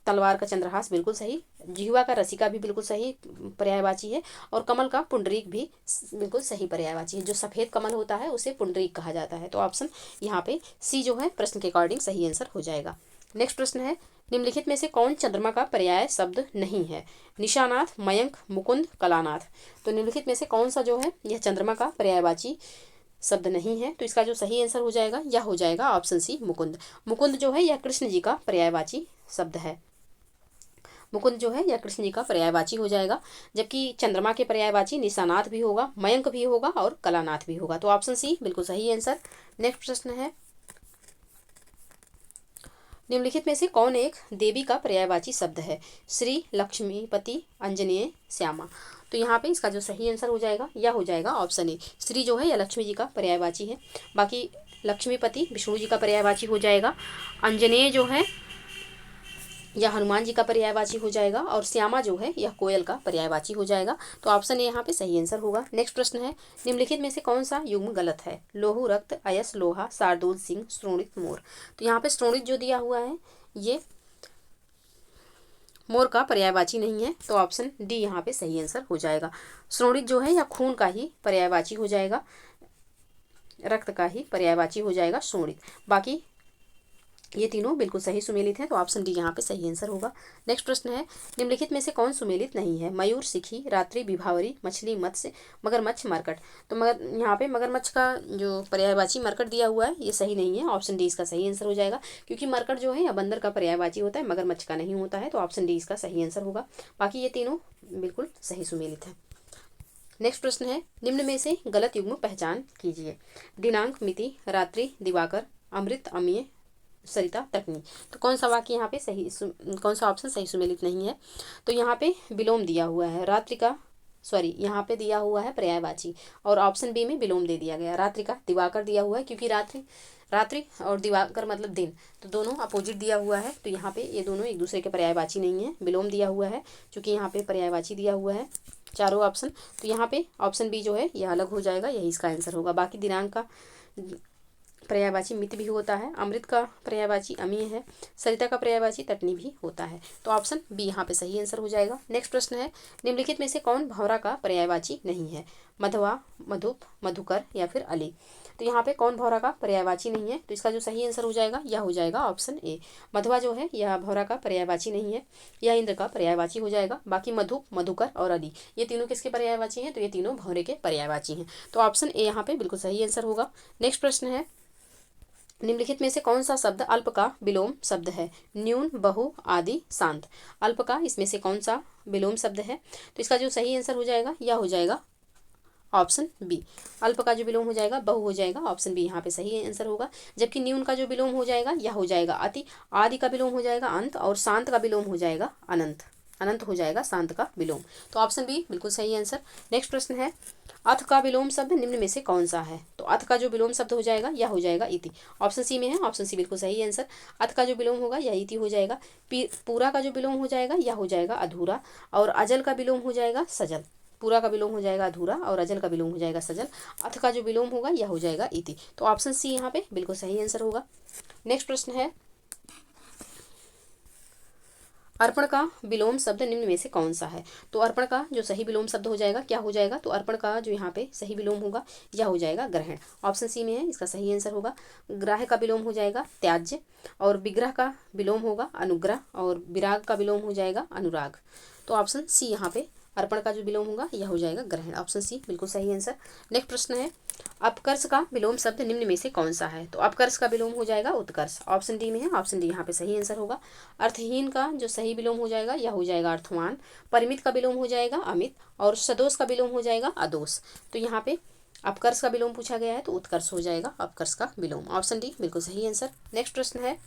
तलवार का चंद्रहास बिल्कुल सही, जिह्वा का रसिका भी बिल्कुल सही पर्यायवाची है, और कमल का पुंडरीक भी बिल्कुल सही पर्यायवाची है। जो सफ़ेद कमल होता है उसे पुंडरीक कहा जाता है। तो ऑप्शन यहाँ पे सी जो है प्रश्न के अकॉर्डिंग सही आंसर हो जाएगा। नेक्स्ट प्रश्न है, निम्नलिखित में से कौन चंद्रमा का पर्याय शब्द नहीं है? निशानाथ, मयंक, मुकुंद, कलानाथ। तो निम्नलिखित में से कौन सा जो है यह चंद्रमा का पर्यायवाची शब्द नहीं है? तो इसका जो सही आंसर हो जाएगा यह हो जाएगा ऑप्शन सी मुकुंद। मुकुंद जो है यह कृष्ण जी का पर्यायवाची शब्द है। मुकुंद जो है यह कृष्ण जी का पर्यायवाची हो जाएगा, जबकि चंद्रमा के पर्यायवाची निशानाथ भी होगा, मयंक भी होगा और कलानाथ भी होगा। तो ऑप्शन सी बिल्कुल सही आंसर। नेक्स्ट प्रश्न है, निम्नलिखित में से कौन एक देवी का पर्यायवाची शब्द है? श्री, लक्ष्मीपति, अंजनेय, श्यामा। तो यहाँ पे इसका जो सही आंसर हो जाएगा यह हो जाएगा ऑप्शन ए। श्री जो है यह लक्ष्मी जी का पर्यायवाची है, बाकी लक्ष्मीपति विष्णु जी का पर्यायवाची हो जाएगा, अंजनेय जो है यह हनुमान जी का पर्यायवाची हो जाएगा, और श्यामा जो है यह कोयल का पर्यायवाची हो जाएगा। तो ऑप्शन ए यहाँ पे सही आंसर होगा। नेक्स्ट प्रश्न है, निम्नलिखित में से कौन सा युग्म गलत है? लोहू, रक्त, अयस, लोहा, शार्दूल, सिंह, श्रोणित, मोर। तो यहाँ पे श्रोणित जो दिया हुआ है ये मोर का पर्यायवाची नहीं है, तो ऑप्शन डी यहाँ पे सही आंसर हो जाएगा। श्रोणित जो है यह खून का ही पर्यायवाची हो जाएगा, रक्त का ही पर्यायवाची हो जाएगा श्रोणित। बाकी ये तीनों बिल्कुल सही सुमेलित हैं, तो ऑप्शन डी यहाँ पे सही आंसर होगा। नेक्स्ट प्रश्न है, निम्नलिखित में से कौन सुमेलित नहीं है? मयूर, सिखी, रात्रि, विभावरी, मछली, मत्स्य, मगरमच्छ, मरकट। तो मगर यहाँ पे मगरमच्छ का जो पर्यायवाची मरकट दिया हुआ है ये सही नहीं है, ऑप्शन डी इसका सही आंसर हो जाएगा, क्योंकि मरकट जो है या बंदर का पर्यायवाची होता है, मगरमच्छ का नहीं होता है। तो ऑप्शन डी इसका सही आंसर होगा। बाकी ये तीनों बिल्कुल सही सुमेलित हैं। नेक्स्ट प्रश्न है, निम्न में से गलत युग्म पहचान कीजिए। दिनांक, मिति, रात्रि, दिवाकर, अमृत, अमीय, सरिता, तटनी। तो कौन सा वाक्य यहाँ पे सही, कौन सा ऑप्शन सही सुमेलित नहीं है? तो यहाँ पे विलोम दिया हुआ है, रात्रि का यहाँ पे दिया हुआ है पर्यायवाची, और ऑप्शन बी में विलोम दे दिया गया। रात्रि का दिवाकर दिया हुआ है, क्योंकि रात्रि और दिवाकर मतलब दिन, तो दोनों अपोजिट दिया हुआ है, तो यहाँ पे ये दोनों एक दूसरे के पर्यायवाची नहीं है। विलोम दिया हुआ है, क्योंकि यहाँ पे पर्यायवाची दिया हुआ है चारों ऑप्शन, तो यहाँ पे ऑप्शन बी जो है यह अलग हो जाएगा, यही इसका आंसर होगा। बाकी दिनांक का पर्यायवाची मित भी होता है, अमृत का पर्यायवाची अमीय है, सरिता का पर्यायवाची तटनी भी होता है। तो ऑप्शन बी यहाँ पे सही आंसर हो जाएगा। नेक्स्ट प्रश्न है, निम्नलिखित में से कौन भौरा का पर्यायवाची नहीं है? मधवा, मधुप, मधुकर या फिर अली। तो यहाँ पे कौन भौरा का पर्यायवाची नहीं है? तो इसका जो सही आंसर हो जाएगा यह हो जाएगा ऑप्शन ए। मधवा जो है यह भौरा का पर्यायवाची नहीं है, यह इंद्र का पर्यायवाची हो जाएगा। बाकी मधुप, मधुकर और अली ये तीनों किसके पर्यायवाची हैं? तो ये तीनों भौरे के पर्यायवाची हैं। तो ऑप्शन ए यहाँ पे बिल्कुल सही आंसर होगा। नेक्स्ट प्रश्न है, निम्नलिखित में से कौन सा शब्द अल्प का विलोम शब्द है? न्यून, बहु, आदि, शांत। अल्प का इसमें से कौन सा विलोम शब्द है? तो इसका जो सही आंसर हो जाएगा यह हो जाएगा ऑप्शन बी। अल्प का जो विलोम हो जाएगा बहु हो जाएगा, ऑप्शन बी यहाँ पे सही आंसर होगा। जबकि न्यून का जो विलोम हो जाएगा यह हो जाएगा अति, आदि का विलोम हो जाएगा अंत, और शांत का विलोम हो जाएगा अनंत। अनंत हो जाएगा शांत का विलोम। तो ऑप्शन बी बिल्कुल सही आंसर। नेक्स्ट प्रश्न है, अथ का विलोम शब्द निम्न में से कौन सा है? तो अथ का जो विलोम शब्द हो जाएगा यह हो जाएगा इति। ऑप्शन सी में है, ऑप्शन सी बिल्कुल सही आंसर। अथ का जो विलोम होगा यह इति हो जाएगा। पूरा का जो विलोम हो जाएगा यह हो जाएगा अधूरा, और अजल का विलोम हो जाएगा सजल। पूरा का विलोम हो जाएगा अधूरा और अजल का विलोम हो जाएगा सजल। अथ का जो विलोम होगा यह हो जाएगा इति। तो ऑप्शन सी यहाँ पे बिल्कुल सही आंसर होगा। नेक्स्ट प्रश्न है, अर्पण का विलोम शब्द निम्न में से कौन सा है? तो अर्पण का जो सही विलोम शब्द हो जाएगा क्या हो जाएगा? तो अर्पण का जो यहाँ पे सही विलोम होगा यह हो जाएगा ग्रहण। ऑप्शन सी में है, इसका सही आंसर होगा। ग्राह्य का विलोम हो जाएगा त्याज्य, और विग्रह का विलोम होगा अनुग्रह, और विराग का विलोम हो जाएगा अनुराग। तो ऑप्शन सी यहाँ पे अर्पण का जो विलोम होगा यह हो जाएगा ग्रहण। ऑप्शन सी बिल्कुल सही आंसर। नेक्स्ट प्रश्न है, अपकर्ष का विलोम शब्द निम्न में से कौन सा है? तो अपकर्ष का विलोम हो जाएगा उत्कर्ष। ऑप्शन डी में है, ऑप्शन डी यहाँ पे सही आंसर होगा। अर्थहीन का जो सही विलोम हो जाएगा यह हो जाएगा अर्थवान। परिमित का विलोम हो जाएगा अमित, और सदोष का विलोम हो जाएगा अदोष। तो यहाँ पे अपकर्ष का विलोम पूछा गया है तो उत्कर्ष हो जाएगा अपकर्ष का विलोम। ऑप्शन डी बिल्कुल सही आंसर। नेक्स्ट प्रश्न है,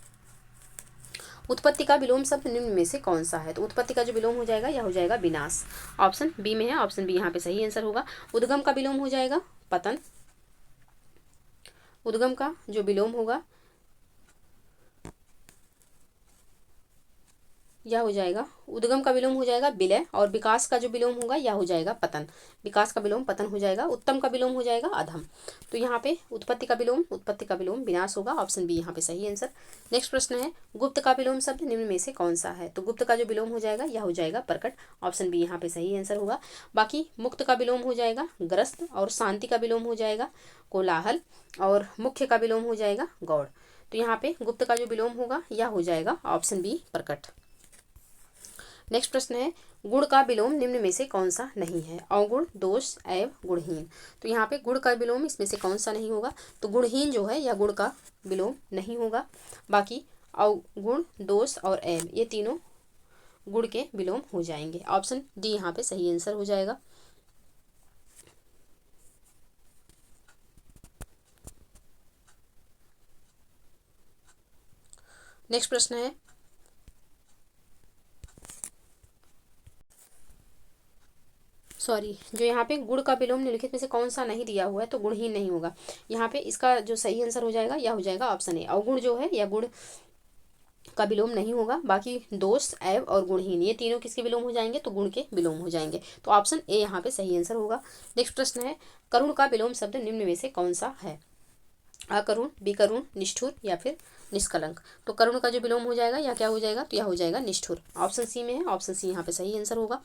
उत्पत्ति का विलोम शब्द निम्न में से कौन सा है? तो उत्पत्ति का जो विलोम हो जाएगा यह हो जाएगा विनाश। ऑप्शन बी में है, ऑप्शन बी यहाँ पे सही आंसर होगा। उद्गम का विलोम हो जाएगा पतन। उद्गम का जो विलोम होगा यह हो जाएगा, उद्गम का विलोम हो जाएगा विलय, और विकास का जो विलोम होगा यह हो जाएगा पतन। विकास का विलोम पतन हो जाएगा। उत्तम का विलोम हो जाएगा अधम। तो यहाँ पे उत्पत्ति का विलोम विनाश होगा। ऑप्शन बी यहाँ पे सही आंसर। नेक्स्ट प्रश्न है, गुप्त का विलोम शब्द निम्न में से कौन सा है? तो गुप्त का जो विलोम हो जाएगा यह हो जाएगा प्रकट। ऑप्शन बी यहाँ पे सही आंसर होगा। बाकी मुक्त का विलोम हो जाएगा ग्रस्त, और शांति का विलोम हो जाएगा कोलाहल, और मुख्य का विलोम हो जाएगा गौड़। तो यहाँ पे गुप्त का जो विलोम होगा यह हो जाएगा ऑप्शन बी प्रकट। नेक्स्ट प्रश्न है, गुण का विलोम निम्न में से कौन सा नहीं है? अवगुण, दोष, ऐब, गुणहीन। तो यहाँ पे गुण का विलोम इसमें से कौन सा नहीं होगा? तो गुणहीन जो है यह गुण का विलोम नहीं होगा। बाकी अवगुण, दोष और ऐब ये तीनों गुण के विलोम हो जाएंगे। ऑप्शन डी यहाँ पे सही आंसर हो जाएगा। नेक्स्ट प्रश्न है, जो यहाँ पे गुण का विलोम निम्नलिखित में से कौन सा नहीं दिया हुआ है? तो गुणहीन नहीं होगा। यहाँ पे इसका जो सही आंसर हो जाएगा यह हो जाएगा ऑप्शन ए। अवगुण जो है यह गुण का विलोम नहीं होगा। बाकी दोष, ऐब और गुणहीन ये तीनों किसके विलोम हो जाएंगे? तो गुण के विलोम हो जाएंगे। तो ऑप्शन ए यहाँ पे सही आंसर होगा। नेक्स्ट प्रश्न है, करुण का विलोम शब्द निम्न में से कौन सा है? अकरुण, विकरुण, निष्ठुर या फिर निष्कलंक। तो करुण का जो विलोम हो जाएगा यह क्या हो जाएगा? तो यह हो जाएगा निष्ठुर। ऑप्शन सी में है, ऑप्शन सी यहाँ पे सही आंसर होगा।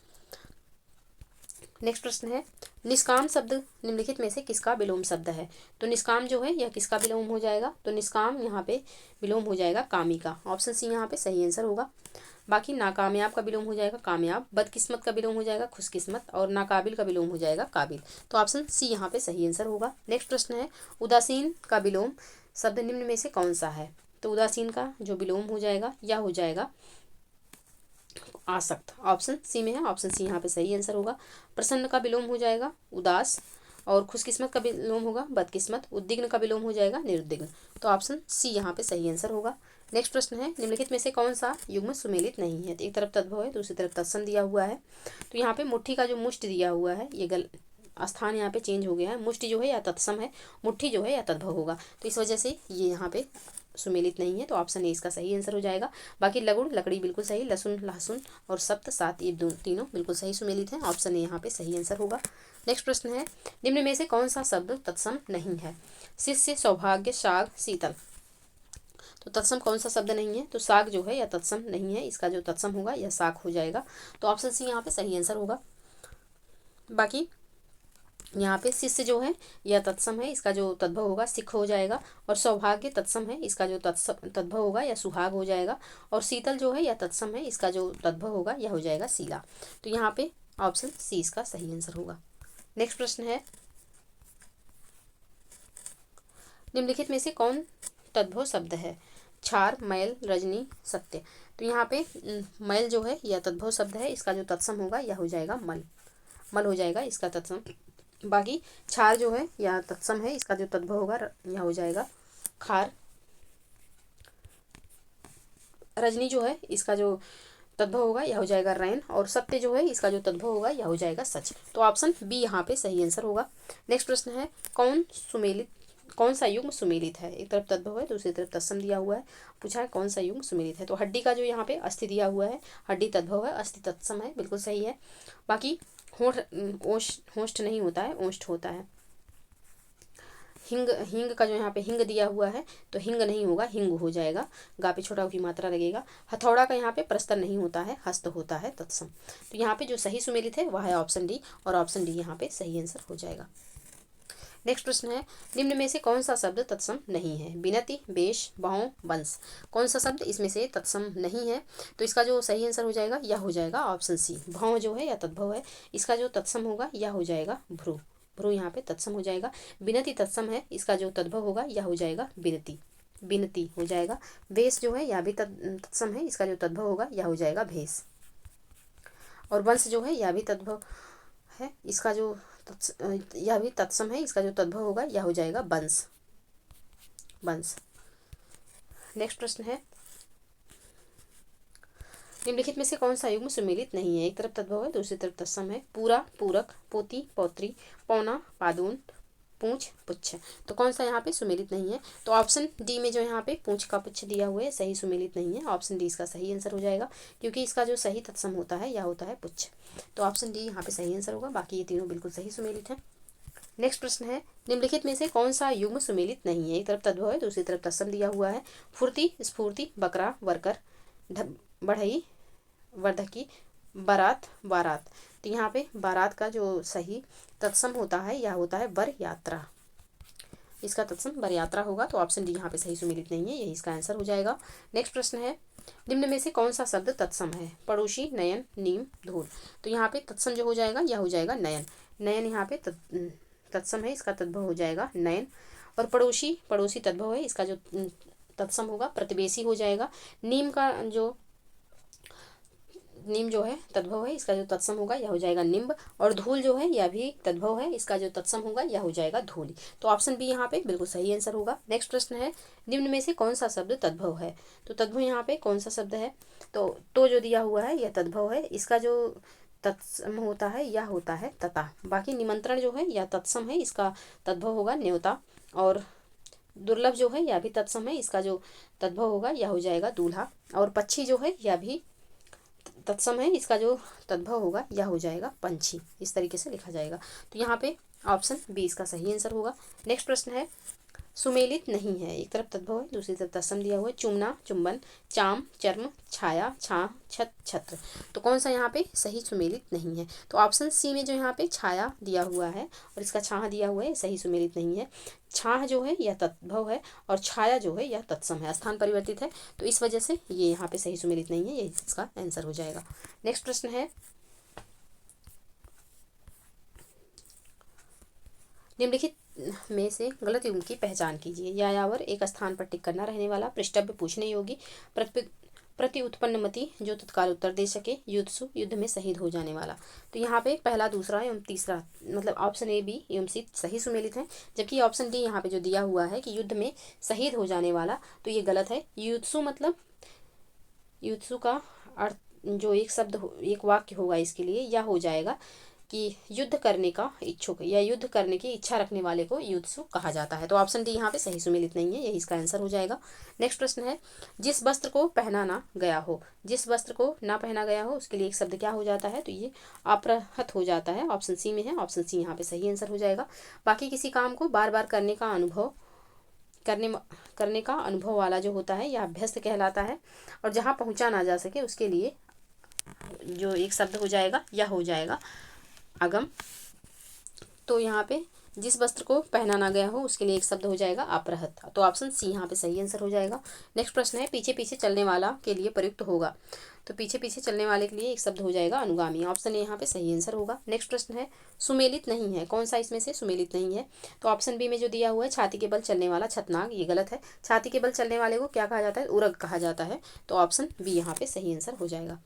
नेक्स्ट प्रश्न है, निष्काम शब्द निम्नलिखित में से किसका विलोम शब्द है? तो निष्काम जो है यह किसका विलोम हो जाएगा? तो निष्काम यहाँ पे विलोम हो जाएगा कामी का। ऑप्शन सी यहाँ पे सही आंसर होगा। बाकी नाकामयाब का विलोम हो जाएगा कामयाब, बदकिस्मत का विलोम हो जाएगा खुशकिस्मत, और नाकाबिल का विलोम हो जाएगा काबिल। तो ऑप्शन सी यहाँ पे सही आंसर होगा। नेक्स्ट प्रश्न है, उदासीन का विलोम शब्द निम्न में से कौन सा है? तो उदासीन का जो विलोम हो जाएगा यह हो जाएगा आसक्त। ऑप्शन सी में है, ऑप्शन सी यहाँ पे सही आंसर होगा। प्रसन्न का विलोम हो जाएगा उदास, और खुशकिस्मत का विलोम होगा बदकिस्मत। उद्विग्न का विलोम हो जाएगा निरुद्विग्न। तो ऑप्शन सी यहाँ पे सही आंसर होगा। नेक्स्ट प्रश्न है, निम्नलिखित में से कौन सा युग्म सुमेलित नहीं है? तो एक तरफ तद्भव है, दूसरी तरफ तत्सम दिया हुआ है। तो यहाँ पे मुट्ठी का जो मुष्टि दिया हुआ है ये स्थान यहाँ पे चेंज हो गया है। मुष्टि जो है या तत्सम है, मुट्ठी जो है या तद्भव होगा। तो इस वजह से ये यहाँ पे सुमेलित नहीं है। तो ऑप्शन ए इसका सही आंसर हो जाएगा। बाकी लगुण, लकड़ी बिल्कुल सही, लहसुन, लहसुन और सप्त, सात ये तीनों बिल्कुल सही सुमेलित हैं। ऑप्शन ए यहाँ पे सही आंसर होगा। नेक्स्ट प्रश्न है, निम्न में से कौन सा शब्द तत्सम नहीं है? शिष्य, सौभाग्य, साग, शीतल। तो तत्सम कौन सा शब्द नहीं है? तो साग जो है यह तत्सम नहीं है। इसका जो तत्सम होगा यह साग हो जाएगा। तो ऑप्शन सी यहाँ पे सही आंसर होगा। बाकी यहाँ पे शिष्य जो है यह तत्सम है, इसका जो तद्भव होगा सिख हो जाएगा। और सौभाग्य तत्सम है, इसका जो तद्भव होगा यह सुहाग हो जाएगा। और शीतल जो है यह तत्सम है, इसका जो तद्भव होगा यह हो जाएगा शीला। तो यहाँ पे ऑप्शन सी इसका सही आंसर होगा। नेक्स्ट प्रश्न है, निम्नलिखित में से कौन तद्भव शब्द है? क्षार, मैल, रजनी, सत्य। तो यहाँ पे मैल जो है यह तद्भव शब्द है, इसका जो तत्सम होगा यह हो जाएगा मल। मल हो जाएगा इसका तत्सम। बाकी क्षार जो है यह तत्सम है, इसका जो तद्भव होगा यह हो जाएगा खार। रजनी जो है इसका जो तद्भव होगा यह हो जाएगा रैन, और सत्य जो है इसका जो तद्भव होगा यह हो जाएगा सच। तो ऑप्शन बी यहाँ पे सही आंसर होगा। नेक्स्ट प्रश्न है कौन सा युग्म सुमेलित है। एक तरफ तद्भव है, दूसरी तरफ तत्सम दिया हुआ है। पूछा है कौन सा युग्म सुमेलित है। तो हड्डी का जो यहाँ पे अस्थि दिया हुआ है, हड्डी तद्भव है, अस्थि तत्सम है, बिल्कुल सही है। बाकी होठ होष्ट नहीं होता है, ओष्ठ होता है। हिंग का जो यहाँ पे हिंग दिया हुआ है तो हिंग नहीं होगा, हिंग हो जाएगा, गा पे छोटा की मात्रा लगेगा। हथौड़ा का यहाँ पे प्रस्तर नहीं होता है, हस्त होता है, तत्सम। तो यहाँ पे जो सही सुमेलित है वह है ऑप्शन डी, और ऑप्शन डी यहाँ पे सही आंसर हो जाएगा। नेक्स्ट प्रश्न है निम्न में से कौन सा शब्द तत्सम नहीं है। बिनती, बेश, बहु, वंश। कौन सा शब्द इसमें से तत्सम नहीं है। तो इसका जो सही आंसर हो जाएगा यह हो जाएगा ऑप्शन सी, भौ जो है या तद्भव है, इसका जो तत्सम होगा यह हो जाएगा भ्रू। भ्रू यहाँ पे तत्सम हो जाएगा। बिनती तत्सम है, इसका जो तद्भव होगा यह हो जाएगा बिनती, बिनती हो जाएगा। वेश जो है यह भी तत्सम है, इसका जो तद्भव होगा यह हो जाएगा भेष। और वंश जो है यह भी तद्भव है, इसका जो यह भी तत्सम है, इसका जो तद्भव होगा यह हो जाएगा वंश, वंश। नेक्स्ट प्रश्न है निम्नलिखित में से कौन सा युग्म सुमेलित नहीं है। एक तरफ तद्भव है, दूसरी तरफ तत्सम है। पूरा, पूरक, पोती, पौत्री, पौना, पादून, पूंछ, पुच्छ। तो कौन सा यहाँ पे सुमेलित नहीं है। तो ऑप्शन डी में जो यहाँ पे पूंछ का पुच्छ दिया हुआ है सही सुमेलित नहीं है। ऑप्शन डी इसका सही आंसर हो जाएगा, क्योंकि इसका जो सही तत्सम होता है यह होता है पुच्छ। तो ऑप्शन डी यहाँ पे सही आंसर होगा। बाकी ये तीनों बिल्कुल सही सुमेलित है। नेक्स्ट प्रश्न है निम्नलिखित में से कौन सा युग्म सुमेलित नहीं है। एक तरफ तद्भव है, दूसरी तरफ तत्सम दिया हुआ है। फुर्ती, स्फूर्ति, बकरा, वर्कर, बढ़ई, वर्धकी, बारात, बारात। तो यहाँ पे बारात का जो सही तत्सम होता है यह होता है वर यात्रा, इसका तत्सम वर यात्रा होगा। तो ऑप्शन डी यहाँ पे सही सुमेलित नहीं है, यही इसका आंसर हो जाएगा। नेक्स्ट प्रश्न है निम्न में से कौन सा शब्द तत्सम है। पड़ोसी, नयन, नीम, धूल। तो यहाँ पे तत्सम जो हो जाएगा यह हो जाएगा नयन। नयन यहाँ पे तत्सम है, इसका तद्भव हो जाएगा नयन। और पड़ोसी, पड़ोसी तद्भव है, इसका जो तत्सम होगा प्रतिवेशी हो जाएगा। नीम का जो नीम जो है तद्भव है, इसका जो तत्सम होगा यह हो जाएगा निम्ब। और धूल जो है यह भी तद्भव है, इसका जो तत्सम होगा यह हो जाएगा धूलि। तो ऑप्शन बी यहाँ पे बिल्कुल सही आंसर होगा। नेक्स्ट प्रश्न है निम्न में से कौन सा शब्द तद्भव है। तो तद्भव यहाँ पे कौन सा शब्द है। तो जो दिया हुआ है यह तद्भव है, इसका जो तत्सम होता है यह होता है तथा। बाकी निमंत्रण जो है यह तत्सम है, इसका तद्भव होगा न्योता। और दुर्लभ जो है यह भी तत्सम है, इसका जो तद्भव होगा यह हो जाएगा दूल्हा। और पक्षी जो है यह भी तत्सम है, इसका जो तद्भव होगा यह हो जाएगा पंछी। इस तरीके से लिखा जाएगा। तो यहाँ पे ऑप्शन बी इसका सही आंसर होगा। नेक्स्ट प्रश्न है सुमेलित नहीं है। एक तरफ तद्भव है, दूसरी तरफ तत्सम दिया हुआ है। चुमना, चुंबन, चाम, चर्म, छाया, छाह, छत, छत्र। तो कौन सा यहाँ पे सही सुमेलित नहीं है। तो ऑप्शन सी में जो यहाँ पे छाया दिया हुआ है और इसका छाह दिया हुआ है सही सुमेलित नहीं है। छाह जो है यह तद्भव है और छाया जो है यह तत्सम है, स्थान परिवर्तित है। तो इस वजह से ये यहाँ पे सही सुमेलित नहीं है, ये इसका आंसर हो जाएगा। नेक्स्ट प्रश्न है निम्नलिखित में से गलत युग्म की पहचान कीजिए। यायावर, एक स्थान पर टिक करना रहने वाला। पृष्ठभ्य, पूछने योगी। प्रति उत्पन्नमति, जो तत्काल उत्तर दे सके। युद्धसु, युद्ध में शहीद हो जाने वाला। तो यहाँ पे पहला, दूसरा एवं तीसरा मतलब ऑप्शन ए, बी एवं सी सही सुमेलित है, जबकि ऑप्शन डी यहाँ पे जो दिया हुआ है कि युद्ध में शहीद हो जाने वाला, तो ये गलत है। युद्धसु मतलब युद्धसु का अर्थ जो एक शब्द एक वाक्य होगा इसके लिए यह हो जाएगा कि युद्ध करने का इच्छुक या युद्ध करने की इच्छा रखने वाले को युद्धसु कहा जाता है। तो ऑप्शन डी यहाँ पे सही सुमेलित नहीं है, यही इसका आंसर हो जाएगा। नेक्स्ट प्रश्न है जिस वस्त्र को पहना ना गया हो। जिस वस्त्र को ना पहना गया हो उसके लिए एक शब्द क्या हो जाता है। तो ये अपरहत हो जाता है, ऑप्शन सी में है। ऑप्शन सी यहाँ पे सही आंसर हो जाएगा। बाकी किसी काम को बार बार करने का अनुभव करने का अनुभव वाला जो होता है यह अभ्यस्त कहलाता है। और जहाँ पहुँचा ना जा सके उसके लिए जो एक शब्द हो जाएगा यह हो जाएगा अगम। तो यहाँ पे जिस वस्त्र को पहना ना गया हो उसके लिए एक शब्द हो जाएगा अपरहत। तो ऑप्शन सी यहाँ पे सही आंसर हो जाएगा। नेक्स्ट प्रश्न है पीछे पीछे चलने वाला के लिए प्रयुक्त होगा। तो पीछे पीछे चलने वाले के लिए एक शब्द हो जाएगा अनुगामी। ऑप्शन ए यहाँ पे सही आंसर होगा। नेक्स्ट प्रश्न है सुमेलित नहीं है। कौन सा इसमें से सुमेलित नहीं है। तो ऑप्शन बी में जो दिया हुआ है छाती के बल चलने वाला छतनाग, ये गलत है। छाती के बल चलने वाले को क्या कहा जाता है, उरग कहा जाता है। तो ऑप्शन बी यहाँ पे सही आंसर हो जाएगा।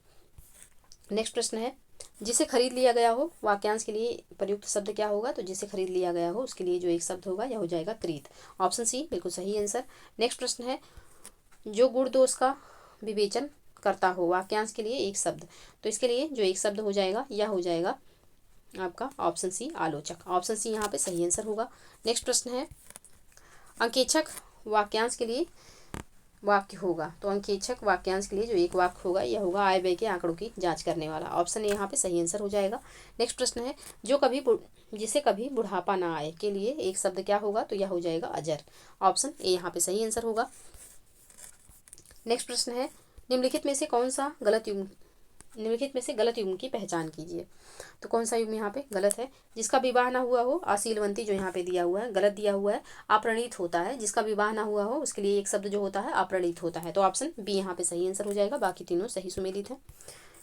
नेक्स्ट प्रश्न है जिसे खरीद लिया गया हो वाक्यांश के लिए प्रयुक्त शब्द क्या होगा। तो जिसे खरीद लिया गया हो उसके लिए जो एक शब्द होगा यह हो जाएगा क्रीत। ऑप्शन सी बिल्कुल सही आंसर। नेक्स्ट प्रश्न है जो गुण दोष का विवेचन करता हो, वाक्यांश के लिए एक शब्द। तो इसके लिए जो एक शब्द हो जाएगा यह हो जाएगा आपका ऑप्शन सी आलोचक। ऑप्शन सी यहाँ पे सही आंसर होगा। नेक्स्ट प्रश्न है अंकेक्षक वाक्यांश के लिए वाक्य होगा। तो अंकेक्षक वाक्यांश के लिए जो एक वाक्य होगा यह होगा आय व्यय के आंकड़ों की जांच करने वाला। ऑप्शन ए यहाँ पे सही आंसर हो जाएगा। नेक्स्ट प्रश्न है जिसे कभी बुढ़ापा ना आए के लिए एक शब्द क्या होगा। तो यह हो जाएगा अजर। ऑप्शन ए यहाँ पे सही आंसर होगा। नेक्स्ट प्रश्न है निम्नलिखित में से गलत युग्म की पहचान कीजिए। तो कौन सा युग्म यहाँ पे गलत है। जिसका विवाह ना हुआ हो, अशीलवंती जो यहाँ पे दिया हुआ है गलत दिया हुआ है। अप्रणीत होता है, जिसका विवाह ना हुआ हो उसके लिए एक शब्द जो होता है अप्रणीत होता है। तो ऑप्शन बी यहाँ पे सही आंसर हो जाएगा। बाकी तीनों सही सुमेलित है।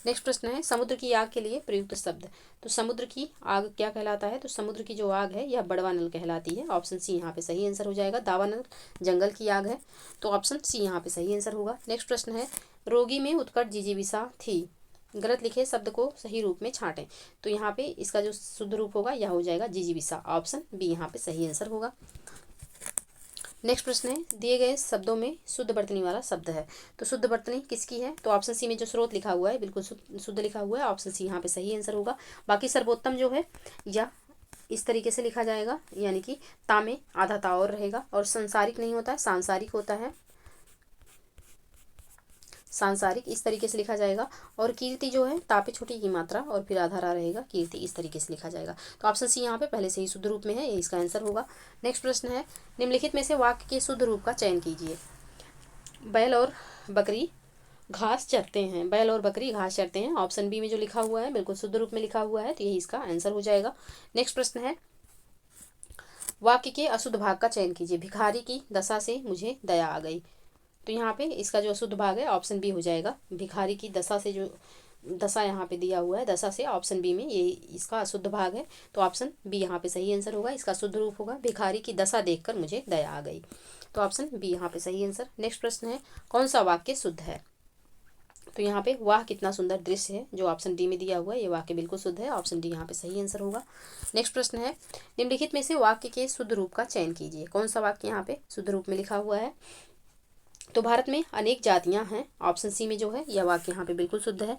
नेक्स्ट प्रश्न है समुद्र की आग के लिए प्रयुक्त शब्द। तो समुद्र की आग क्या कहलाता है। तो समुद्र की जो आग है यह बड़वानल कहलाती है। ऑप्शन सी यहाँ पे सही आंसर हो जाएगा। दावानल जंगल की आग है। तो ऑप्शन सी यहाँ पे सही आंसर होगा। नेक्स्ट प्रश्न है रोगी में उत्कट जिजीविषा थी। गलत लिखे शब्द को सही रूप में छांटें। तो यहाँ पे इसका जो शुद्ध रूप होगा यह हो जाएगा जिजीविषा। ऑप्शन बी यहाँ पे सही आंसर होगा। नेक्स्ट प्रश्न है दिए गए शब्दों में शुद्ध वर्तनी वाला शब्द है। तो शुद्ध वर्तनी किसकी है। तो ऑप्शन सी में जो स्रोत लिखा हुआ है बिल्कुल शुद्ध लिखा हुआ है। ऑप्शन सी यहाँ पे सही आंसर होगा। बाकी सर्वोत्तम जो है या इस तरीके से लिखा जाएगा, यानी कि ता में आधा ता और रहेगा, और संसारिक नहीं होता है, सांसारिक होता है। सांसारिक इस तरीके से लिखा जाएगा। और कीर्ति जो है ता पे छोटी की मात्रा और फिर आधा रा रहेगा, कीर्ति इस तरीके से लिखा जाएगा। तो ऑप्शन सी यहाँ पे पहले से ही शुद्ध रूप में है, ये इसका आंसर होगा। नेक्स्ट प्रश्न है निम्नलिखित में से वाक्य के शुद्ध रूप का चयन कीजिए। बैल और बकरी घास चरते हैं। बैल और बकरी घास चरते हैं। ऑप्शन बी में जो लिखा हुआ है बिल्कुल शुद्ध रूप में लिखा हुआ है, तो यही इसका आंसर हो जाएगा। नेक्स्ट प्रश्न है वाक्य के अशुद्ध भाग का चयन कीजिए। भिखारी की दशा से मुझे दया आ गई। तो यहाँ पे इसका जो अशुद्ध भाग है ऑप्शन बी हो जाएगा। भिखारी की दशा से जो दशा यहाँ पे दिया हुआ है दशा से, ऑप्शन बी में ये इसका अशुद्ध भाग है। तो ऑप्शन बी यहाँ पे सही आंसर होगा। इसका शुद्ध रूप होगा भिखारी की दशा देखकर मुझे दया आ गई। तो ऑप्शन बी यहाँ पे सही आंसर। नेक्स्ट प्रश्न है कौन सा वाक्य शुद्ध है। तो यहाँ पे वाह कितना सुंदर दृश्य है, जो ऑप्शन डी में दिया हुआ है ये वाक्य बिल्कुल शुद्ध है। ऑप्शन डी यहाँ पे सही आंसर होगा। नेक्स्ट प्रश्न है निम्नलिखित में से वाक्य के शुद्ध रूप का चयन कीजिए। कौन सा वाक्य यहाँ पे शुद्ध रूप में लिखा हुआ है। तो भारत में अनेक जातियां हैं। ऑप्शन सी में जो है यह वाक्य यहाँ पे बिल्कुल शुद्ध है।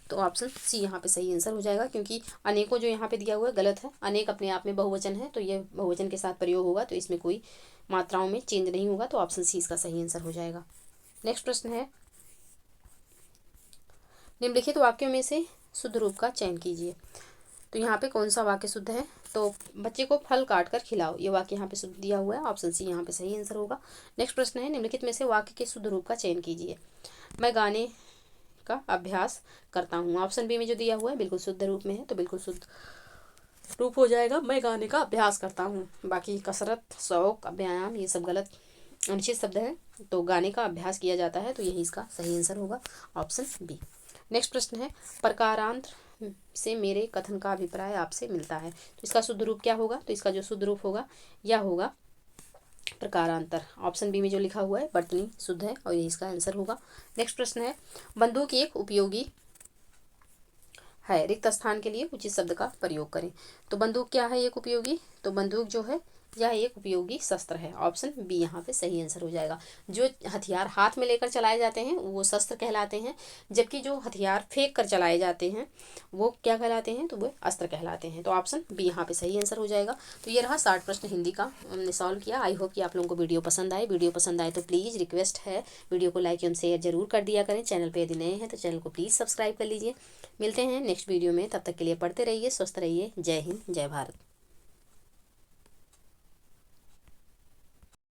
तो ऑप्शन सी यहाँ पे सही आंसर हो जाएगा, क्योंकि अनेकों जो यहाँ पे दिया हुआ है गलत है। अनेक अपने आप में बहुवचन है, तो ये बहुवचन के साथ प्रयोग होगा, तो इसमें कोई मात्राओं में चेंज नहीं होगा। तो ऑप्शन सी इसका सही आंसर हो जाएगा। नेक्स्ट प्रश्न है निम्नलिखित वाक्यों में से शुद्ध रूप का चयन कीजिए। तो यहाँ पे कौन सा वाक्य शुद्ध है। तो बच्चे को फल काट कर खिलाओ, ये वाक्य यहाँ पे शुद्ध दिया हुआ है। ऑप्शन सी यहाँ पे सही आंसर होगा। नेक्स्ट प्रश्न है निम्नलिखित में से वाक्य के शुद्ध रूप का चयन कीजिए। मैं गाने का अभ्यास करता हूँ। ऑप्शन बी में जो दिया हुआ है बिल्कुल शुद्ध रूप में है, तो बिल्कुल शुद्ध रूप हो जाएगा मैं गाने का अभ्यास करता हूँ। बाकी कसरत, शौक, व्यायाम ये सब गलत अनुचित शब्द है। तो गाने का अभ्यास किया जाता है, तो यही इसका सही आंसर होगा। Option B. नेक्स्ट प्रश्न है प्रकारांतर से मेरे कथन का अभिप्राय आपसे मिलता है। तो इसका शुद्ध रूप क्या होगा। तो इसका जो शुद्ध रूप होगा यह होगा प्रकारांतर। ऑप्शन बी में जो लिखा हुआ है वर्तनी शुद्ध है, और यही इसका आंसर होगा। नेक्स्ट प्रश्न है बंदूक एक उपयोगी है, रिक्त स्थान के लिए उचित शब्द का प्रयोग करें। तो बंदूक क्या है एक उपयोगी। तो बंदूक जो है यह एक उपयोगी शस्त्र है। ऑप्शन बी यहाँ पे सही आंसर हो जाएगा। जो हथियार हाथ में लेकर चलाए जाते हैं वो शस्त्र कहलाते हैं, जबकि जो हथियार फेंक कर चलाए जाते हैं वो क्या कहलाते हैं। तो वो अस्त्र कहलाते हैं। तो ऑप्शन बी यहाँ पे सही आंसर हो जाएगा। तो ये रहा 60 प्रश्न हिंदी का हमने सॉल्व किया। आई होप कि आप लोगों को वीडियो पसंद आए। वीडियो पसंद आए तो प्लीज़ रिक्वेस्ट है वीडियो को लाइक एवं शेयर जरूर कर दिया करें। चैनल पर यदि नए हैं तो चैनल को प्लीज़ सब्सक्राइब कर लीजिए। मिलते हैं नेक्स्ट वीडियो में, तब तक के लिए पढ़ते रहिए, स्वस्थ रहिए। जय हिंद, जय भारत।